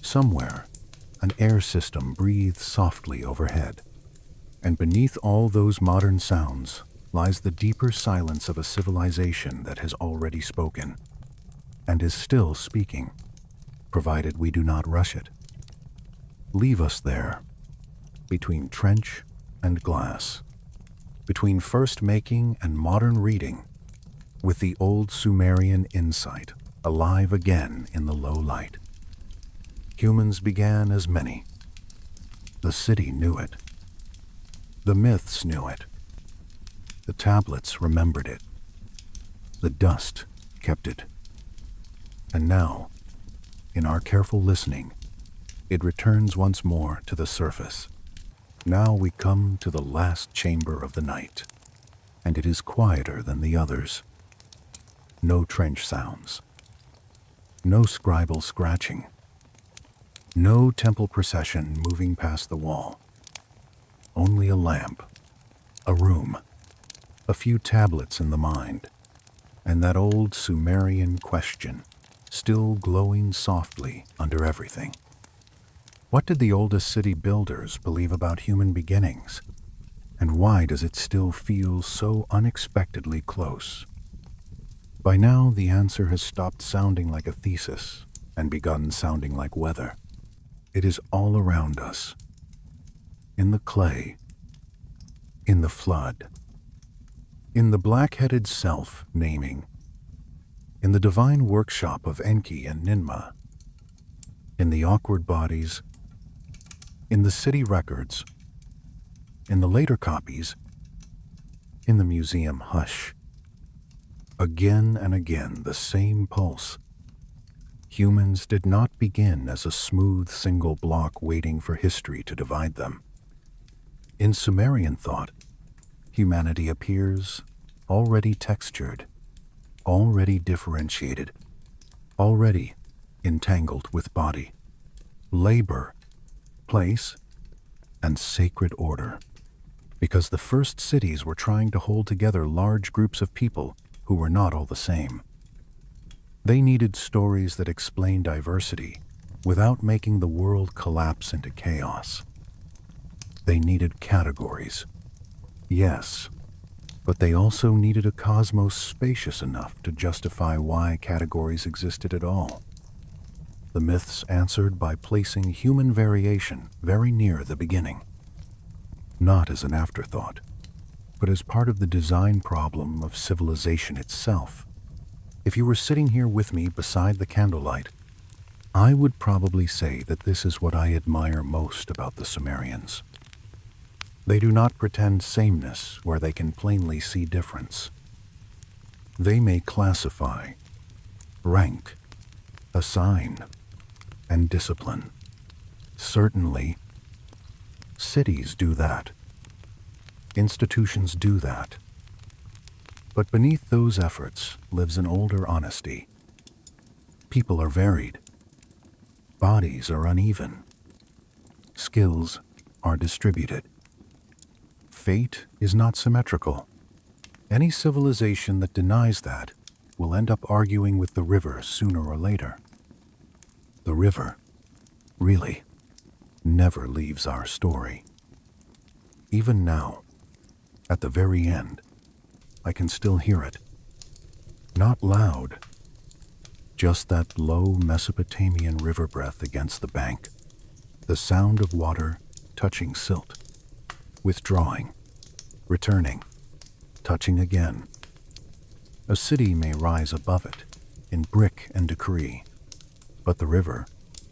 Somewhere, an air system breathes softly overhead. And beneath all those modern sounds lies the deeper silence of a civilization that has already spoken, and is still speaking, provided we do not rush it. Leave us there, between trench and glass, between first making and modern reading, with the old Sumerian insight alive again in the low light. Humans began as many. The city knew it. The myths knew it. The tablets remembered it. The dust kept it. And now, in our careful listening, it returns once more to the surface. Now we come to the last chamber of the night, and it is quieter than the others. No trench sounds. No scribal scratching. No temple procession moving past the wall. Only a lamp, a room, a few tablets in the mind, and that old Sumerian question still glowing softly under everything. What did the oldest city builders believe about human beginnings? And why does it still feel so unexpectedly close? By now, the answer has stopped sounding like a thesis and begun sounding like weather. It is all around us. In the clay, in the flood, in the blackheaded self-naming, in the divine workshop of Enki and Ninmah, in the awkward bodies, in the city records, in the later copies, in the museum hush. Again and again, the same pulse. Humans did not begin as a smooth single block waiting for history to divide them. In Sumerian thought, humanity appears already textured, already differentiated, already entangled with body, labor, place, and sacred order, because the first cities were trying to hold together large groups of people who were not all the same. They needed stories that explained diversity without making the world collapse into chaos. They needed categories, yes, but they also needed a cosmos spacious enough to justify why categories existed at all. The myths answered by placing human variation very near the beginning, not as an afterthought, but as part of the design problem of civilization itself. If you were sitting here with me beside the candlelight, I would probably say that this is what I admire most about the Sumerians. They do not pretend sameness where they can plainly see difference. They may classify, rank, assign, and discipline. Certainly, cities do that. Institutions do that. But beneath those efforts lives an older honesty. People are varied. Bodies are uneven. Skills are distributed. Fate is not symmetrical. Any civilization that denies that will end up arguing with the river sooner or later. The river, really, never leaves our story. Even now, at the very end, I can still hear it. Not loud, just that low Mesopotamian river breath against the bank, the sound of water touching silt, withdrawing, returning, touching again. A city may rise above it in brick and decree, but the river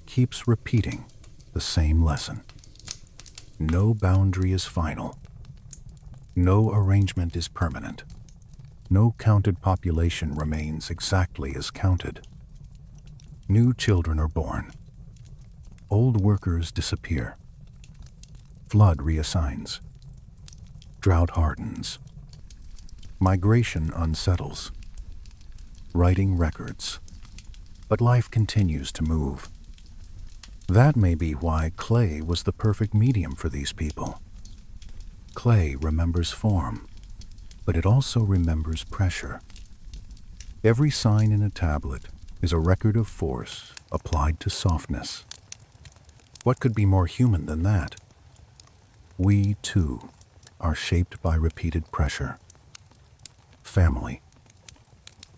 keeps repeating the same lesson. No boundary is final. No arrangement is permanent. No counted population remains exactly as counted. New children are born. Old workers disappear. Flood reassigns. Drought hardens. Migration unsettles. Writing records. But life continues to move. That may be why clay was the perfect medium for these people. Clay remembers form, but it also remembers pressure. Every sign in a tablet is a record of force applied to softness. What could be more human than that? We, too, are shaped by repeated pressure. Family,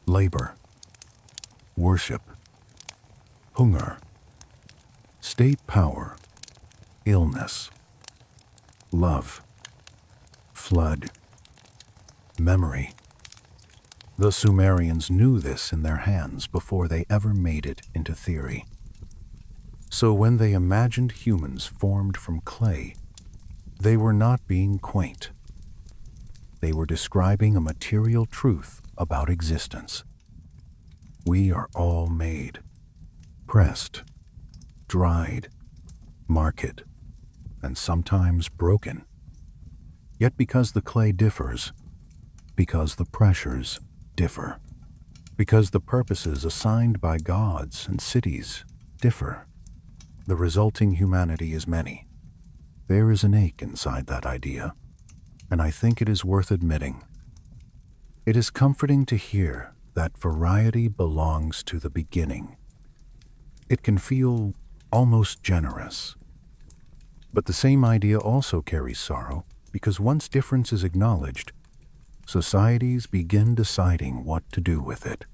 labor, worship, hunger, state power, illness, love, flood, memory. The Sumerians knew this in their hands before they ever made it into theory. So when they imagined humans formed from clay, they were not being quaint. They were describing a material truth about existence. We are all made, pressed, dried, marked, and sometimes broken. Yet because the clay differs, because the pressures differ, because the purposes assigned by gods and cities differ, the resulting humanity is many. There is an ache inside that idea, and I think it is worth admitting. It is comforting to hear that variety belongs to the beginning. It can feel almost generous. But the same idea also carries sorrow, because once difference is acknowledged, societies begin deciding what to do with it.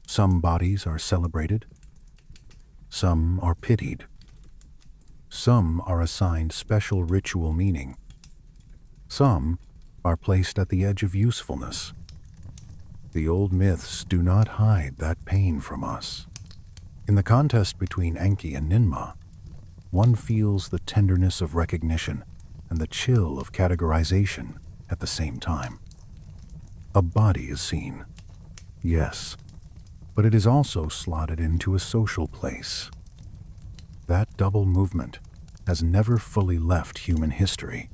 Some bodies are celebrated. Some are pitied. Some are assigned special ritual meaning. Some are placed at the edge of usefulness. The old myths do not hide that pain from us. In the contest between Enki and Ninmah, one feels the tenderness of recognition and the chill of categorization at the same time. A body is seen, yes, but it is also slotted into a social place. That double movement has never fully left human history.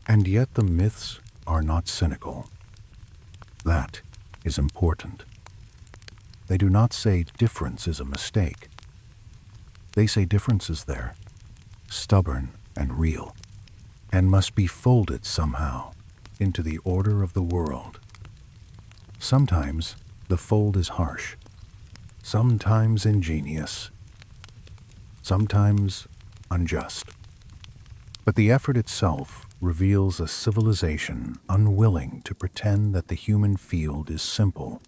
And yet the myths are not cynical. That is important. They do not say difference is a mistake. They say difference is there, stubborn and real, and must be folded somehow into the order of the world. Sometimes the fold is harsh, sometimes ingenious, sometimes unjust. But the effort itself reveals a civilization unwilling to pretend that the human field is simple.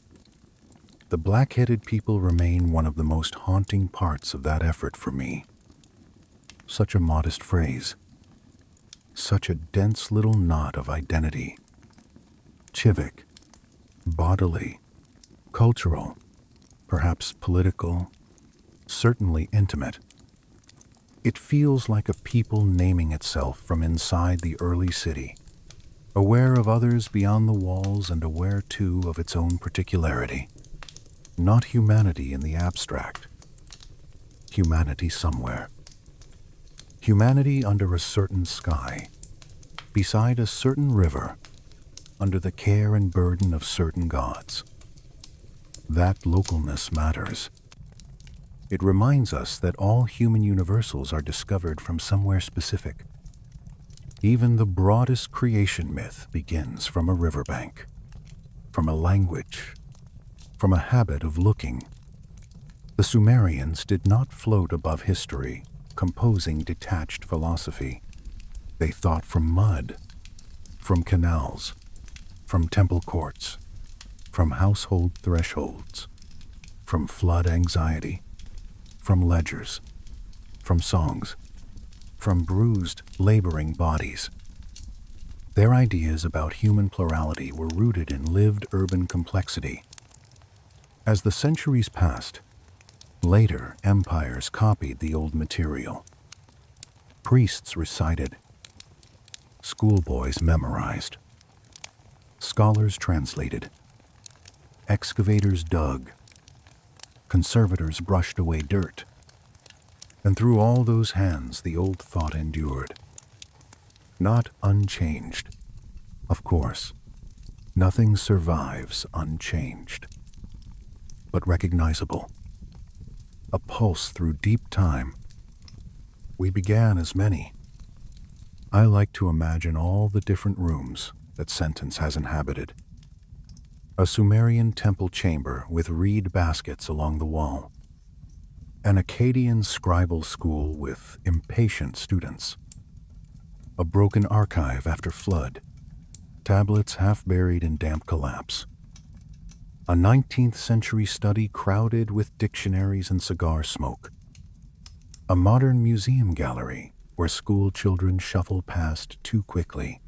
The blackheaded people remain one of the most haunting parts of that effort for me. Such a modest phrase. Such a dense little knot of identity. Civic, bodily, cultural, perhaps political, certainly intimate. It feels like a people naming itself from inside the early city, aware of others beyond the walls and aware too of its own particularity. Not humanity in the abstract. Humanity somewhere. Humanity under a certain sky, beside a certain river, under the care and burden of certain gods. That localness matters. It reminds us that all human universals are discovered from somewhere specific. Even the broadest creation myth begins from a riverbank, from a language, from a habit of looking. The Sumerians did not float above history, composing detached philosophy. They thought from mud, from canals, from temple courts, from household thresholds, from flood anxiety, from ledgers, from songs, from bruised, laboring bodies. Their ideas about human plurality were rooted in lived urban complexity. As the centuries passed, later empires copied the old material. Priests recited, Schoolboys memorized. Scholars translated. Excavators dug. Conservators brushed away dirt. And through all those hands the old thought endured. Not unchanged. Of course, nothing survives unchanged. But recognizable. A pulse through deep time. We began as many. I like to imagine all the different rooms that sentence has inhabited. A Sumerian temple chamber with reed baskets along the wall. An Akkadian scribal school with impatient students. A broken archive after flood. Tablets half buried in damp collapse. A 19th century study crowded with dictionaries and cigar smoke. A modern museum gallery where school children shuffle past too quickly.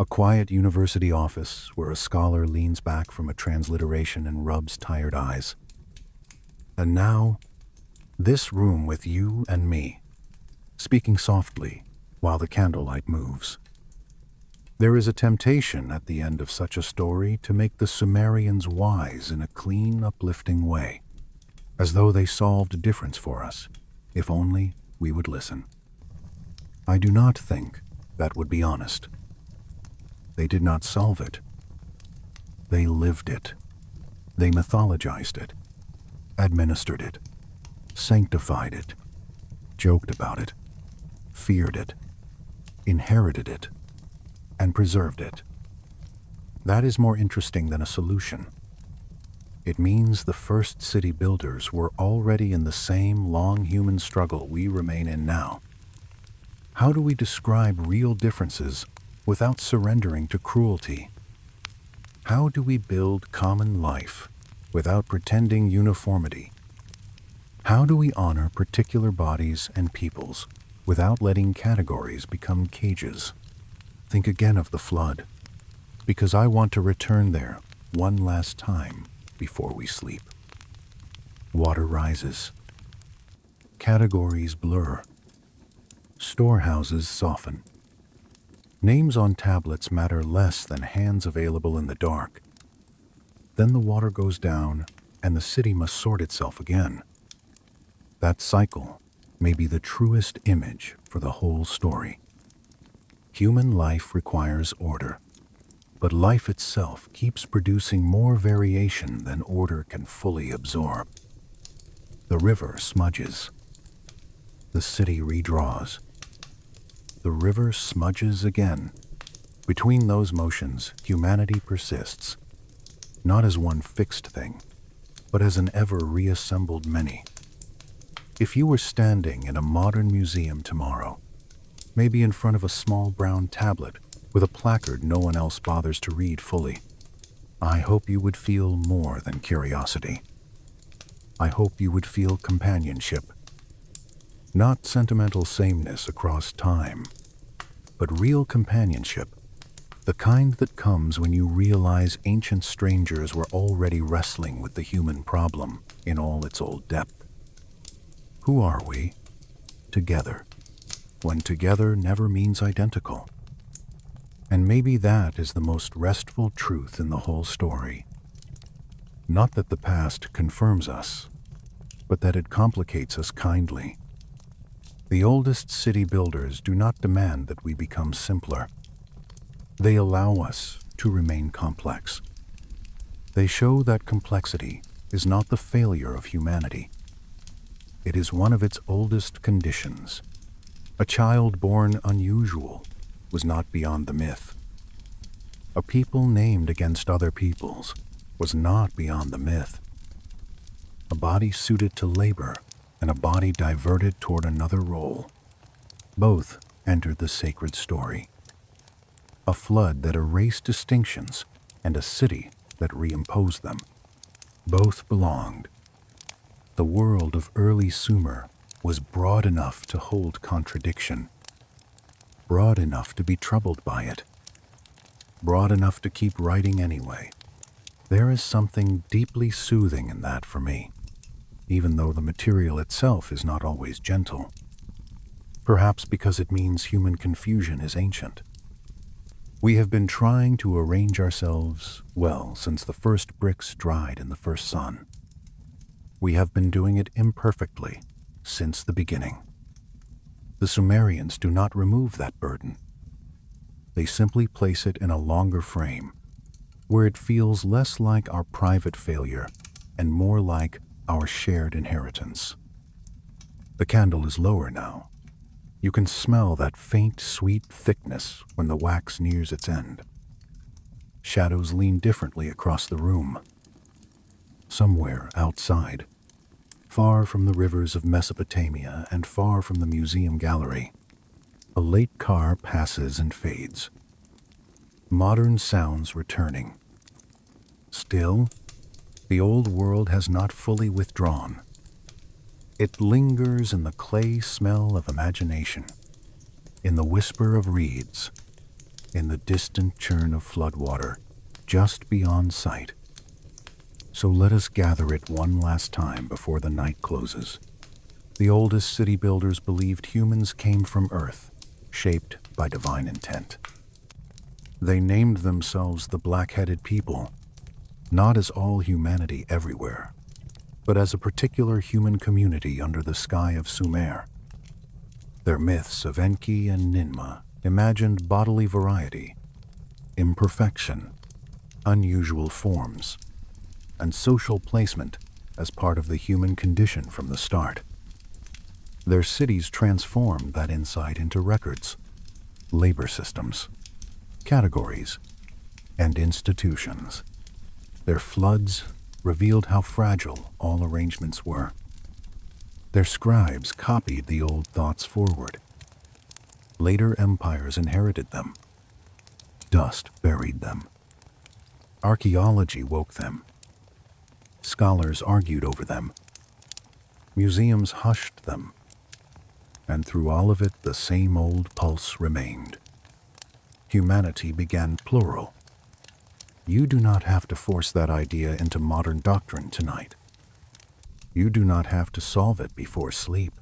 A quiet university office where a scholar leans back from a transliteration and rubs tired eyes. And now, this room with you and me, speaking softly while the candlelight moves. There is a temptation at the end of such a story to make the Sumerians wise in a clean, uplifting way, as though they solved a difference for us, if only we would listen. I do not think that would be honest. They did not solve it. They lived it. They mythologized it, administered it, sanctified it, joked about it, feared it, inherited it, and preserved it. That is more interesting than a solution. It means the first city builders were already in the same long human struggle we remain in now. How do we describe real differences without surrendering to cruelty? How do we build common life without pretending uniformity? How do we honor particular bodies and peoples without letting categories become cages? Think again of the flood, because I want to return there one last time before we sleep. Water rises. Categories blur. Storehouses soften. Names on tablets matter less than hands available in the dark. Then the water goes down, and the city must sort itself again. That cycle may be the truest image for the whole story. Human life requires order, but life itself keeps producing more variation than order can fully absorb. The river smudges. The city redraws. The river smudges again. Between those motions, humanity persists, not as one fixed thing, but as an ever reassembled many. If you were standing in a modern museum tomorrow, maybe in front of a small brown tablet with a placard no one else bothers to read fully, I hope you would feel more than curiosity. I hope you would feel companionship. Not sentimental sameness across time, but real companionship, the kind that comes when you realize ancient strangers were already wrestling with the human problem in all its old depth. Who are we? Together, when together never means identical. And maybe that is the most restful truth in the whole story. Not that the past confirms us, but that it complicates us kindly. The oldest city builders do not demand that we become simpler. They allow us to remain complex. They show that complexity is not the failure of humanity. It is one of its oldest conditions. A child born unusual was not beyond the myth. A people named against other peoples was not beyond the myth. A body suited to labor and a body diverted toward another role. Both entered the sacred story. A flood that erased distinctions and a city that reimposed them. Both belonged. The world of early Sumer was broad enough to hold contradiction, broad enough to be troubled by it, broad enough to keep writing anyway. There is something deeply soothing in that for me, even though the material itself is not always gentle. Perhaps because it means human confusion is ancient. We have been trying to arrange ourselves well since the first bricks dried in the first sun. We have been doing it imperfectly since the beginning. The Sumerians do not remove that burden. They simply place it in a longer frame, where it feels less like our private failure and more like our shared inheritance. The candle is lower now. You can smell that faint, sweet thickness when the wax nears its end. Shadows lean differently across the room. Somewhere outside, far from the rivers of Mesopotamia and far from the museum gallery, a late car passes and fades. Modern sounds returning. Still, the old world has not fully withdrawn. It lingers in the clay smell of imagination, in the whisper of reeds, in the distant churn of floodwater just beyond sight. So let us gather it one last time before the night closes. The oldest city builders believed humans came from Earth, shaped by divine intent. They named themselves the blackheaded people, not as all humanity everywhere, but as a particular human community under the sky of Sumer. Their myths of Enki and Ninmah imagined bodily variety, imperfection, unusual forms, and social placement as part of the human condition from the start. Their cities transformed that insight into records, labor systems, categories, and institutions. Their floods revealed how fragile all arrangements were. Their scribes copied the old thoughts forward. Later empires inherited them. Dust buried them. Archaeology woke them. Scholars argued over them. Museums hushed them. And through all of it, the same old pulse remained. Humanity began plural. You do not have to force that idea into modern doctrine tonight. You do not have to solve it before sleep.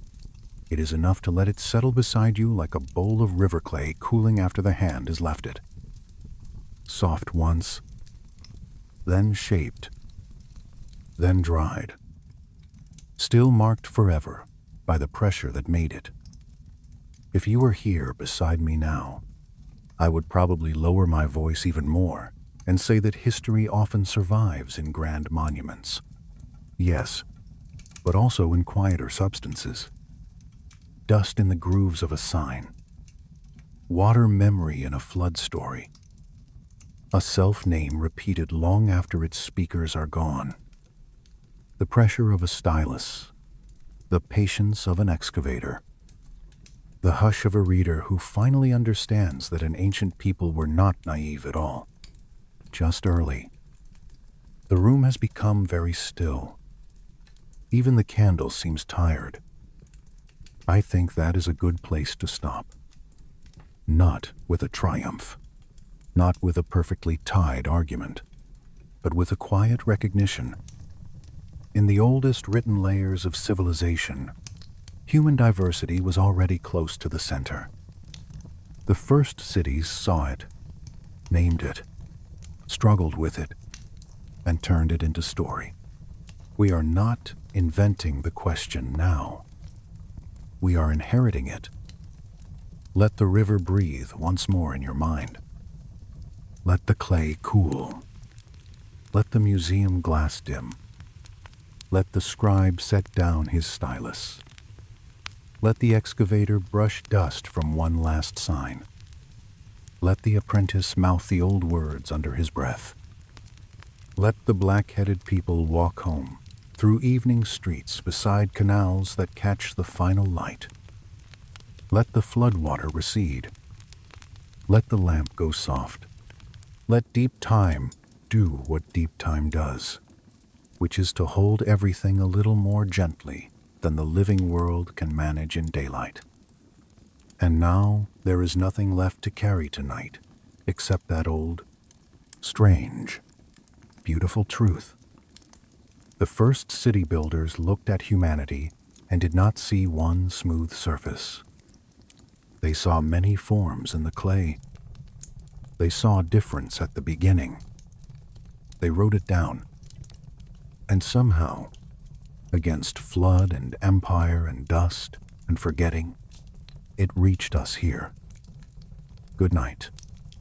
It is enough to let it settle beside you like a bowl of river clay cooling after the hand has left it. Soft once, then shaped, then dried. Still marked forever by the pressure that made it. If you were here beside me now, I would probably lower my voice even more and say that history often survives in grand monuments. Yes, but also in quieter substances. Dust in the grooves of a sign. Water memory in a flood story. A self-name repeated long after its speakers are gone. The pressure of a stylus. The patience of an excavator. The hush of a reader who finally understands that an ancient people were not naive at all. Just early. The room has become very still. Even the candle seems tired. I think that is a good place to stop. Not with a triumph, not with a perfectly tied argument, but with a quiet recognition. In the oldest written layers of civilization, human diversity was already close to the center. The first cities saw it, named it, struggled with it, and turned it into story. We are not inventing the question now. We are inheriting it. Let the river breathe once more in your mind. Let the clay cool. Let the museum glass dim. Let the scribe set down his stylus. Let the excavator brush dust from one last sign. Let the apprentice mouth the old words under his breath. Let the black-headed people walk home through evening streets beside canals that catch the final light. Let the floodwater recede. Let the lamp go soft. Let deep time do what deep time does, which is to hold everything a little more gently than the living world can manage in daylight. And now there is nothing left to carry tonight except that old, strange, beautiful truth. The first city builders looked at humanity and did not see one smooth surface. They saw many forms in the clay, They saw a difference at the beginning. They wrote it down. And somehow, against flood and empire and dust and forgetting, it reached us here. Good night.